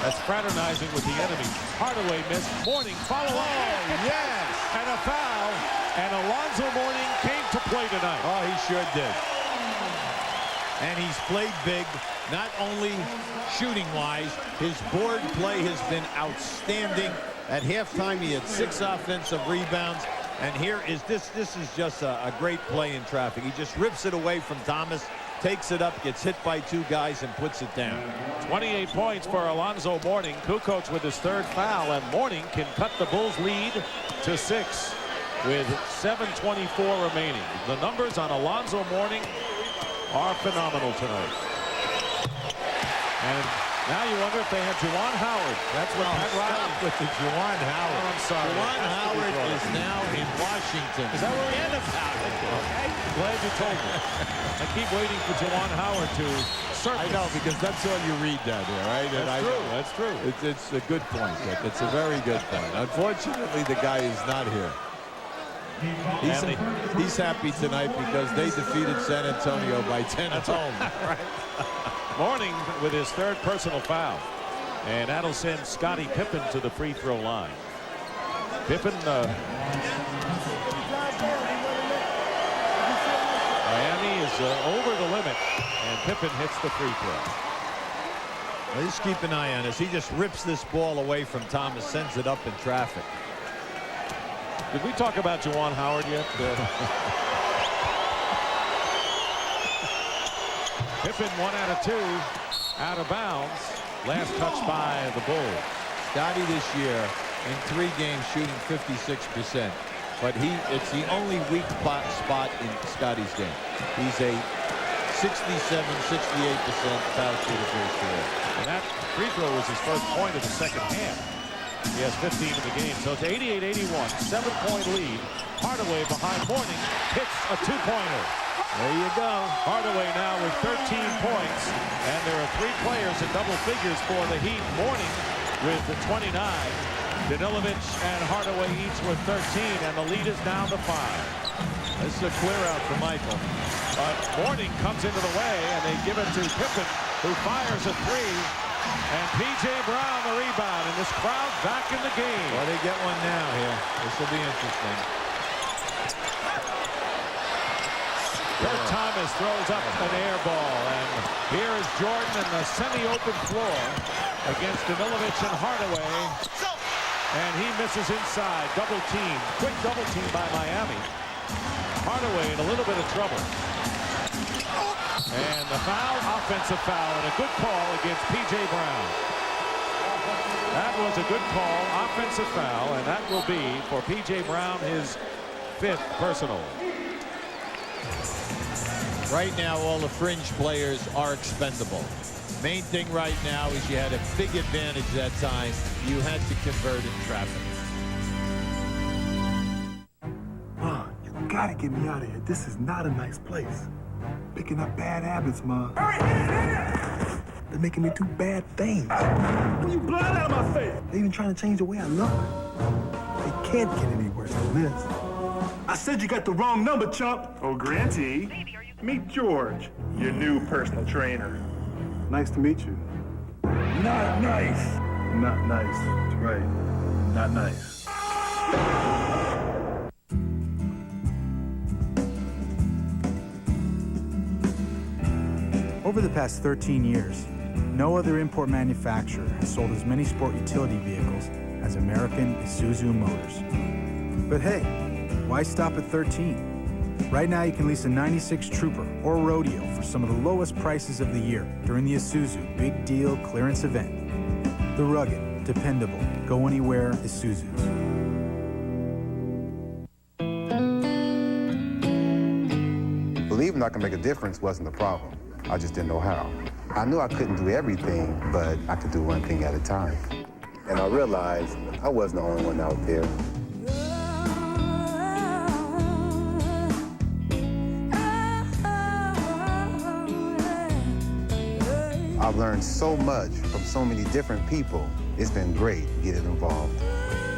That's fraternizing with the enemy. Hardaway missed. Mourning follow up. Oh, yes. And a foul. And Alonzo Mourning came to play tonight. Oh, he sure did. And he's played big, not only shooting-wise. His board play has been outstanding. At halftime, he had 6 offensive rebounds. And here is this is just a great play in traffic. He just rips it away from Thomas, takes it up, gets hit by 2 guys, and puts it down. 28 points for Alonzo Mourning. Kukoc with his 3rd foul, and Mourning can cut the Bulls' lead to 6 with 7:24 remaining. The numbers on Alonzo Mourning are phenomenal tonight. And now you wonder if they have Juwan Howard. That's what Pat Riley with the Juwan Howard. Oh, I'm sorry. Juwan Howard is now in Washington. Is that where he is? Okay. Glad you told me. I keep waiting for Juwan Howard to surface. I know, because that's all you read down there, right? That's true. That's true. It's a good point, Dick. It's a very good point. Unfortunately, the guy is not here. He's happy tonight because they defeated San Antonio by 10 at home. Right. Mourning with his 3rd personal foul. And that'll send Scottie Pippen to the free throw line. Pippen, Miami is over the limit, and Pippen hits the free throw. Well, just keep an eye on this. He just rips this ball away from Thomas, sends it up in traffic. Did we talk about Juwan Howard yet? Pippen 1 out of 2 out of bounds. Last touch by the Bulls. Scottie this year in 3 games shooting 56%. But it's the only weak spot in Scottie's game. He's a 67-68% foul shooter for his career. And that free throw was his first point of the second half. He has 15 in the game, so it's 88-81, 7-point lead. Hardaway behind Mourning hits a 2-pointer. There you go. Hardaway now with 13 points, and there are 3 players in double figures for the Heat. Mourning with the 29. Danilovic and Hardaway each with 13, and the lead is down to 5. This is a clear out for Michael. But Mourning comes into the way, and they give it to Pippen, who fires a 3. And P.J. Brown the rebound, and this crowd back in the game. Well, they get one now here. This will be interesting. Kurt Thomas throws up an air ball, and here is Jordan in the semi-open floor against Danilovic and Hardaway. And he misses inside. Double team. Quick double team by Miami. Hardaway in a little bit of trouble. And the foul, offensive foul, and a good call against P.J. Brown. That was a good call, offensive foul, and that will be for P.J. Brown his 5th personal. Right now, all the fringe players are expendable. Main thing right now is you had a big advantage that time. You had to convert in traffic. You gotta get me out of here. This is not a nice place. Picking up bad habits, Ma. They're making me do bad things. When you blind out of my face. They're even trying to change the way I look. They can't get any worse than this. I said you got the wrong number, chump. Oh, Granty. Meet George, your new personal trainer. Nice to meet you. Not nice. Not nice. That's right. Not nice. Over the past 13 years, no other import manufacturer has sold as many sport utility vehicles as American Isuzu Motors. But hey, why stop at 13? Right now, you can lease a 96 Trooper or Rodeo for some of the lowest prices of the year during the Isuzu Big Deal Clearance Event. The rugged, dependable, go anywhere Isuzus. Believing I can make a difference wasn't the problem. I just didn't know how. I knew I couldn't do everything, but I could do one thing at a time. And I realized I wasn't the only one out there. I've learned so much from so many different people. It's been great getting involved.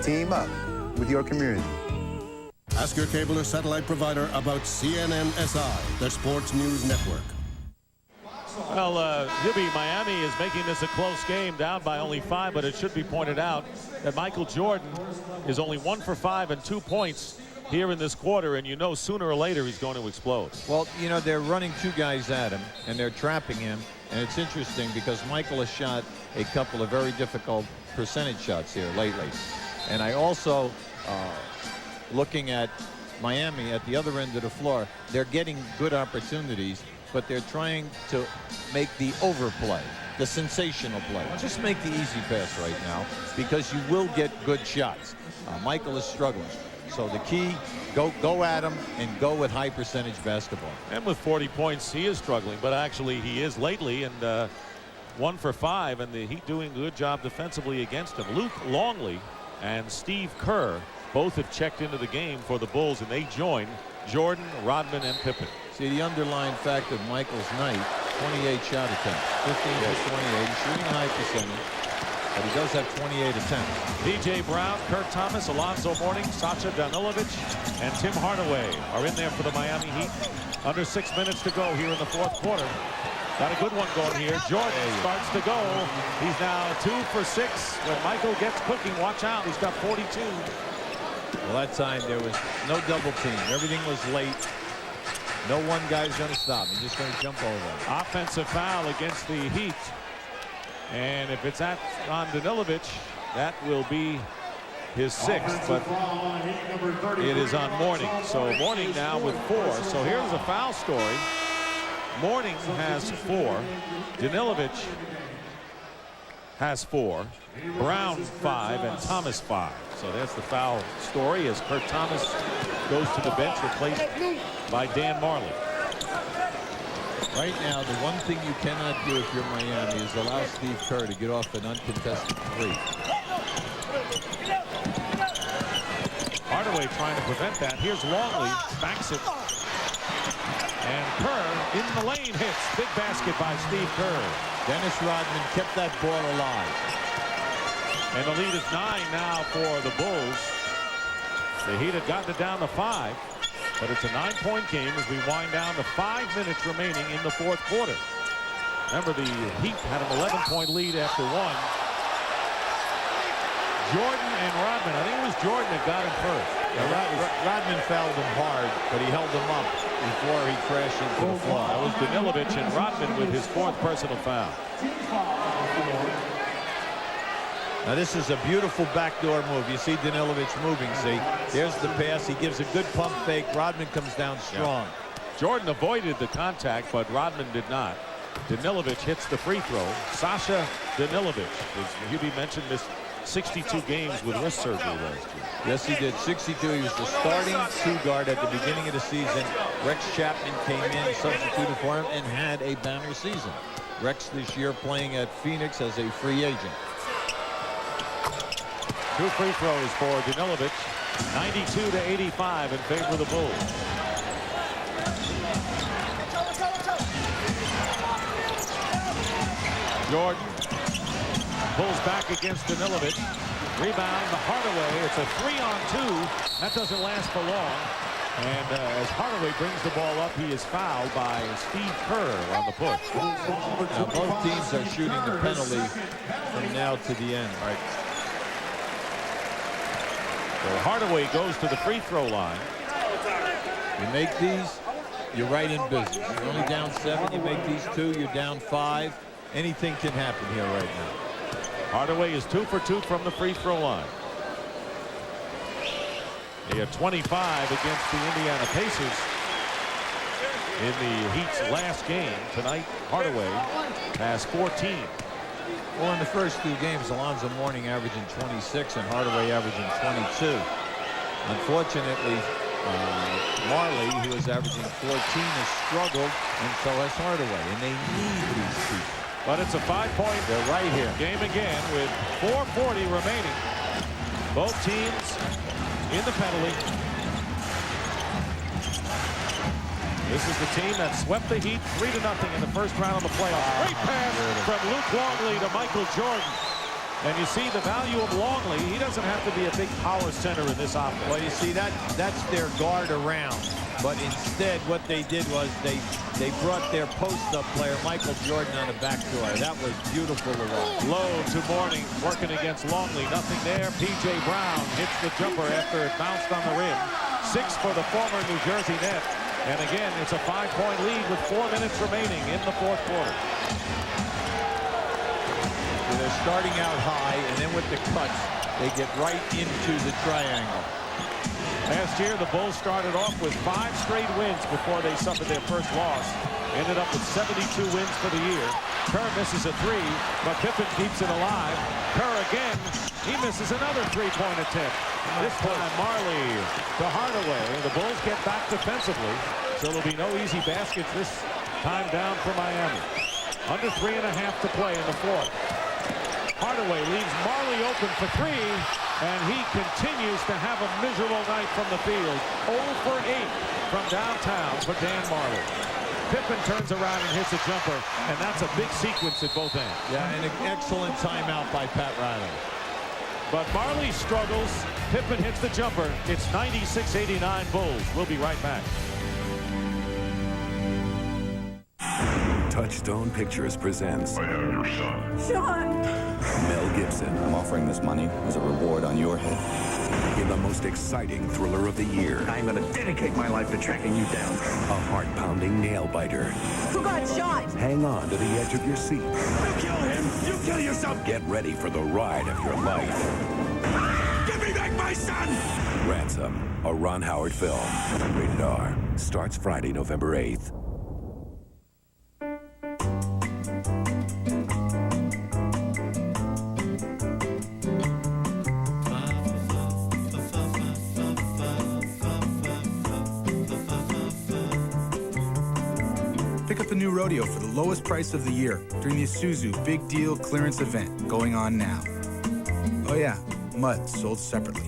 Team up with your community. Ask your cable or satellite provider about CNNSI, their sports news network. Well, Hibby, Miami is making this a close game, down by only 5, but it should be pointed out that Michael Jordan is only 1 for 5 and 2 points here in this quarter, and you know sooner or later he's going to explode. Well, you know, they're running 2 guys at him, and they're trapping him, and it's interesting because Michael has shot a couple of very difficult percentage shots here lately. And I also, looking at Miami at the other end of the floor, they're getting good opportunities, but they're trying to make the overplay, the sensational play. Just make the easy pass right now because you will get good shots. Michael is struggling. So the key, go at him and go with high percentage basketball. And with 40 points, he is struggling, but actually he is lately, and 1 for 5, and the Heat doing a good job defensively against him. Luke Longley and Steve Kerr both have checked into the game for the Bulls, and they join Jordan, Rodman, and Pippen. See, the underlying fact of Michael's night, 28 shot attempts, 15 for 28, he's shooting a high percentage, but he does have 28 attempts. P.J. Brown, Kurt Thomas, Alonzo Mourning, Sasha Danilovic, and Tim Hardaway are in there for the Miami Heat. Under 6 minutes to go here in the 4th quarter. Got a good one going here. Jordan starts to go. He's now 2 for 6. When Michael gets cooking, watch out. He's got 42. Well, that time there was no double team. Everything was late. No one guy's going to stop. He's just going to jump over. Offensive foul against the Heat. And if it's on Danilovic, that will be his 6th, but it is on Mourning. So Mourning now with 4. So here's a foul story. Mourning has 4. Danilovic has 4. Brown 5 and Thomas 5. So that's the foul story as Kurt Thomas goes to the bench, replaced by Dan Marley. Right now, the one thing you cannot do if you're Miami is allow Steve Kerr to get off an uncontested 3. Hardaway trying to prevent that. Here's Longley, backs it. And Kerr in the lane hits. Big basket by Steve Kerr. Dennis Rodman kept that ball alive. And the lead is 9 now for the Bulls. The Heat had gotten it down to 5. But it's a 9-point game as we wind down to 5 minutes remaining in the 4th quarter. Remember, the Heat had an 11-point lead after 1. Jordan and Rodman. I think it was Jordan that got him first. Yeah, Rodman fouled him hard, but he held him up before he crashed into the floor. That was Danilovic and Rodman with his 4th personal foul. Now this is a beautiful backdoor move. You see Danilovic moving, see? There's the pass. He gives a good pump fake. Rodman comes down strong. Yeah. Jordan avoided the contact, but Rodman did not. Danilovic hits the free throw. Sasha Danilovic, as Hubie mentioned, missed 62 games with wrist surgery last year. Yes, he did. 62. He was the starting 2 guard at the beginning of the season. Rex Chapman came in, substituted for him, and had a banner season. Rex this year playing at Phoenix as a free agent. 2 free throws for Danilovic. 92-85 in favor of the Bulls. Jordan pulls back against Danilovic. Rebound to Hardaway. It's a 3-on-2. That doesn't last for long. And as Hardaway brings the ball up, he is fouled by Steve Kerr on the push. Now both teams are shooting the penalty from now to the end. Right. So Hardaway goes to the free throw line. You make these, you're right in business. You're only down 7. You make these 2, you're down 5. Anything can happen here right now. Hardaway is 2 for 2 from the free throw line. He had 25 against the Indiana Pacers in the Heat's last game. Tonight, Hardaway has 14. Well, in the first 2 games, Alonzo Mourning averaging 26 and Hardaway averaging 22. Unfortunately, Marley, who is averaging 14, has struggled, and so has Hardaway, and they need these people. But it's a 5-point They're right here. game again with 4:40 remaining. Both teams in the penalty. This is the team that swept the Heat 3-0 in the first round of the playoffs. Great pass from Luke Longley to Michael Jordan. And you see the value of Longley. He doesn't have to be a big power center in this offense. Well, you see, that's their guard around. But instead, what they did was they brought their post-up player, Michael Jordan, on the back door. That was beautiful to watch. Low to Mourning, working against Longley. Nothing there. P.J. Brown hits the jumper after it bounced on the rim. 6 for the former New Jersey net. And again, it's a 5-point lead with 4 minutes remaining in the fourth quarter. So they're starting out high, and then with the cuts, they get right into the triangle. Last year, the Bulls started off with 5 straight wins before they suffered their first loss. Ended up with 72 wins for the year. Kerr misses a 3, but Pippen keeps it alive. Kerr again, he misses another 3-point attempt. This time, Marley to Hardaway. The Bulls get back defensively, so there'll be no easy baskets this time down for Miami. Under 3.5 to play in the fourth. Hardaway leaves Marley open for 3, and he continues to have a miserable night from the field. 0 for 8 from downtown for Dan Marley. Pippen turns around and hits a jumper, and that's a big sequence at both ends. Yeah, and an excellent timeout by Pat Riley. But Marley struggles. Pippen hits the jumper. It's 96-89 Bulls. We'll be right back. Touchstone Pictures presents I Am Your Son. Sean! Mel Gibson. I'm offering this money as a reward on your head. In the most exciting thriller of the year. I'm going to dedicate my life to tracking you down. A heart-pounding nail-biter. Who got shot? Hang on to the edge of your seat. You kill him! You kill yourself! Get ready for the ride of your life. Give me back my son! Ransom, a Ron Howard film. Rated R. Starts Friday, November 8th. Pick up the new rodeo for the lowest price of the year during the Isuzu Big Deal Clearance event going on now. Oh yeah, mud sold separately.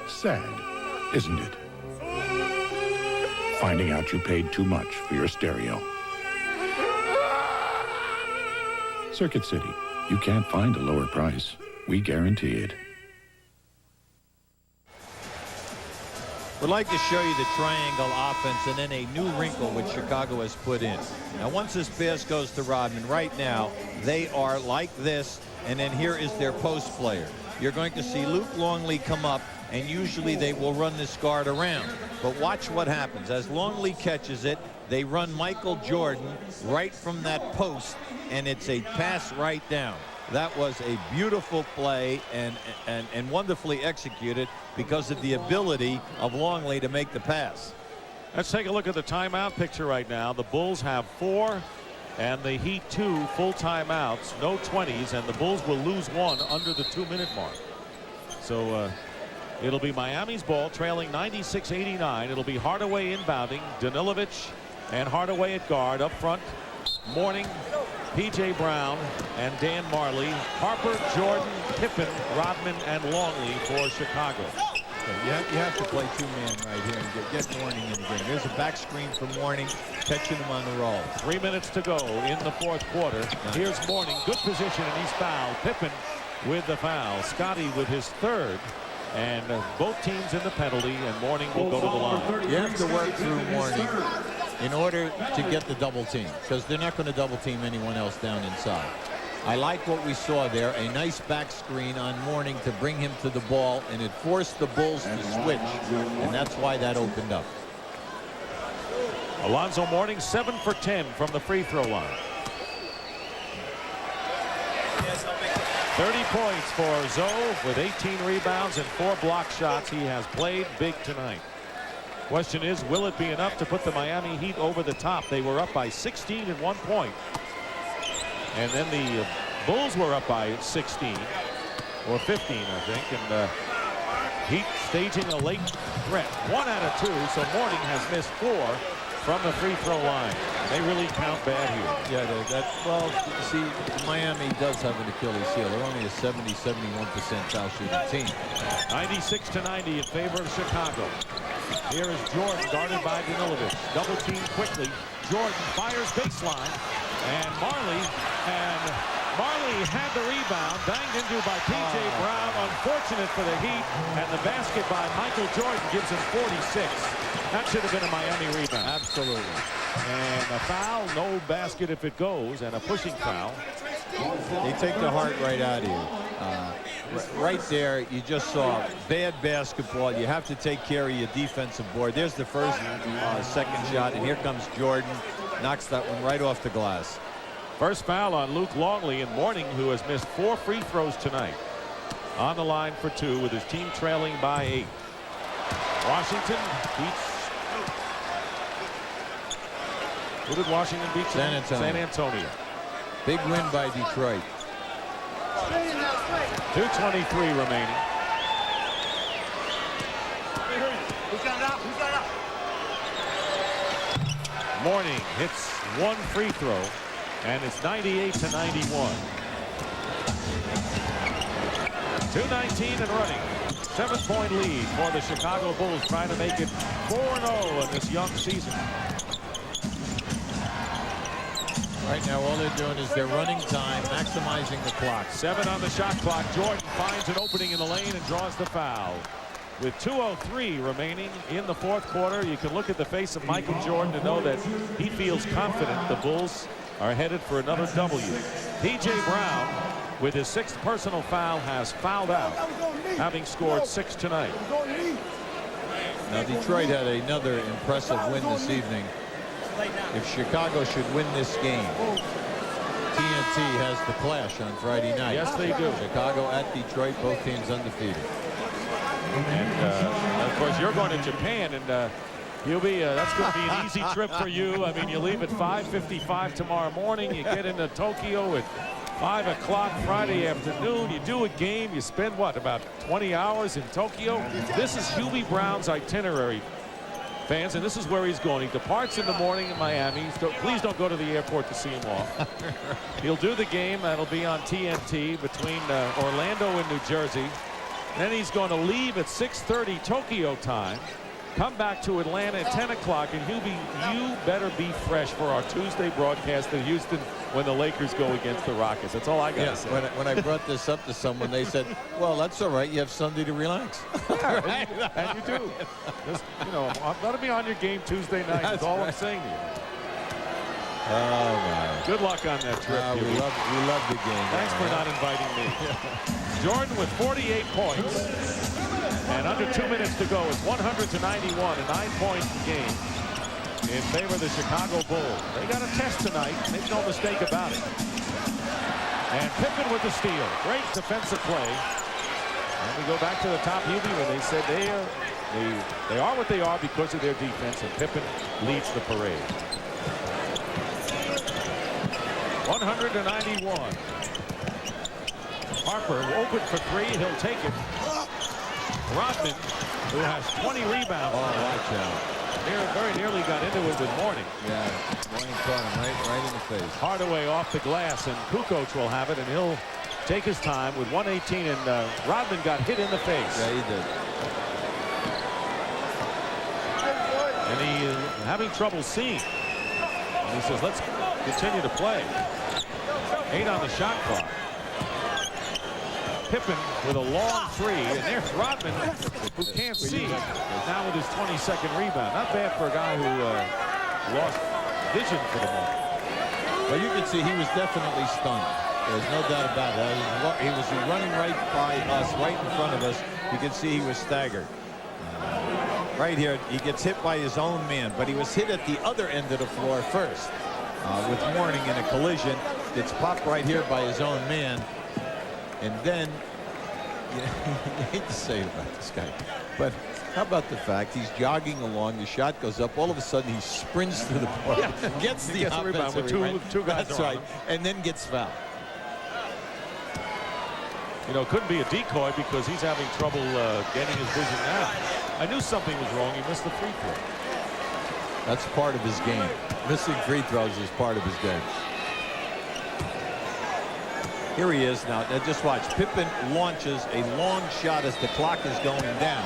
Sad, isn't it? Finding out you paid too much for your stereo. Circuit City, you can't find a lower price. We guarantee it. We'd like to show you the triangle offense and then a new wrinkle which Chicago has put in. Now, once this pass goes to Rodman, right now, they are like this, and then here is their post player. You're going to see Luke Longley come up, and usually they will run this guard around. But watch what happens. As Longley catches it, they run Michael Jordan right from that post, and it's a pass right down. That was a beautiful play and wonderfully executed because of the ability of Longley to make the pass. Let's take a look at the timeout picture right now. The Bulls have 4 and the Heat 2 full timeouts, no 20s, and the Bulls will lose 1 under the 2-minute mark. So it'll be Miami's ball, trailing 96-89. It'll be Hardaway inbounding, Danilovic and Hardaway at guard. Up front, Mourning, P.J. Brown, and Dan Marley. Harper, Jordan, Pippen, Rodman, and Longley for Chicago. You have to play two-man right here and get Mourning in the game. There's a back screen for Mourning, catching him on the roll. 3 minutes to go in the fourth quarter. Here's Mourning, good position, and he's fouled. Pippen with the foul. Scotty with his third. And both teams in the penalty, and Mourning will go to the line. You have to work through Mourning in order to get the double team, because they're not going to double team anyone else down inside. I like what we saw there, a nice back screen on Mourning to bring him to the ball, and it forced the Bulls to switch, and that's why that opened up. Alonzo Mourning 7 for 10 from the free throw line. 30 points for Zoe with 18 rebounds and 4 block shots. He has played big tonight. Question is, will it be enough to put the Miami Heat over the top? They were up by 16 at one point. And then the Bulls were up by 16 or 15, I think. And Heat staging a late threat. 1 out of 2, so Mourning has missed 4 from the free throw line. They really count bad here. Yeah, well, see, Miami does have an Achilles heel. They're only a 70-71% foul shooting team. 96-90 in favor of Chicago. Here is Jordan guarded by Danilovic. Double team quickly. Jordan fires baseline. And Marley had the rebound, banged into by P.J. Brown. Unfortunate for the Heat, and the basket by Michael Jordan gives him 46. That should have been a Miami rebound. Absolutely. And a foul, no basket if it goes, and a pushing foul. They take the heart right out of you. Right there, you just saw bad basketball. You have to take care of your defensive board. There's the first, second shot, and here comes Jordan. Knocks that one right off the glass. First foul on Luke Longley in Mourning, who has missed 4 free throws tonight. On the line for 2 with his team trailing by 8. Washington beats. Who did Washington beat? San Antonio. San Antonio. Big win by Detroit. 2:23 remaining. Who's got it up? Who's got it up? Mourning hits 1 free throw, and it's 98-91. 2:19 and running. 7-point lead for the Chicago Bulls, trying to make it 4-0 in this young season. Right now, all they're doing is they're running time, maximizing the clock. 7 on the shot clock. Jordan finds an opening in the lane and draws the foul. With 2:03 remaining in the fourth quarter, you can look at the face of Michael Jordan to know that he feels confident the Bulls are headed for another W. P.J. Brown, with his 6th personal foul, has fouled out, having scored 6 tonight. Now, Detroit had another impressive win this evening. If Chicago should win this game, TNT has the clash on Friday night. Yes, they do. Chicago at Detroit, both teams undefeated. And of course, you're going to Japan, and that's going to be an easy trip for you. I mean, you leave at 5:55 tomorrow morning. You get into Tokyo at 5 o'clock Friday afternoon. You do a game. You spend, what, about 20 hours in Tokyo? This is Hubie Brown's itinerary, fans, and this is where he's going. He departs in the morning in Miami. So please don't go to the airport to see him off. He'll do the game. That'll be on TNT between Orlando and New Jersey. Then he's going to leave at 6:30 Tokyo time, come back to Atlanta at 10 o'clock. And Hubie, you better be fresh for our Tuesday broadcast in Houston when the Lakers go against the Rockets. That's all I got to say. When I brought this up to someone, they said, well, that's all right. You have Sunday to relax. Right. And you do. Just, let me on your game Tuesday night. That's all right. I'm saying to you. Oh, my. Good luck on that trip. We love the game. Thanks for not inviting me. Jordan with 48 points. And under 2 minutes to go. It's 100-91, a 9-point game in favor of the Chicago Bulls. They got a test tonight. Make no mistake about it. And Pippen with the steal. Great defensive play. And we go back to the top, Hubie, when they said they are what they are because of their defense, and Pippen leads the parade. 191. Harper open for 3. He'll take it. Rodman, who has 20 rebounds. Oh, watch out. Very nearly got into it with Mourning. Yeah, Mourning caught him right in the face. Hardaway off the glass, and Kukoc will have it, and he'll take his time with 118, and Rodman got hit in the face. Yeah, he did. And he is having trouble seeing. And he says, let's continue to play. 8 on the shot clock. Pippen with a long 3, and there's Rodman, who can't see, now with his 22nd rebound. Not bad for a guy who lost vision for the moment. Well, you can see he was definitely stunned. There's no doubt about it. He was running right by us, right in front of us. You can see he was staggered. Right here, he gets hit by his own man, but he was hit at the other end of the floor first. With Mourning in a collision. Gets popped right here by his own man. And then, you hate to say it about this guy, but how about the fact he's jogging along, the shot goes up, all of a sudden he sprints to the ball, gets the rebound with two guys. That's right, and then gets fouled. It couldn't be a decoy because he's having trouble getting his vision now. I knew something was wrong. He missed the free throw. That's part of his game. Missing free throws is part of his game. Here he is now. Now just watch. Pippen launches a long shot as the clock is going down.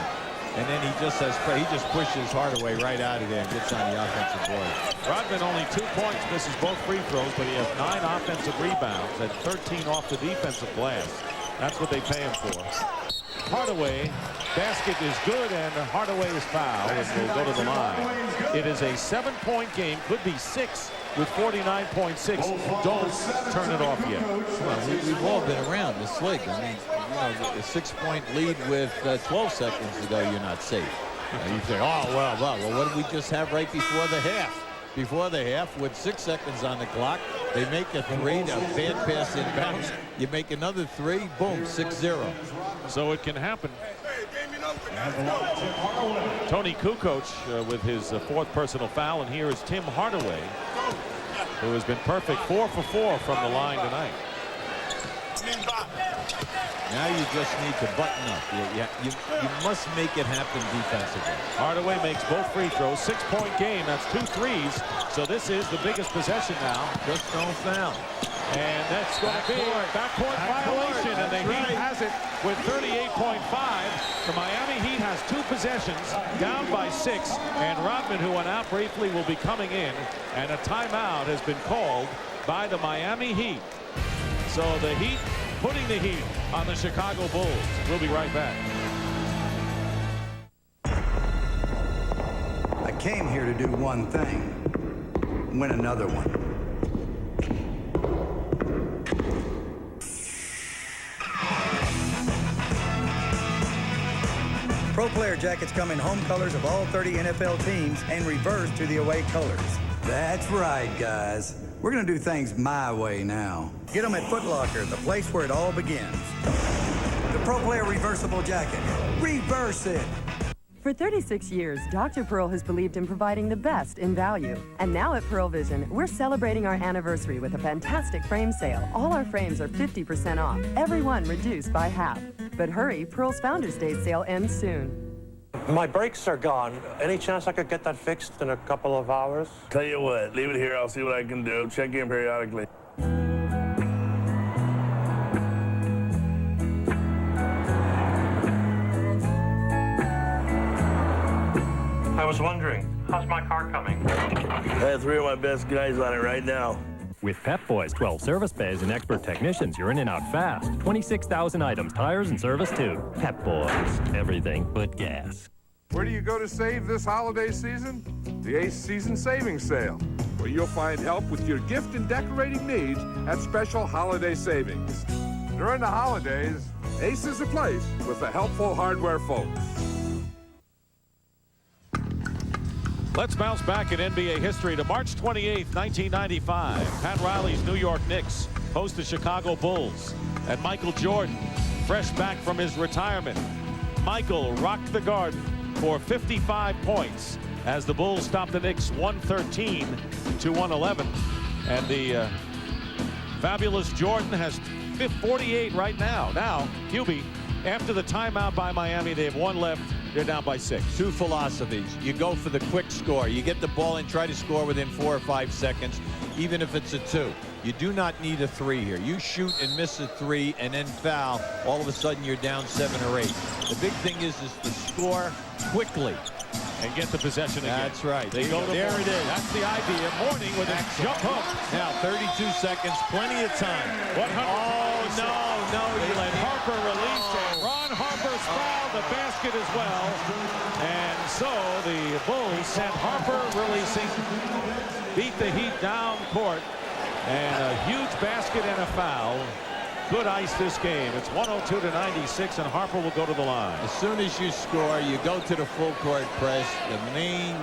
And then he just pushes Hardaway right out of there and gets on the offensive board. Rodman only 2 points, misses both free throws, but he has 9 offensive rebounds and 13 off the defensive glass. That's what they pay him for. Hardaway, basket is good, and Hardaway is fouled and will go to the line. It is a 7-point game, could be 6 with 49.6. Don't turn it off yet. Well, we've all been around this league. I mean, you know, a 6-point lead with 12 seconds to go, you're not safe. You say, oh, well, what did we just have right before the half? Before the half, with 6 seconds on the clock, they make a 3, a bad pass inbounds. You make another 3, boom, 6-0. So it can happen. Tony Kukoc with his 4th personal foul, and here is Tim Hardaway, who has been perfect 4 for 4 from the line tonight. Now you just need to button up. You must make it happen defensively. Hardaway makes both free throws. 6-point game. That's 2 threes. So this is the biggest possession now. Just don't foul. And that's going to be a backcourt violation. And the Heat has it with 38.5. The Miami Heat has 2 possessions, down by 6. And Rodman, who went out briefly, will be coming in. And a timeout has been called by the Miami Heat. So the Heat putting the heat on the Chicago Bulls. We'll be right back. I came here to do one thing, win another one. Pro Player Jackets come in home colors of all 30 NFL teams and reverse to the away colors. That's right, guys. We're going to do things my way now. Get them at Foot Locker, the place where it all begins. The Pro Player Reversible Jacket. Reverse it! For 36 years, Dr. Pearl has believed in providing the best in value. And now at Pearl Vision, we're celebrating our anniversary with a fantastic frame sale. All our frames are 50% off, every one reduced by half. But hurry, Pearl's Founders Day sale ends soon. My brakes are gone. Any chance I could get that fixed in a couple of hours? Tell you what, leave it here. I'll see what I can do. Check in periodically. I was wondering, how's my car coming? I have 3 of my best guys on it right now. With Pep Boys 12 service bays and expert technicians, you're in and out fast. 26,000 items, tires, and service too. Pep Boys, everything but gas. Where do you go to save this holiday season? The Ace Season Savings Sale, where you'll find help with your gift and decorating needs at special holiday savings. During the holidays, Ace is a place with the helpful hardware folks. Let's bounce back in NBA history to March 28, 1995. Pat Riley's New York Knicks host the Chicago Bulls. And Michael Jordan, fresh back from his retirement. Michael rocked the Garden for 55 points as the Bulls stopped the Knicks 113 to 111. And the fabulous Jordan has 48 right now. Now, QB, after the timeout by Miami, they have 1 left. They're down by 6. 2 philosophies. You go for the quick score. You get the ball and try to score within 4 or 5 seconds, even if it's a 2. You do not need a 3 here. You shoot and miss a 3 and then foul. All of a sudden, you're down 7 or 8. The big thing is to score quickly. And get the possession again. That's right. They go to there Mourning. it is. That's the idea. Mourning with a jump hook. Now 32 seconds, plenty of time. Oh, no. You let Harper release. And Ron Harper's fouled the basket as well. And so the Bulls sent Harper releasing, beat the Heat down court. And a huge basket and a foul. Good ice this game. It's 102 to 96, and Harper will go to the line. As soon as you score, you go to the full court press. The main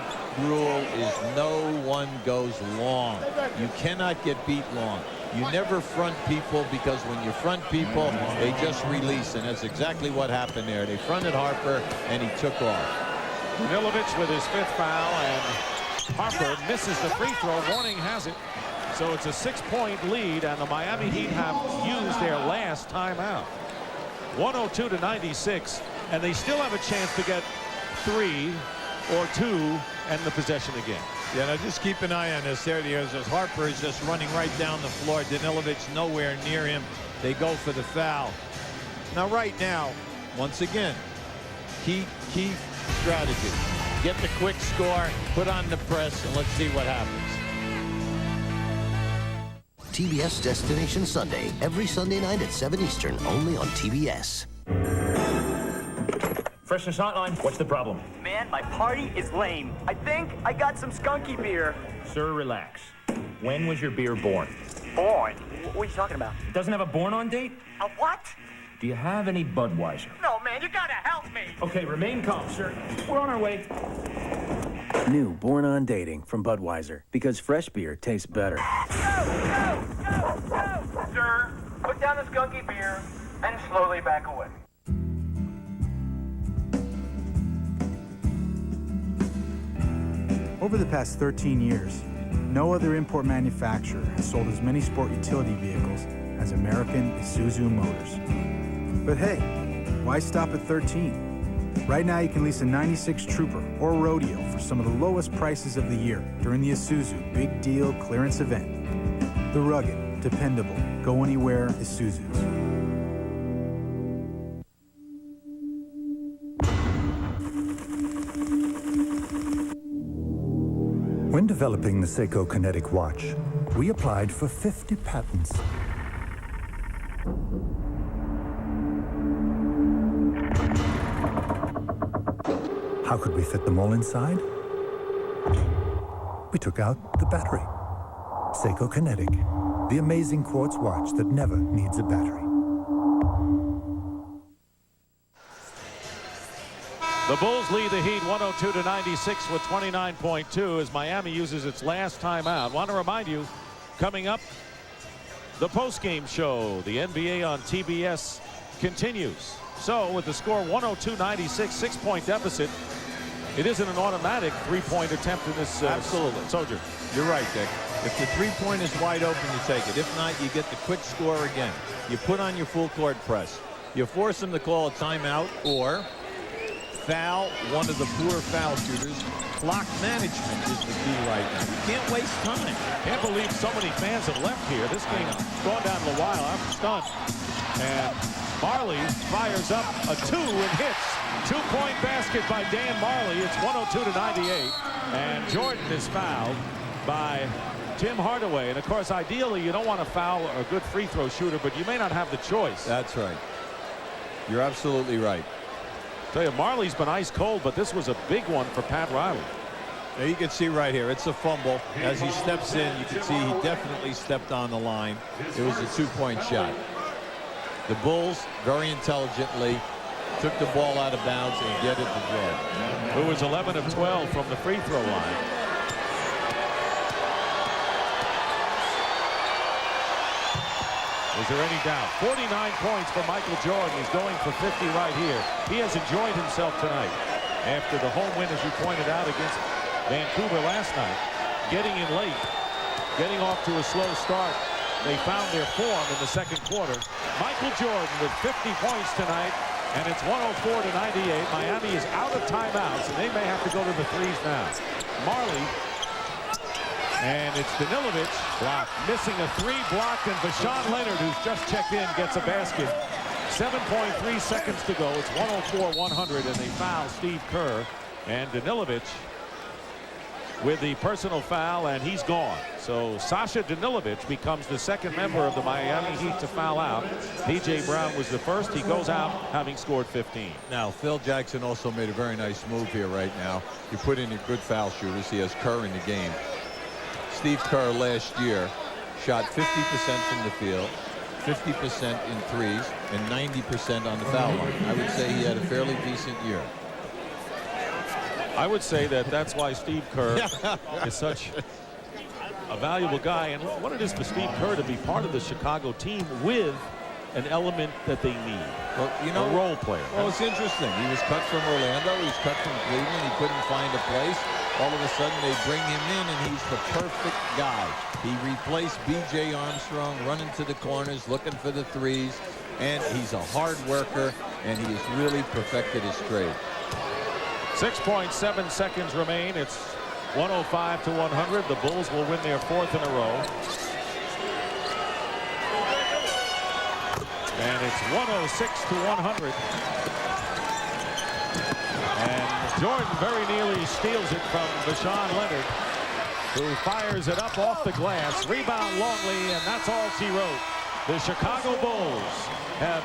rule is no one goes long. You cannot get beat long. You never front people, because when you front people, they just release, and that's exactly what happened there. They fronted Harper, and he took off. Milovic with his 5th foul, and Harper misses the free throw. Mourning has it. So it's a 6-point lead, and the Miami Heat have used their last timeout. 102 to 96, and they still have a chance to get 3 or 2 and the possession again. Yeah, now just keep an eye on this. There he is. As Harper is just running right down the floor. Danilovic nowhere near him. They go for the foul. Now, right now, once again, key strategy. Get the quick score, put on the press, and let's see what happens. TBS Destination Sunday, every Sunday night at 7 Eastern, only on TBS. Freshness Hotline, what's the problem? Man, my party is lame. I think I got some skunky beer. Sir, relax. When was your beer born? Born? What are you talking about? It doesn't have a born-on date? A what? Do you have any Budweiser? No, man, you gotta help me. Okay, remain calm, sir. We're on our way. New Born on Dating from Budweiser, because fresh beer tastes better. Go! Sir, put down the skunky beer and slowly back away. Over the past 13 years, no other import manufacturer has sold as many sport utility vehicles as American Isuzu Motors. But hey, why stop at 13? Right now you can lease a 96 Trooper or Rodeo for some of the lowest prices of the year during the Isuzu Big Deal Clearance Event. The rugged, dependable, go anywhere Isuzus. When developing the Seiko Kinetic watch, we applied for 50 patents. How could we fit them all inside? We took out the battery. Seiko Kinetic, the amazing quartz watch that never needs a battery. The Bulls lead the Heat 102-96 with 29.2 as Miami uses its last timeout. Want to remind you, coming up, the postgame show, the NBA on TBS continues. So with the score 102-96, 6-point deficit, it isn't an automatic three-point attempt in this Absolutely. Soldier. You're right, Dick. If the three-point is wide open, you take it. If not, you get the quick score again. You put on your full court press. You force them to call a timeout or foul one of the poor foul shooters. Clock management is the key right now. You can't waste time. Can't believe so many fans have left here. This game's gone down a while. I'm stunned. And Marley fires up a 2 and hits. 2-point basket by Dan Marley. It's 102-98. And Jordan is fouled by Tim Hardaway. And of course, ideally, you don't want to foul a good free throw shooter, but you may not have the choice. That's right. You're absolutely right. Tell you, Marley's been ice cold, but this was a big one for Pat Riley. Now you can see right here, it's a fumble. As he steps in, you can see he definitely stepped on the line. It was a 2-point shot. The Bulls, very intelligently, took the ball out of bounds and get it to Jordan, who was 11 of 12 from the free throw line. Is there any doubt? 49 points for Michael Jordan. He's going for 50 right here. He has enjoyed himself tonight after the home win, as you pointed out, against Vancouver last night. Getting in late, getting off to a slow start. They found their form in the second quarter. Michael Jordan with 50 points tonight, and it's 104-98. Miami is out of timeouts, and they may have to go to the threes now. Marley. And it's Danilovic blocked, missing a 3 blocked, and Vashawn Leonard, who's just checked in, gets a basket. 7.3 seconds to go. It's 104-100, and they foul Steve Kerr. And Danilovic with the personal foul, and he's gone. So Sasha Danilovic becomes the second member of the Miami Heat to foul out. P.J. Brown was the first. He goes out having scored 15. Now, Phil Jackson also made a very nice move here right now. You put in your good foul shooters. He has Kerr in the game. Steve Kerr last year shot 50% from the field, 50% in threes, and 90% on the foul line. I would say he had a fairly decent year. I would say that that's why Steve Kerr is such a valuable guy, and what it is for Steve Kerr to be part of the Chicago team with an element that they need. Well, you know, a role player. Well, it's interesting. He was cut from Orlando. He was cut from Cleveland. He couldn't find a place. All of a sudden, they bring him in, and he's the perfect guy. He replaced B.J. Armstrong, running to the corners, looking for the threes, and he's a hard worker, and he has really perfected his trade. 6.7 seconds remain. It's 105-100. The Bulls will win their 4th in a row. And it's 106-100. And Jordan very nearly steals it from Vashawn Leonard, who fires it up off the glass. Rebound Longley, and that's all she wrote. The Chicago Bulls have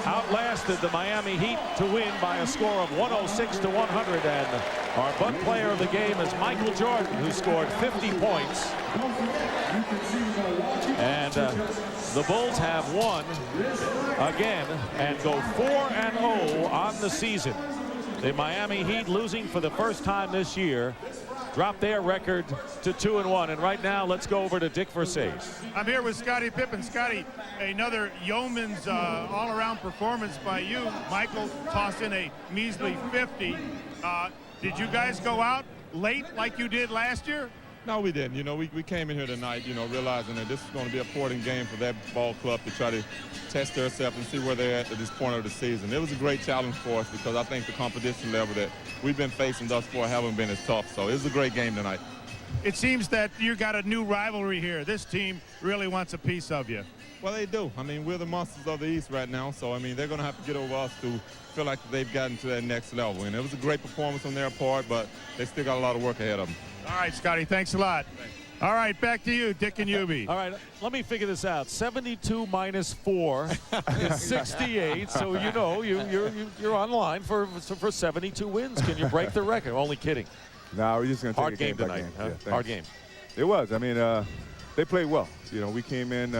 outlasted the Miami Heat to win by a score of 106-100. And our Bud player of the game is Michael Jordan, who scored 50 points. And the Bulls have won again and go 4-0 on the season. The Miami Heat, losing for the first time this year, dropped their record to 2-1. And right now, let's go over to Dick Versace. I'm here with Scottie Pippen. Scottie, another yeoman's all-around performance by you. Michael tossed in a measly 50. Did you guys go out late like you did last year? No, we didn't. You know, we came in here tonight, you know, realizing that this is going to be an important game for that ball club to try to test themselves and see where they're at this point of the season. It was a great challenge for us because I think the competition level that we've been facing thus far haven't been as tough. So it was a great game tonight. It seems that you got a new rivalry here. This team really wants a piece of you. Well, they do. I mean, we're the monsters of the East right now. So, I mean, they're going to have to get over us to feel like they've gotten to that next level. And it was a great performance on their part, but they still got a lot of work ahead of them. All right, Scottie, thanks a lot. Thanks. All right, back to you, Dick and Hubie. All right, let me figure this out. 72 minus 4 is 68. So you know you're online for 72 wins. Can you break the record? Only kidding. No, we're just going to take hard a game tonight. game. Huh? Yeah, hard game. It was. I mean, they played well. You know, we came in.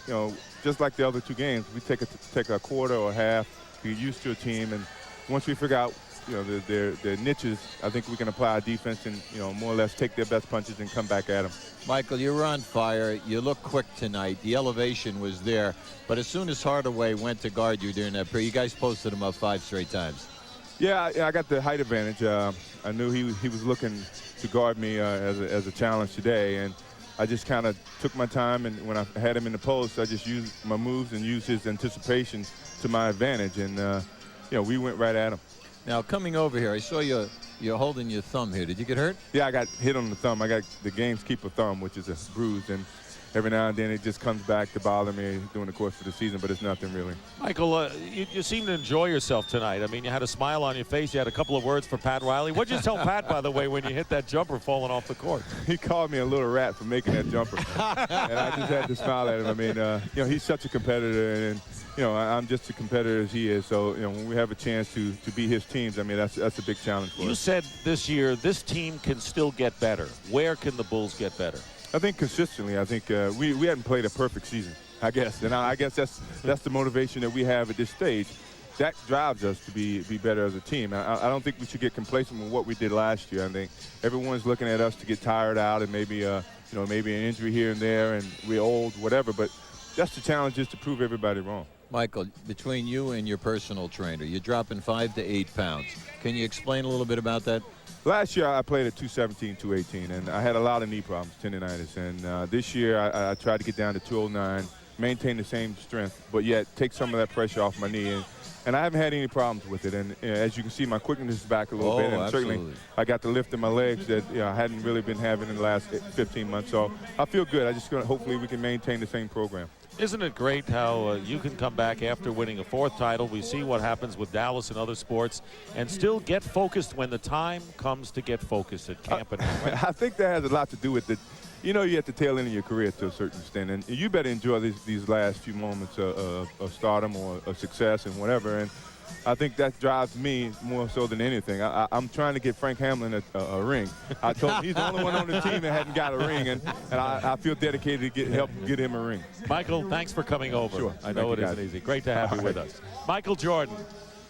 You know, just like the other two games, we take a quarter or half, get used to a team, and once we figure out, you know, their niches, I think we can apply our defense and, you know, more or less take their best punches and come back at them. Michael, you were on fire. You looked quick tonight. The elevation was there. But as soon as Hardaway went to guard you during that period, you guys posted him up 5 straight times. Yeah, I got the height advantage. I knew he was looking to guard me as a challenge today, and I just kind of took my time, and when I had him in the post, I just used my moves and used his anticipation to my advantage, and you know, we went right at him. Now, coming over here, I saw you're holding your thumb here. Did you get hurt? Yeah, I got hit on the thumb. I got the gamekeeper thumb, which is a bruise, and every now and then it just comes back to bother me during the course of the season, but it's nothing really. Michael, you seem to enjoy yourself tonight. I mean, you had a smile on your face. You had a couple of words for Pat Riley. What'd you tell Pat, by the way, when you hit that jumper falling off the court? He called me a little rat for making that jumper, and I just had to smile at him. I mean, you know, he's such a competitor, and you know, I'm just as competitor as he is. So, you know, when we have a chance to beat his teams, I mean, that's a big challenge for us. You said this year this team can still get better. Where can the Bulls get better? I think consistently. I think we hadn't played a perfect season, I guess. And I guess that's the motivation that we have at this stage. That drives us to be better as a team. I don't think we should get complacent with what we did last year. I think everyone's looking at us to get tired out and maybe, you know, maybe an injury here and there and we're old, whatever. But that's the challenge, is to prove everybody wrong. Michael, between you and your personal trainer, you're dropping 5 to 8 pounds. Can you explain a little bit about that? Last year, I played at 217, 218, and I had a lot of knee problems, tendinitis. And this year, I tried to get down to 209, maintain the same strength, but yet take some of that pressure off my knee. And I haven't had any problems with it. And as you can see, my quickness is back a little bit. And absolutely. Certainly, I got the lift in my legs that I hadn't really been having in the last 15 months. So I feel good. I just hopefully we can maintain the same program. Isn't it great how you can come back after winning a 4th title? We see what happens with Dallas and other sports, and still get focused when the time comes to get focused at camp. I think that has a lot to do with it. You know, you're at the tail end of your career to a certain extent, and you better enjoy these last few moments of stardom or of success and whatever. And I think that drives me more so than anything. I'm trying to get Frank Hamlin a ring. I told him he's the only one on the team that hadn't got a ring, and I feel dedicated to help get him a ring. Michael, thanks for coming over. Sure. I know it isn't easy. Great to have you with us. Michael Jordan.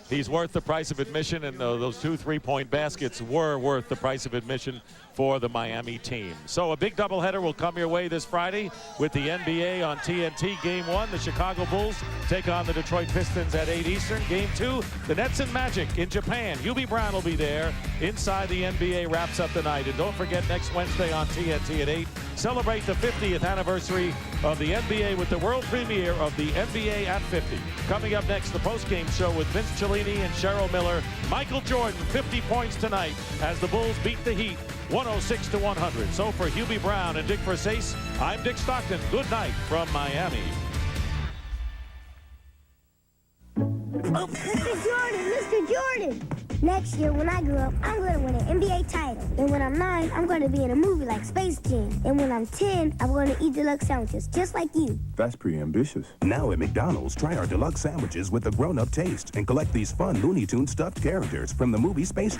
He's worth the price of admission, and those 2 3-point baskets were worth the price of admission for the Miami team. So a big doubleheader will come your way this Friday with the NBA on TNT. Game 1, the Chicago Bulls take on the Detroit Pistons at 8 Eastern. Game 2, the Nets and Magic in Japan. Hubie Brown will be there. Inside the NBA wraps up the night. And don't forget, next Wednesday on TNT at 8, celebrate the 50th anniversary of the NBA with the world premiere of the NBA at 50. Coming up next, the post-game show with Vince Cellini and Cheryl Miller. Michael Jordan, 50 points tonight as the Bulls beat the Heat 106-100. So for Hubie Brown and Dick Versace, I'm Dick Stockton. Good night from Miami. Oh, Mr. Jordan. Next year, when I grow up, I'm going to win an NBA title. And when I'm 9, I'm going to be in a movie like Space Jam. And when I'm 10, I'm going to eat deluxe sandwiches, just like you. That's pretty ambitious. Now at McDonald's, try our deluxe sandwiches with a grown-up taste and collect these fun Looney Tunes stuffed characters from the movie Space Jam.